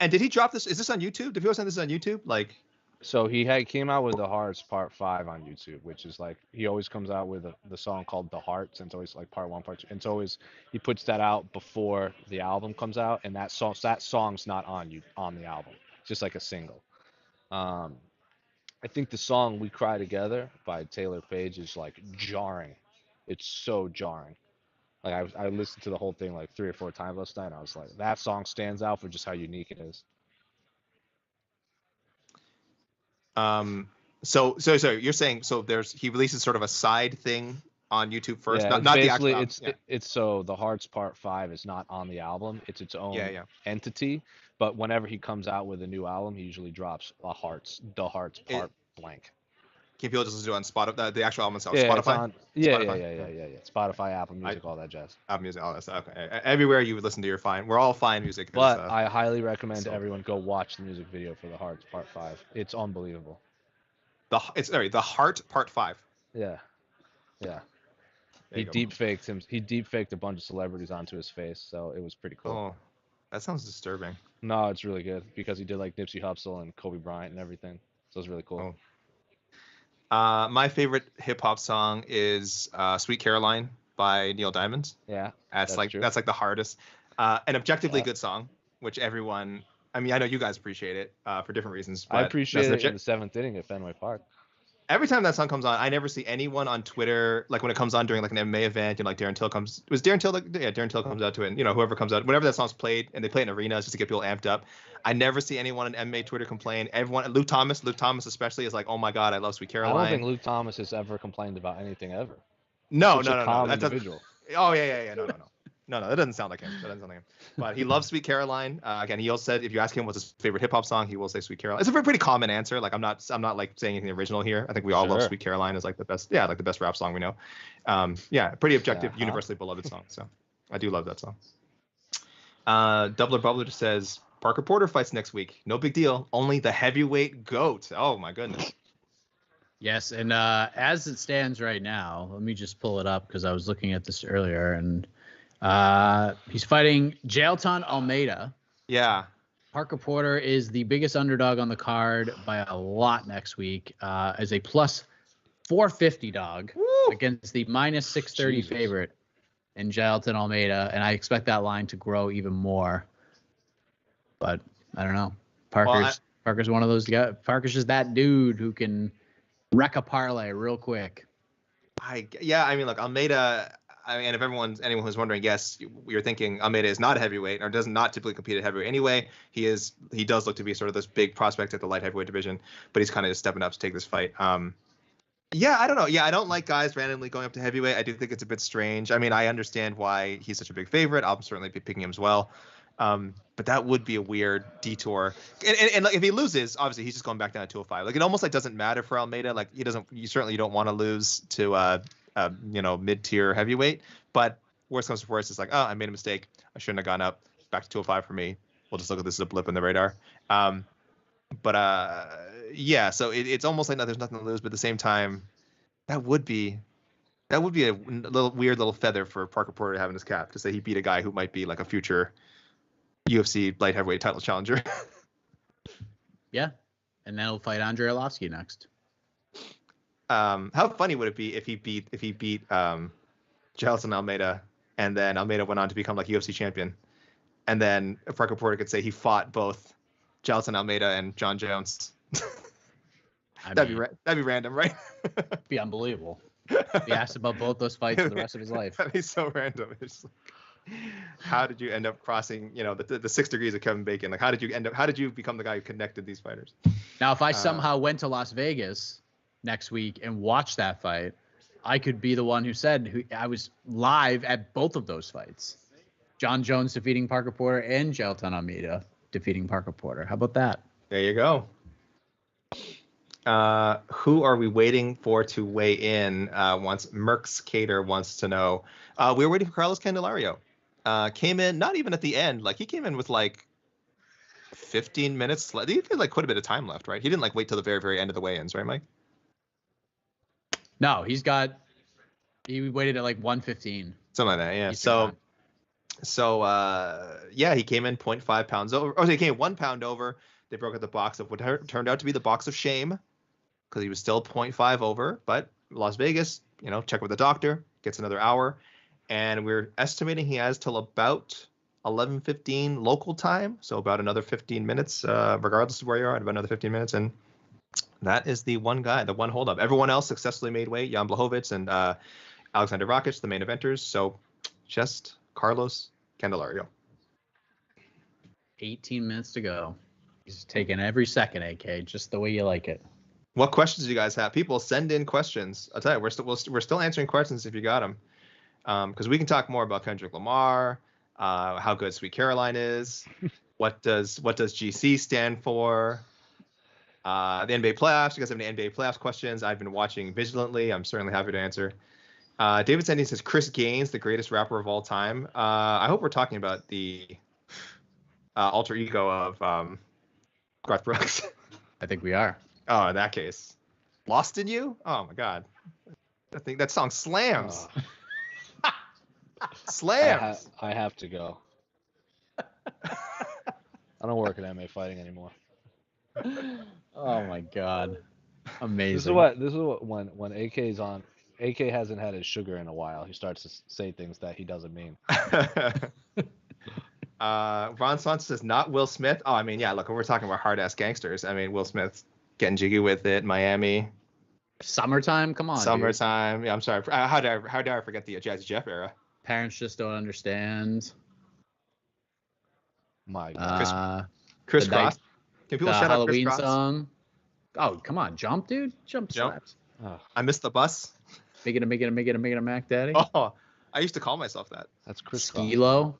And did he drop this? Is this on YouTube? Did people send this on YouTube? So he came out with The Hearts Part 5 on YouTube, which is like, he always comes out with the song called The Hearts, and it's always like Part 1, Part 2. And it's always, he puts that out before the album comes out, and that song's not on the album. It's just like a single. I think the song We Cry Together by Taylor Page is like jarring. It's so jarring. Like I listened to the whole thing like 3 or 4 times last night, and I was like, that song stands out for just how unique it is. So you're saying he releases sort of a side thing on YouTube first, yeah, not the actual album. It's so The Hearts Part 5 is not on the album. It's its own entity. But whenever he comes out with a new album, he usually drops The Hearts Part blank. Can people just do it on Spotify? The actual album itself, yeah, Spotify? Yeah. Spotify, Apple Music, all that jazz. Apple Music, all that stuff. Okay. Everywhere you would listen to, you're fine. We're all fine music. But I highly recommend everyone go watch the music video for The Hearts Part 5. It's unbelievable. The Heart Part 5. Yeah. He deep faked a bunch of celebrities onto his face, so it was pretty cool. Oh, that sounds disturbing. No, it's really good because he did like Nipsey Hussle and Kobe Bryant and everything, so it's really cool. Oh. My favorite hip hop song is "Sweet Caroline" by Neil Diamond. Yeah, that's like the hardest, an objectively good song, which everyone. I mean, I know you guys appreciate it for different reasons. But I appreciate it in the 7th inning at Fenway Park. Every time that song comes on, I never see anyone on Twitter, like when it comes on during like an MMA event, and like Darren Till comes out to it, and whoever comes out, whenever that song's played and they play it in arenas just to get people amped up. I never see anyone on MMA Twitter complain. Everyone, Luke Thomas especially is like, oh my God, I love Sweet Caroline. I don't think Luke Thomas has ever complained about anything ever. No. That individual. Oh yeah. No, that doesn't sound like him. But he loves Sweet Caroline. Again, he also said if you ask him what's his favorite hip hop song, he will say Sweet Caroline. It's a pretty common answer. Like I'm not like saying anything original here. I think we all love Sweet Caroline as like the best. Yeah, like the best rap song we know. Pretty objective, universally beloved song. So I do love that song. Doubler Bubbler just says Parker Porter fights next week. No big deal. Only the heavyweight GOAT. Oh my goodness. Yes, and as it stands right now, let me just pull it up because I was looking at this earlier, and he's fighting Jailton Almeida. Yeah. Parker Porter is the biggest underdog on the card by a lot next week as a plus 450 dog against the minus 630 favorite in Jailton Almeida, and I expect that line to grow even more. But I don't know. Parker's one of those guys. Parker's just that dude who can wreck a parlay real quick. I mean, look, Almeida. I mean, if anyone who's wondering, yes, you're thinking Almeida is not a heavyweight or does not typically compete at heavyweight anyway. He does look to be sort of this big prospect at the light heavyweight division, but he's kind of just stepping up to take this fight. Yeah, I don't know. Yeah, I don't like guys randomly going up to heavyweight. I do think it's a bit strange. I mean, I understand why he's such a big favorite. I'll certainly be picking him as well. But that would be a weird detour. And like if he loses, obviously he's just going back down to 205. Like it almost like doesn't matter for Almeida. Like you certainly don't want to lose to mid-tier heavyweight. But worst comes to worst, it's like, oh, I made a mistake. I shouldn't have gone up. Back to 205 for me. We'll just look at this as a blip in the radar. Yeah, so it's almost like there's nothing to lose, but at the same time, that would be a little weird little feather for Parker Porter to have in his cap to say he beat a guy who might be like a future UFC light heavyweight title challenger. Yeah, and then he'll fight Andrei Arlovski next. How funny would it be if he beat Jailton Almeida and then Almeida went on to become like UFC champion, and then Parker Porter could say he fought both Jailton Almeida and John Jones. That'd be random, right? Be unbelievable. Be asked about both those fights for the rest of his life. That'd be so random. It's like, how did you end up crossing, the 6 degrees of Kevin Bacon? Like, how did you become the guy who connected these fighters? Now, if I somehow went to Las Vegas next week and watched that fight, I could be the one who said I was live at both of those fights. John Jones defeating Parker Porter and Jailton Almeida defeating Parker Porter. How about that? There you go. Who are we waiting for to weigh in? Once Merck's Cater wants to know. We were waiting for Carlos Candelario. Came in not even at the end. Like he came in with like 15 minutes left. He had like quite a bit of time left, right? He didn't like wait till the very, very end of the weigh-ins, right, Mike? No, he waited at like 1:15. Something like that, yeah. Yeah, he came in 0.5 pounds over. Oh, he came 1 pound over. They broke out the box of what turned out to be the box of shame because he was still 0.5 over. But Las Vegas, check with the doctor, gets another hour. And we're estimating he has till about 11:15 local time. So about another 15 minutes, regardless of where you are, about another 15 minutes. And that is the one guy, the one holdup. Everyone else successfully made weight. Jan Blachowicz and Alexander Rakic, the main eventers. So just Carlos Candelario. 18 minutes to go. He's taking every second, AK, just the way you like it. What questions do you guys have? People send in questions. I'll tell you, we're still answering questions if you got them. Because we can talk more about Kendrick Lamar, how good Sweet Caroline is, what does GC stand for, the NBA playoffs. You guys have any NBA playoffs questions? I've been watching vigilantly. I'm certainly happy to answer. David Sending says Chris Gaines, the greatest rapper of all time. I hope we're talking about the alter ego of Garth Brooks. I think we are. Oh, in that case, Lost in You. Oh my God, I think that song slams. Slams. I have to go. I don't work at MMA fighting anymore. Oh my God, amazing. This is what when AK's on. AK hasn't had his sugar in a while. He starts to say things that he doesn't mean. Ron Swanson says not Will Smith. Oh, I mean, yeah. Look, we're talking about hard ass gangsters. I mean, Will Smith's getting jiggy with it. Miami. Summertime. Come on. Summertime. Dude. Yeah, I'm sorry. How dare I forget the Jazzy Jeff era? Parents just don't understand. My God. Chris Cross. Can people shout out Chris Cross? Halloween song. Oh, come on, jump, dude. Jump slaps. Oh. I missed the bus. Make it a Mac Daddy. Oh, I used to call myself that. That's Chris Skilo.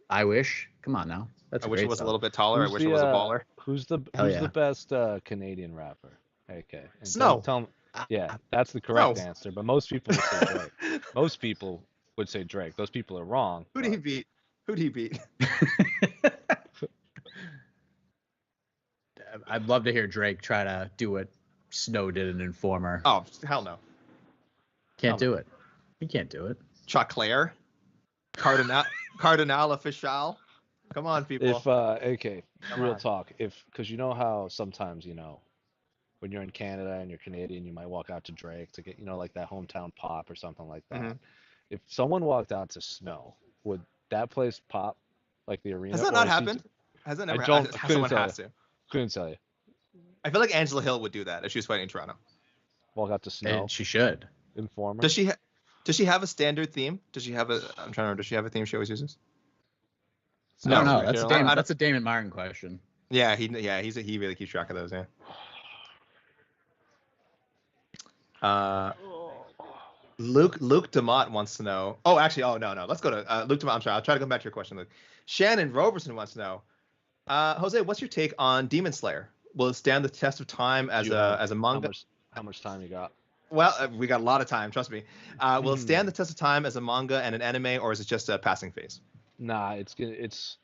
I wish. Come on now. I wish it was a little bit taller. I wish it was a baller. Who's the best Canadian rapper? Okay. Snow. Tell him. Yeah, that's the correct answer. But most people would say Drake. Most people would say Drake. Those people are wrong. Who did he beat? I'd love to hear Drake try to do what Snow did in Informer. Oh, hell no. Can't do it. He can't do it. Choclair. Cardinal Official. Come on, people. If real talk. Because you know how sometimes, when you're in Canada and you're Canadian, you might walk out to Drake to get, like that hometown pop or something like that. Mm-hmm. If someone walked out to Snow, would that place pop like the arena? Has that not happened? Has that never happened? Someone has to. Couldn't tell you. I feel like Angela Hill would do that if she was fighting in Toronto. Walk out to Snow. And she should. Informer. Does she? Does she have a standard theme? Does she have a? I'm trying to remember. Does she have a theme she always uses? No, South that's Carolina. that's a Damon Martin question. Yeah, he really keeps track of those. Yeah. Luke DeMott wants to know. Oh, actually, no. Let's go to Luke DeMott. I'm sorry. I'll try to go back to your question, Luke. Shannon Roberson wants to know. Jose, what's your take on Demon Slayer? Will it stand the test of time as a manga? How much time you got? Well, we got a lot of time. Trust me. Will it stand the test of time as a manga and an anime, or is it just a passing phase? Nah, it's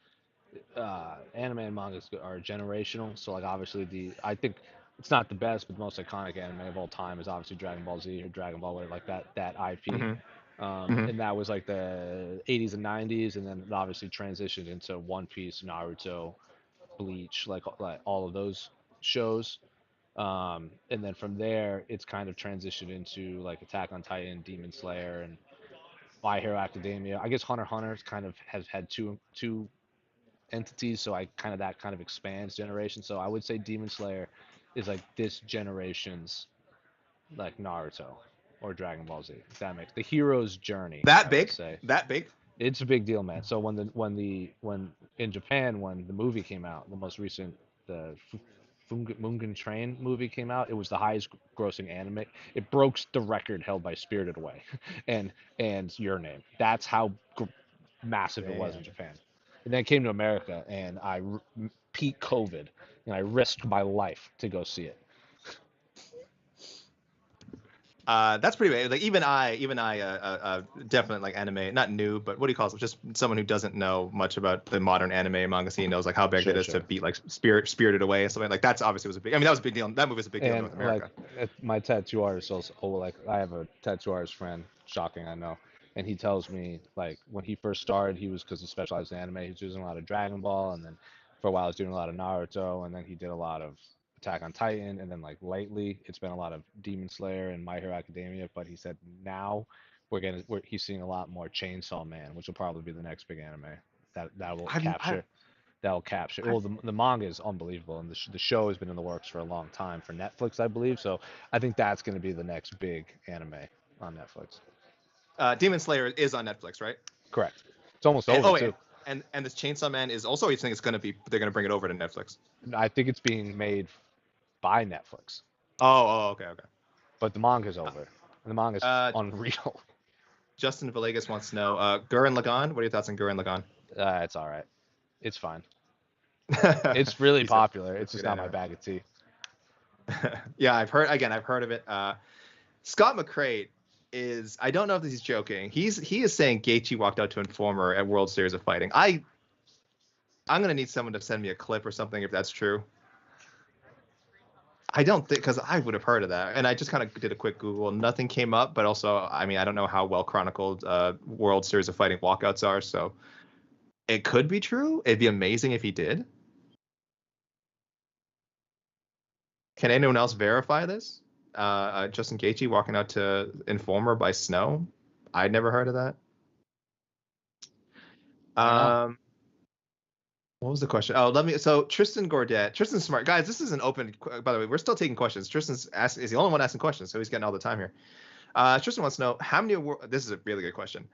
anime and mangas are generational. So like obviously I think it's not the best, but the most iconic anime of all time is obviously Dragon Ball Z or Dragon Ball, like that IP. And that was like the 80s and 90s, and then it obviously transitioned into One Piece, Naruto, Bleach, like all of those shows. And then from there, it's kind of transitioned into like Attack on Titan, Demon Slayer, and My Hero Academia. I guess Hunter x Hunter kind of has had two entities, so that kind of expands generation. So I would say Demon Slayer is like this generation's like Naruto or Dragon Ball Z. If that makes the hero's journey. That big? It's a big deal, man. So when in Japan when the movie came out, the most recent the Mugen Train movie came out, it was the highest grossing anime. It broke the record held by Spirited Away and Your Name. That's how massive it was in Japan. And then it came to America, and I peak COVID, and I risked my life to go see it. That's pretty big. Like even I, definitely like anime, not new, but what do you call it? Just someone who doesn't know much about the modern anime manga scene knows like how big it is to beat like Spirited Away and something like that's obviously was a big. I mean, that was a big deal. That movie was a big deal in North America. Like my tattoo artist also, like I have a tattoo artist friend. Shocking, I know. And he tells me like when he first started, because he specialized in anime, he was using a lot of Dragon Ball, and then for a while he was doing a lot of Naruto, and then he did a lot of Attack on Titan, and then like lately it's been a lot of Demon Slayer and My Hero Academia. But he said now he's seeing a lot more Chainsaw Man, which will probably be the next big anime that will capture. Well, the manga is unbelievable, and the show has been in the works for a long time for Netflix, I believe. So I think that's going to be the next big anime on Netflix. Demon Slayer is on Netflix, right? Correct. It's almost over too. And this Chainsaw Man is also. You think they're going to bring it over to Netflix? I think it's being made by Netflix. Okay. But the manga's over. And the manga's unreal. Justin Villegas wants to know, Gurren Lagann. What are your thoughts on Gurren Lagann? It's all right. It's fine. It's really popular. It's just not my bag of tea. Yeah, I've heard of it. Scott McCrae is, I don't know if he's joking. He is saying Gaethje walked out to Informer at World Series of Fighting. I'm gonna need someone to send me a clip or something if that's true. I don't think, because I would have heard of that, and I just kind of did a quick Google. Nothing came up, but also, I mean, I don't know how well chronicled World Series of Fighting walkouts are, so it could be true. It'd be amazing if he did. Can anyone else verify this? Justin Gaethje walking out to Informer by Snow. I'd never heard of that. What was the question? So Tristan Gordet. Tristan's smart. Guys, this is an open, by the way, we're still taking questions. Tristan's is the only one asking questions, so he's getting all the time here. Tristan wants to know how many, this is a really good question,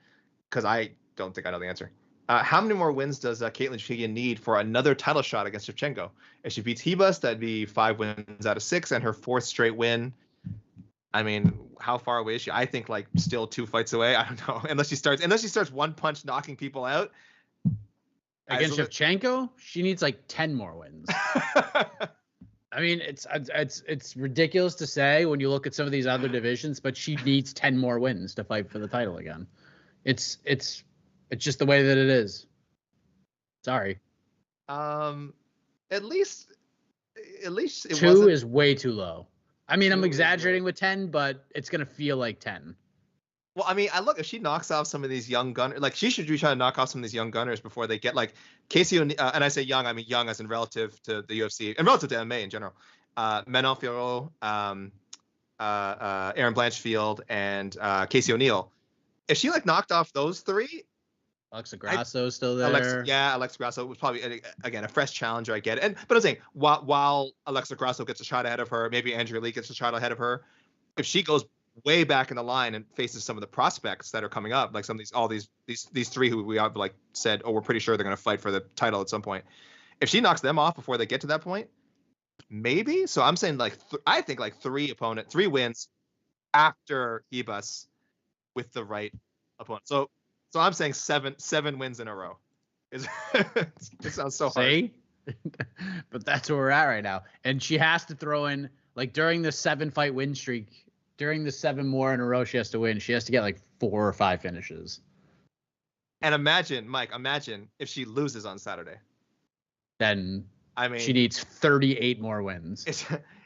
because I don't think I know the answer. How many more wins does Caitlin Chookagian need for another title shot against Shevchenko? If she beats Hebus, that'd be 5 wins out of 6, and her 4th straight win. I mean, how far away is she? I think like still 2 fights away. I don't know. Unless she starts one punch knocking people out. Against Shevchenko, she needs like 10 more wins. I mean, it's ridiculous to say when you look at some of these other divisions, but she needs 10 more wins to fight for the title again. It's just the way that it is. Sorry. At least it 2 is way too low. I mean, I'm exaggerating with 10, but it's gonna feel like 10. Well, I mean, if she knocks off some of these young gunners, like she should be trying to knock off some of these young gunners before they get like Casey O'Neill, and I say young, I mean young as in relative to the UFC and relative to MMA in general. Manon Fiorot, Aaron Blanchfield, and Casey O'Neill. If she like knocked off those 3, Alexa Grasso's still there. Alexa Grasso was probably again a fresh challenger. I get it, but I'm saying while Alexa Grasso gets a shot ahead of her, maybe Andrea Lee gets a shot ahead of her. If she goes way back in the line and faces some of the prospects that are coming up, like some of these three who we have like said, oh, we're pretty sure they're going to fight for the title at some point. If she knocks them off before they get to that point, maybe. So I'm saying like I think like three wins after Ibas with the right opponent. So I'm saying seven wins in a row. It sounds so hard. See? But that's where we're at right now. And she has to throw in, like, during the 7-fight win streak, during the 7 more in a row she has to win, she has to get like 4 or 5 finishes. And imagine, Mike, if she loses on Saturday. Then I mean, she needs 38 more wins.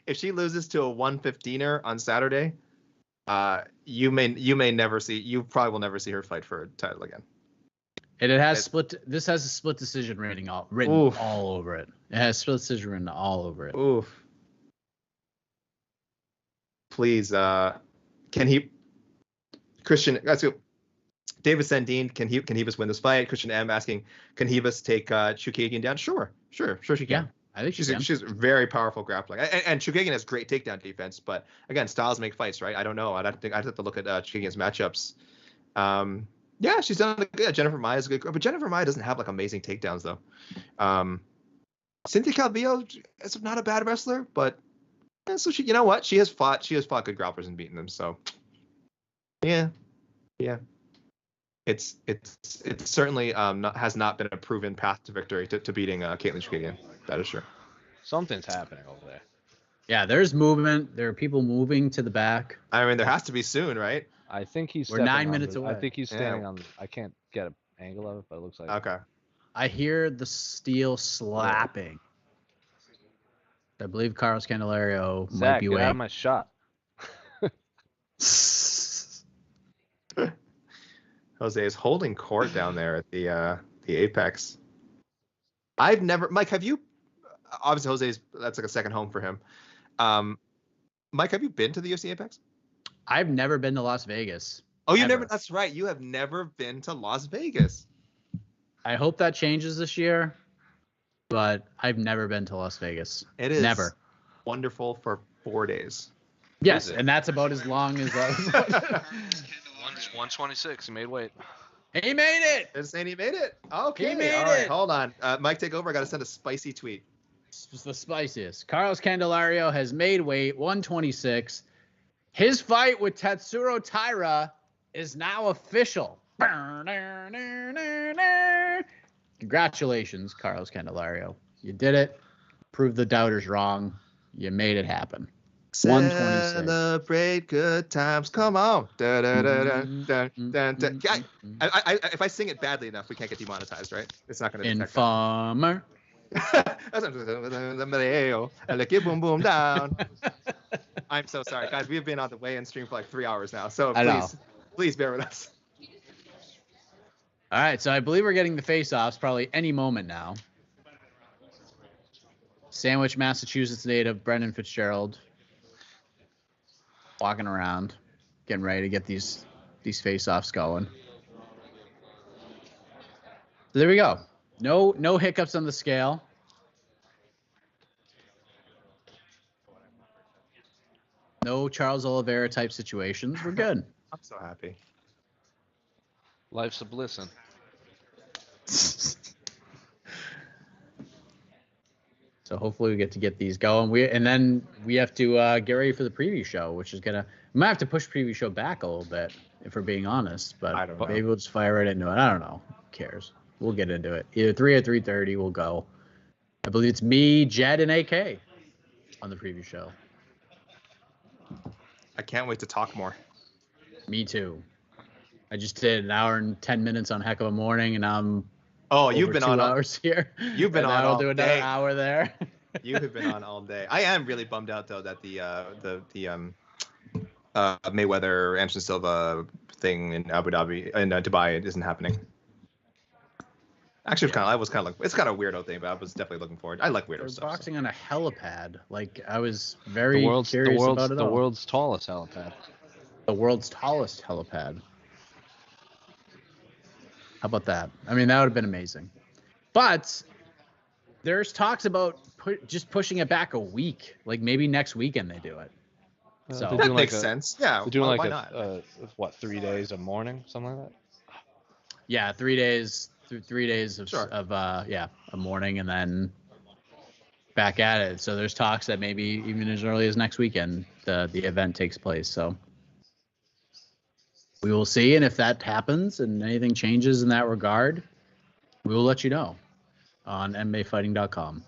If she loses to a 115er on Saturday, you probably will never see her fight for a title again. And it has this has a split decision rating written all over it. It has split decision written all over it. Oof. Please, can he, Christian, let's go. David Sandine, can Hibas win this fight? Christian M asking, can Hibas take Chookagian down? Sure she can. Yeah, I think she's a very powerful grappler. And Chookagian has great takedown defense, but again, styles make fights, right? I don't know. I'd have to look at Chookagian's matchups. Yeah, she's done good. Jennifer Maia is good, but Jennifer Maia doesn't have like amazing takedowns though. Cynthia Calvillo is not a bad wrestler, but so she, you know what? She has fought good grapplers and beaten them. So yeah. It's certainly has not been a proven path to victory to beating Caitlin Chookagian. That is sure. Something's happening over there. Yeah, there's movement. There are people moving to the back. I mean, there has to be soon, right? I think he's. We're 9 minutes away. I think he's standing on. I can't get an angle of it, but it looks like. Okay. I hear the steel slapping. I believe Carlos Candelario might be get out waiting. of my shot. Jose is holding court down there at the Apex. I've never, Mike, have you? Obviously, Jose's that's like a second home for him. Mike, have you been to the UFC Apex? I've never been to Las Vegas. Oh, you ever. never? That's right. You have never been to Las Vegas. I hope that changes this year, but I've never been to Las Vegas. It is never wonderful for 4 days. Yes, and that's about as long as that. 126. He made weight. He made it. They're saying he made it. Okay. He made All right, it. hold on. Mike, take over. I got to send a spicy tweet. It's the spiciest. Carlos Candelario has made weight 126. His fight with Tatsuro Taira is now official. Congratulations, Carlos Candelario. You did it. Proved the doubters wrong. You made it happen. 126. Celebrate good times. Come on. Da, da, da, da, da, da, da. If I sing it badly enough, we can't get demonetized, right? It's not going to detect Informer. boom boom down. I'm so sorry, guys. We've been on the weigh-in stream for like 3 hours now, so please bear with us. All right, so I believe we're getting the face-offs probably any moment now. Sandwich, Massachusetts native Brendan Fitzgerald walking around, getting ready to get these face-offs going. So there we go. No hiccups on the scale. No Charles Oliveira type situations. We're good. I'm so happy. Life's a blessing. So hopefully we get these going. And then we have to get ready for the preview show, which is we might have to push preview show back a little bit if we're being honest. But I don't know. Maybe we'll just fire right into it. I don't know. Who cares? We'll get into it. Either 3 or 3:30, we'll go. I believe it's me, Jed, and AK on the preview show. I can't wait to talk more. Me too. I just did an hour and 10 minutes on Heck of a Morning, and I'm you've been 2 on hours here. You've been on all do another day. hour there. You have been on all day. I am really bummed out though that the Mayweather Anderson Silva thing in Abu Dhabi in Dubai isn't happening. Actually, it's kind of a weirdo thing, but I was definitely looking forward. I like weirdo They're stuff. boxing on a helipad. Like, I was very curious about it the all. world's tallest helipad. The world's tallest helipad. How about that? I mean, that would have been amazing. But there's talks about just pushing it back a week. Like maybe next weekend they do it. So They're That doing makes like sense. Yeah. They're doing why like not? what, 3 days of morning, something like that. yeah, 3 days, 3 days of Sure. a morning, and then back at it. So there's talks that maybe even as early as next weekend the event takes place. So we will see, and if that happens and anything changes in that regard, we will let you know on MMAfighting.com.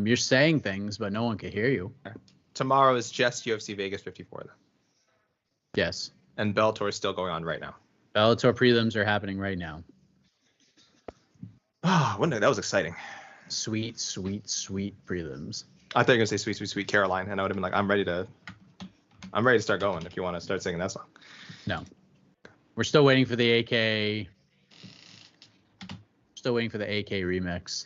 You're saying things, but no one can hear you. Tomorrow is just UFC Vegas 54, though. Yes. And Bellator is still going on right now. Bellator prelims are happening right now. Oh, that was exciting. Sweet, sweet, sweet prelims. I thought you were gonna say "Sweet, Sweet, Sweet Caroline," and I would have been like, "I'm ready to start going." If you want to start singing that song. No, we're still waiting for the AK. Still waiting for the AK remix.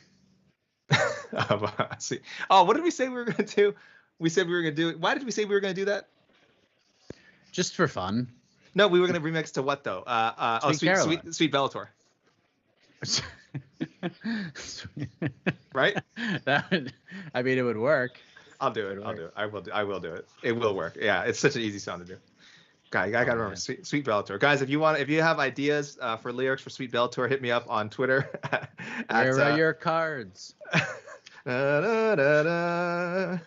See. Oh, what did we say we were gonna do? We said we were gonna do it. Why did we say we were gonna do that? Just for fun. No, we were gonna remix to what though? Sweet Bellator. Right? I mean, it would work. I'll do it. I'll do it. I will do it. It will work. Yeah, it's such an easy song to do. Guy, I gotta remember Sweet Bellator. Guys, if you have ideas for lyrics for Sweet Bellator, hit me up on Twitter. Where are your cards? Da, da, da, da.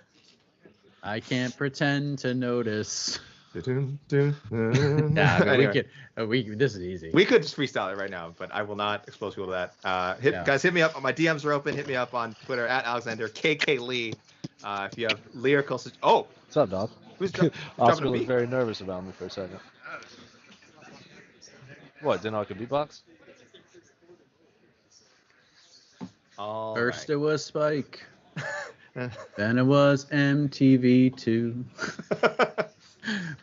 I can't pretend to notice. Yeah, anyway. This is easy. We could just freestyle it right now, but I will not expose people to that. Guys, hit me up. My DMs are open. Hit me up on Twitter at Alexander KK Lee. If you have lyrical. Oh, what's up, dog? Who's dropping Oscar a was beat? very nervous about me for a second. What? Didn't I could beatbox? First it was Spike. Then it was MTV2.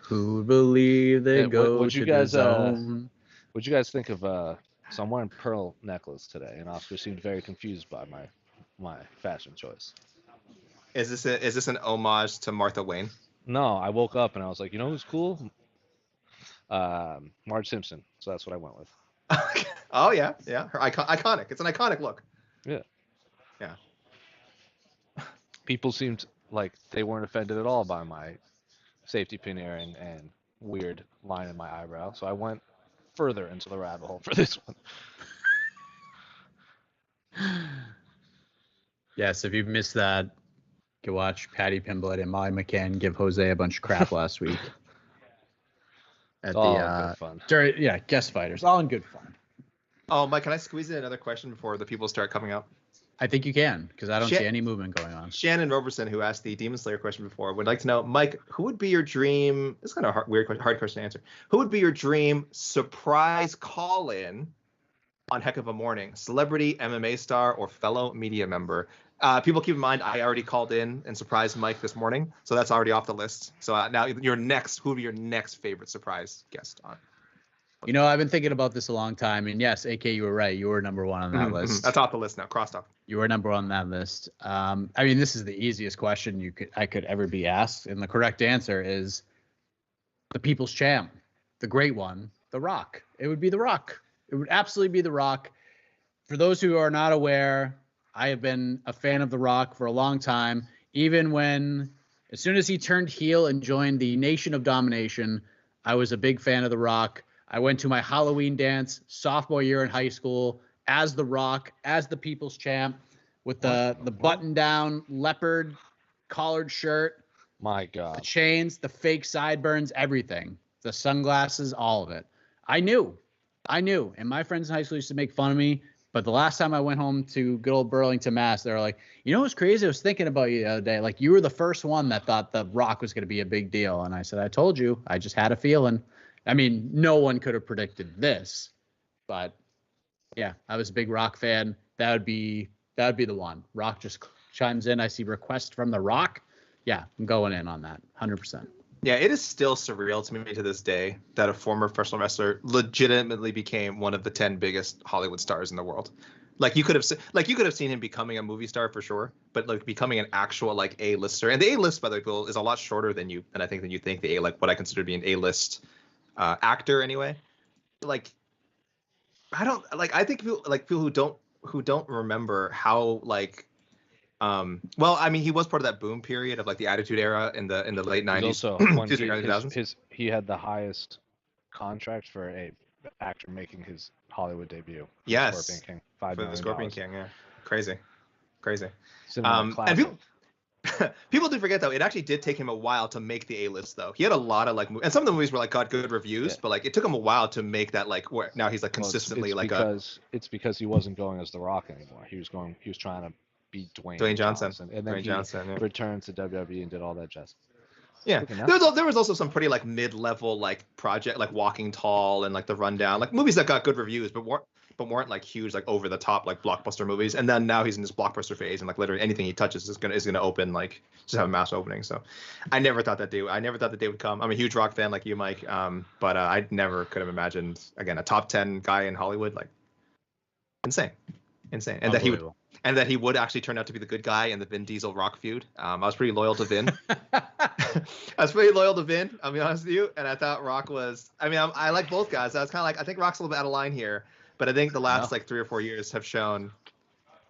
Who would believe they go to the zone? What'd you guys think of? So I'm wearing pearl necklace today, and Oscar seemed very confused by my fashion choice. Is this an homage to Martha Wayne? No, I woke up and I was like, you know who's cool? Marge Simpson. So that's what I went with. Oh yeah. Her iconic. It's an iconic look. Yeah. Yeah. People seemed like they weren't offended at all by my safety pin earring and weird line in my eyebrow. So I went further into the rabbit hole for this one. Yes, if you've missed that, you can watch Patty Pimblett and Molly McCann give Jose a bunch of crap last week. At good fun. Guest fighters, all in good fun. Oh, Mike, can I squeeze in another question before the people start coming up? I think you can, because I don't see any movement going on. Shannon Roberson, who asked the Demon Slayer question before, would like to know, Mike, who would be your dream? It's kind of a hard question to answer. Who would be your dream surprise call-in on Heck of a Morning? Celebrity, MMA star, or fellow media member? People keep in mind, I already called in and surprised Mike this morning, so that's already off the list. So now who would be your next favorite surprise guest on? You know, I've been thinking about this a long time, and yes, AK, you were right. You were number one on that list. That's off the list now, crossed off. You were number one on that list. I mean, this is the easiest question I could ever be asked, and the correct answer is the People's Champ, the great one, The Rock. It would be The Rock. It would absolutely be The Rock. For those who are not aware, I have been a fan of The Rock for a long time. Even as soon as he turned heel and joined the Nation of Domination, I was a big fan of The Rock. I went to my Halloween dance sophomore year in high school as The Rock, as the People's Champ, with the button-down leopard collared shirt. My God. The chains, the fake sideburns, everything. The sunglasses, all of it. I knew. And my friends in high school used to make fun of me. But the last time I went home to good old Burlington, Mass, they were like, you know what's crazy? I was thinking about you the other day. Like, you were the first one that thought The Rock was going to be a big deal. And I said, I told you. I just had a feeling. I mean, no one could have predicted this. But, yeah, I was a big Rock fan. That would be the one. Rock just chimes in. I see request from The Rock. Yeah, I'm going in on that, 100%. Yeah, it is still surreal to me to this day that a former professional wrestler legitimately became one of the 10 biggest Hollywood stars in the world. Like you could have seen him becoming a movie star for sure, but like becoming an actual like A-lister. And the A-list, by the way, Bill, is a lot shorter than you think the what I consider to be an A-list actor anyway. Like I think people who don't who don't remember how like well, I mean, he was part of that boom period of like the Attitude Era in the late He's 90s. also when Excuse me, early 2000s. he had the highest contract for a actor making his Hollywood debut. Yes. Scorpion King, $5 For the million. Scorpion King, yeah. Crazy. Cinematic And classic. people do forget though, it actually did take him a while to make the A-list though. He had a lot of like, and some of the movies were like got good reviews, but like it took him a while to make that like where now he's like consistently Well, it's because he wasn't going as The Rock anymore. He was trying to be Dwayne Johnson, and then he returned to WWE and did all that jazz. Yeah, there was also some pretty like mid-level like project like Walking Tall and like The Rundown, like movies that got good reviews but weren't like huge like over the top like blockbuster movies. And then now he's in this blockbuster phase and like literally anything he touches is gonna open like just have a mass opening. So I never thought the day would come. I'm a huge Rock fan like you, Mike, but I never could have imagined again a top 10 guy in Hollywood. Like insane, and that he would actually turn out to be the good guy in the Vin Diesel Rock feud. I was pretty loyal to Vin. I'll be honest with you. And I thought Rock was, I mean, I like both guys. I was kind of like, I think Rock's a little bit out of line here, but I think the last like 3 or 4 years have shown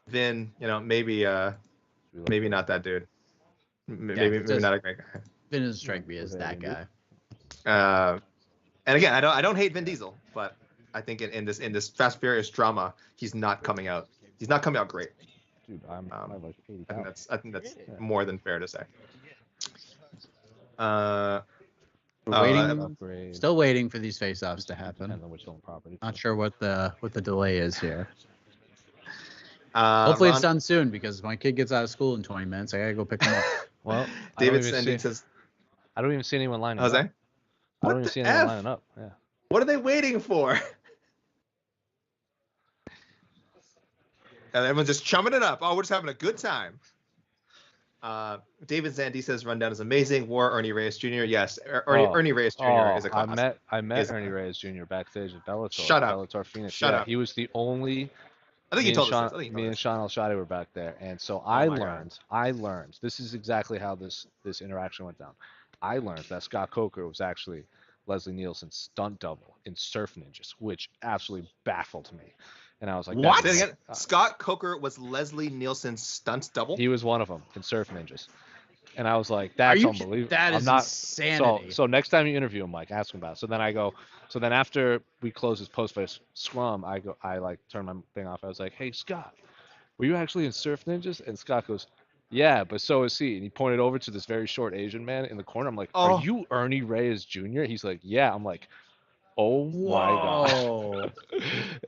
Vin, maybe not that dude. Maybe not a great guy. Vin doesn't strike me as that guy. And again, I don't hate Vin Diesel, but I think in this Fast Furious drama, he's not coming out great. Dude, I'm like 80 I think that's more than fair to say. Still waiting for these face-offs to happen. Property. Not sure what the delay is here. Hopefully it's done soon because my kid gets out of school in 20 minutes. I gotta go pick him up. Well, David Sandy says, I don't even see anyone lining Jose? up. I don't even see anyone lining up. Yeah. What are they waiting for? And everyone's just chumming it up. Oh, we're just having a good time. David Zandy says Rundown is amazing. War Ernie Reyes Jr. Yes, Ernie Reyes Jr. is a classic. I met Ernie Reyes Jr. backstage at Bellator. Shut up. Bellator Phoenix. Shut up. He was the only. I think he told us. Me and Sean Al-Shadi were back there, and so I learned. This is exactly how this interaction went down. I learned that Scott Coker was actually Leslie Nielsen's stunt double in Surf Ninjas, which absolutely baffled me. And I was like, what? Scott Coker was Leslie Nielsen's stunt double? He was one of them in Surf Ninjas. And I was like, that's unbelievable. That is insanity. So next time you interview him, Mike, ask him about it. So then after we close his post-fight scrum, I like turn my thing off. I was like, hey, Scott, were you actually in Surf Ninjas? And Scott goes, yeah, but so is he. And he pointed over to this very short Asian man in the corner. I'm like, are you Ernie Reyes Jr.? He's like, yeah. I'm like, oh my god!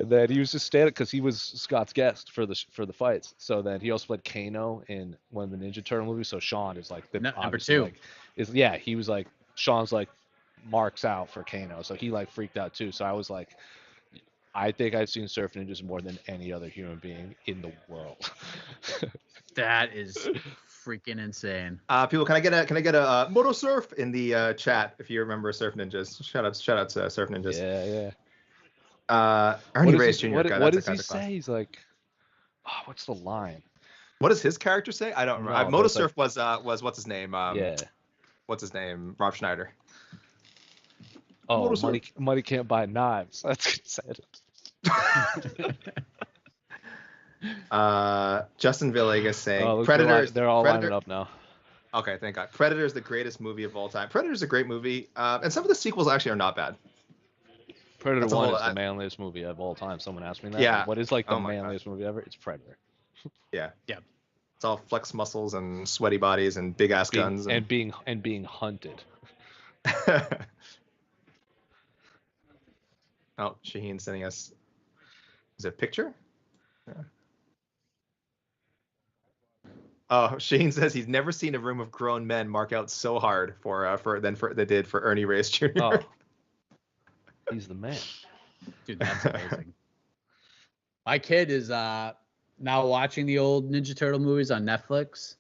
And then he was just standing because he was Scott's guest for the fights. So then he also played Kano in one of the Ninja Turtle movies. So Sean is like the number 2. Like, he was like Sean's like marks out for Kano, so he like freaked out too. So I was like, I think I've seen Surf Ninjas more than any other human being in the world. That is freaking insane. People, can I get a Moto Surf in the chat if you remember Surf Ninjas? Shout out to Surf Ninjas. Yeah. Ernie Reyes Jr. What does he say? He's like, what's the line? What does his character say? I don't remember. Moto Surf was what's his name? What's his name? Rob Schneider. Oh, money can't buy knives. That's what he said. Justin Villegas saying Predator. They're all lining up now. Okay, thank God. Predator is the greatest movie of all time. Predator is a great movie, and some of the sequels actually are not bad. Predator 1 is the manliest movie of all time. Someone asked me that. Yeah. What is like the manliest movie ever? It's Predator. Yeah. It's all flex muscles and sweaty bodies and big ass guns and being hunted. Oh, Shaheen's sending us. Is it a picture? Yeah. Oh, Shane says he's never seen a room of grown men mark out so hard for they did for Ernie Reyes Jr. Oh, he's the man, dude. That's amazing. My kid is now watching the old Ninja Turtle movies on Netflix.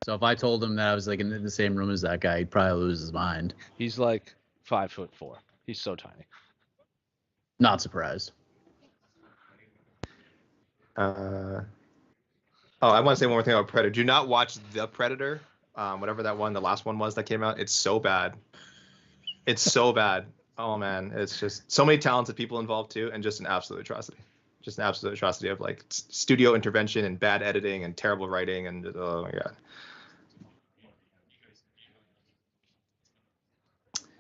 So if I told him that I was like in the same room as that guy, he'd probably lose his mind. He's like 5'4". He's so tiny. Not surprised. I want to say one more thing about Predator. Do not watch The Predator, whatever that one, the last one was that came out. It's so bad. It's so bad. Oh man, it's just so many talented people involved too, and just an absolute atrocity. Just an absolute atrocity of like studio intervention and bad editing and terrible writing and oh my god.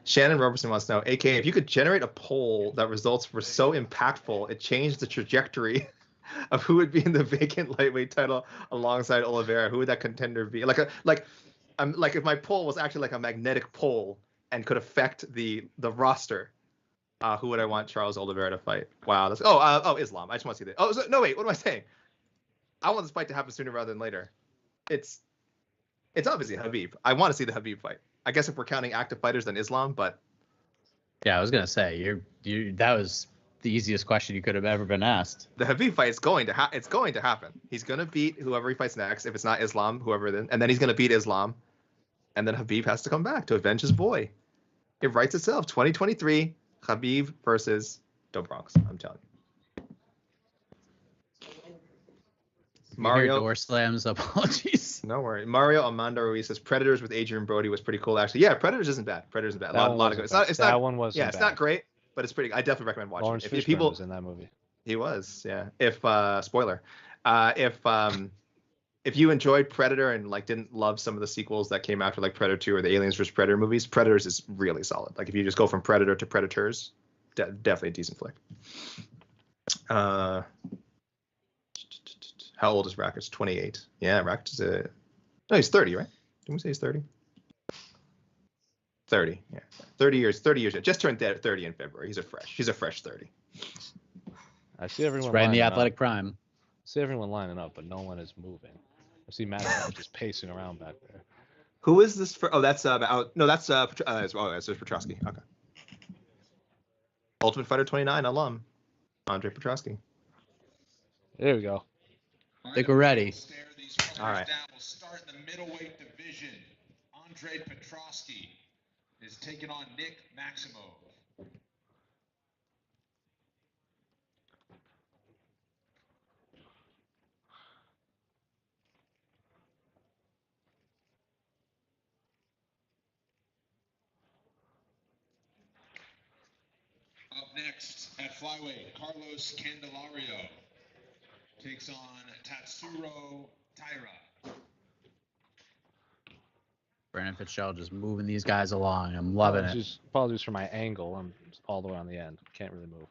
Shannon Robertson wants to know, AK, if you could generate a poll that results were so impactful it changed the trajectory of who would be in the vacant lightweight title alongside Oliveira, who would that contender be? Like if my poll was actually like a magnetic poll and could affect the roster, who would I want Charles Oliveira to fight? Wow, that's Islam. I just want to see that. Oh no, wait, what am I saying? I want this fight to happen sooner rather than later. It's obviously Khabib. I want to see the Khabib fight. I guess if we're counting active fighters, then Islam. But yeah, I was gonna say that was the easiest question you could have ever been asked. The Khabib fight is going to happen. He's gonna beat whoever he fights next. If it's not Islam, whoever then, and then he's gonna beat Islam, and then Khabib has to come back to avenge his boy. It writes itself. 2023, Khabib versus Do Bronx. I'm telling you. Mario door slams. Apologies. No worry. Mario Amanda Ruiz says Predators with Adrian Brody was pretty cool. Actually, yeah, Predators isn't bad. Predators isn't bad. A lot of good. It's not. That one wasn't Yeah, it's bad. not great, but it's pretty. I definitely recommend watching. Lawrence If Fishburne people was in that movie. He was, yeah. If spoiler, if you enjoyed Predator and like didn't love some of the sequels that came after like Predator 2 or the Aliens vs Predator movies, Predators is really solid. Like if you just go from Predator to Predators, definitely a decent flick. How old is Rakic? 28. Yeah, Rakic is no, he's 30, right? Didn't we say he's 30? 30, yeah. 30 years. Just turned 30 in February. He's a fresh 30. I see everyone Right in the lining athletic up. prime. I see everyone lining up, but no one is moving. I see Matt just pacing around back there. Who is this for? Oh, that's that's Petrosky. Okay. Ultimate Fighter 29 alum, Andre Petrosky. There we go. I think we're ready. All right. We'll start in the middleweight division. Andre Petrosky is taking on Nick Maximov. Up next at flyweight, Carlos Candelario takes on Tatsuro Taira. Brandon Fitzgerald just moving these guys along. I'm loving it. Apologies for my angle. I'm all the way on the end. Can't really move.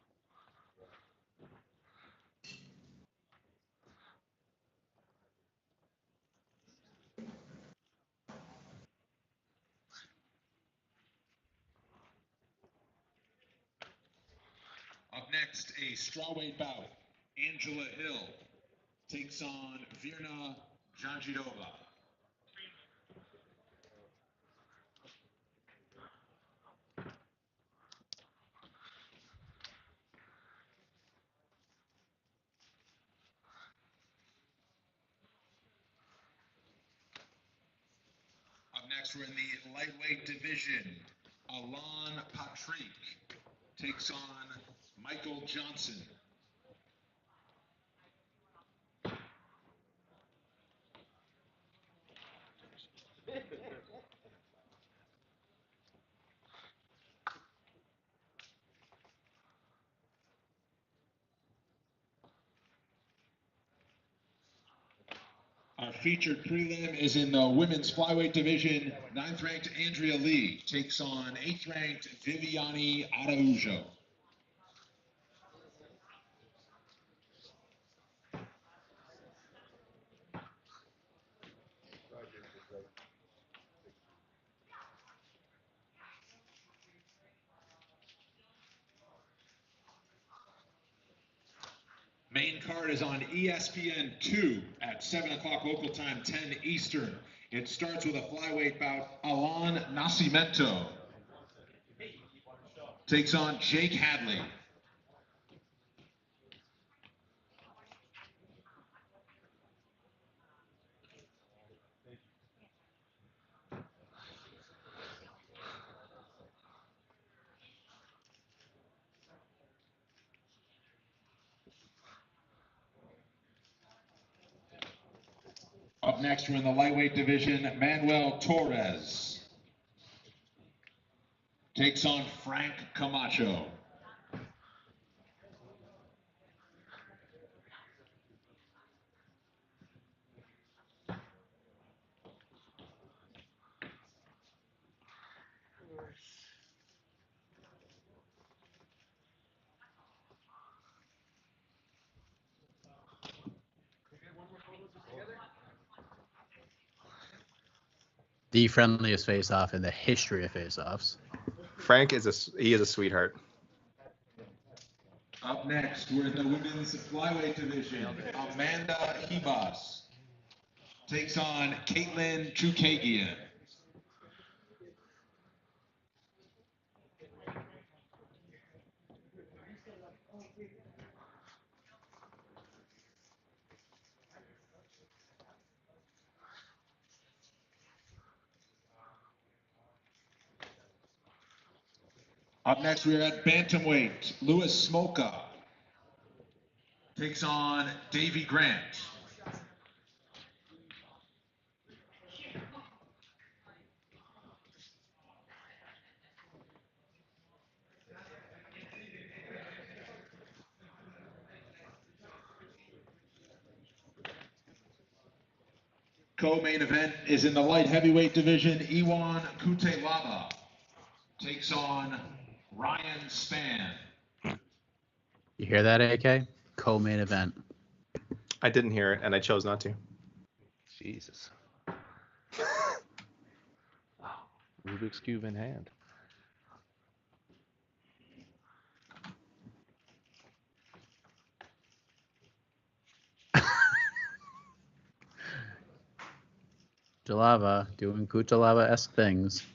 Up next, a strawweight bout. Angela Hill takes on Virna Janjidova. Up next, we're in the lightweight division. Alan Patrick takes on Michael Johnson. Our featured prelim is in the women's flyweight division. 9th ranked Andrea Lee takes on 8th ranked Viviane Araujo. Main card is on ESPN2 at 7 o'clock local time, 10 Eastern. It starts with a flyweight bout. Alan Nascimento takes on Jake Hadley. Up next, we're in the lightweight division. Manuel Torres takes on Frank Camacho. The friendliest face-off in the history of face-offs. Frank is a sweetheart. Up next, we're in the women's flyweight division. Amanda Ribas takes on Caitlin Chukagian. Up next, we're at bantamweight. Louis Smolka takes on Davy Grant. Co-main event is in the light heavyweight division. Iwan Kutelaba takes on Ryan Spann. You hear that, AK? Co-main event. I didn't hear it, and I chose not to. Jesus. Rubik's Cube in hand. Jalava doing Kutalava-esque things.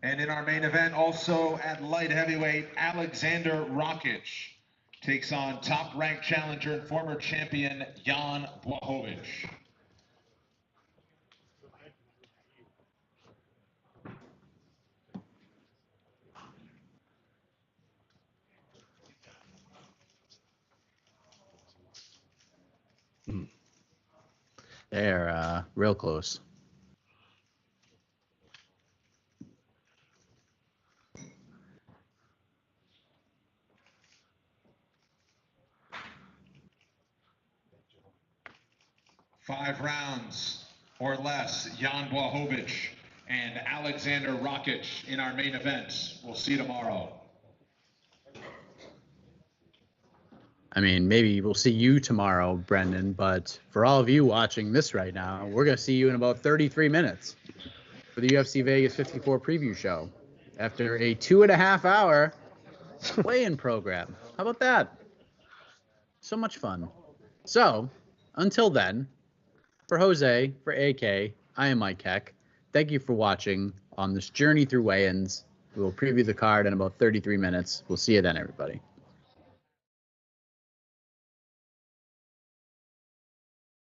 And in our main event, also at light heavyweight, Alexander Rakic takes on top-ranked challenger and former champion Jan Blachowicz. They're real close. Five rounds or less, Jan Blachowicz and Alexander Rakic in our main event. We'll see you tomorrow. I mean, maybe we'll see you tomorrow, Brendan, but for all of you watching this right now, we're going to see you in about 33 minutes for the UFC Vegas 54 preview show after a 2.5-hour weigh-in program. How about that? So much fun. So, until then, for Jose, for AK, I am Mike Heck. Thank you for watching on this journey through weigh-ins. We will preview the card in about 33 minutes. We'll see you then, everybody.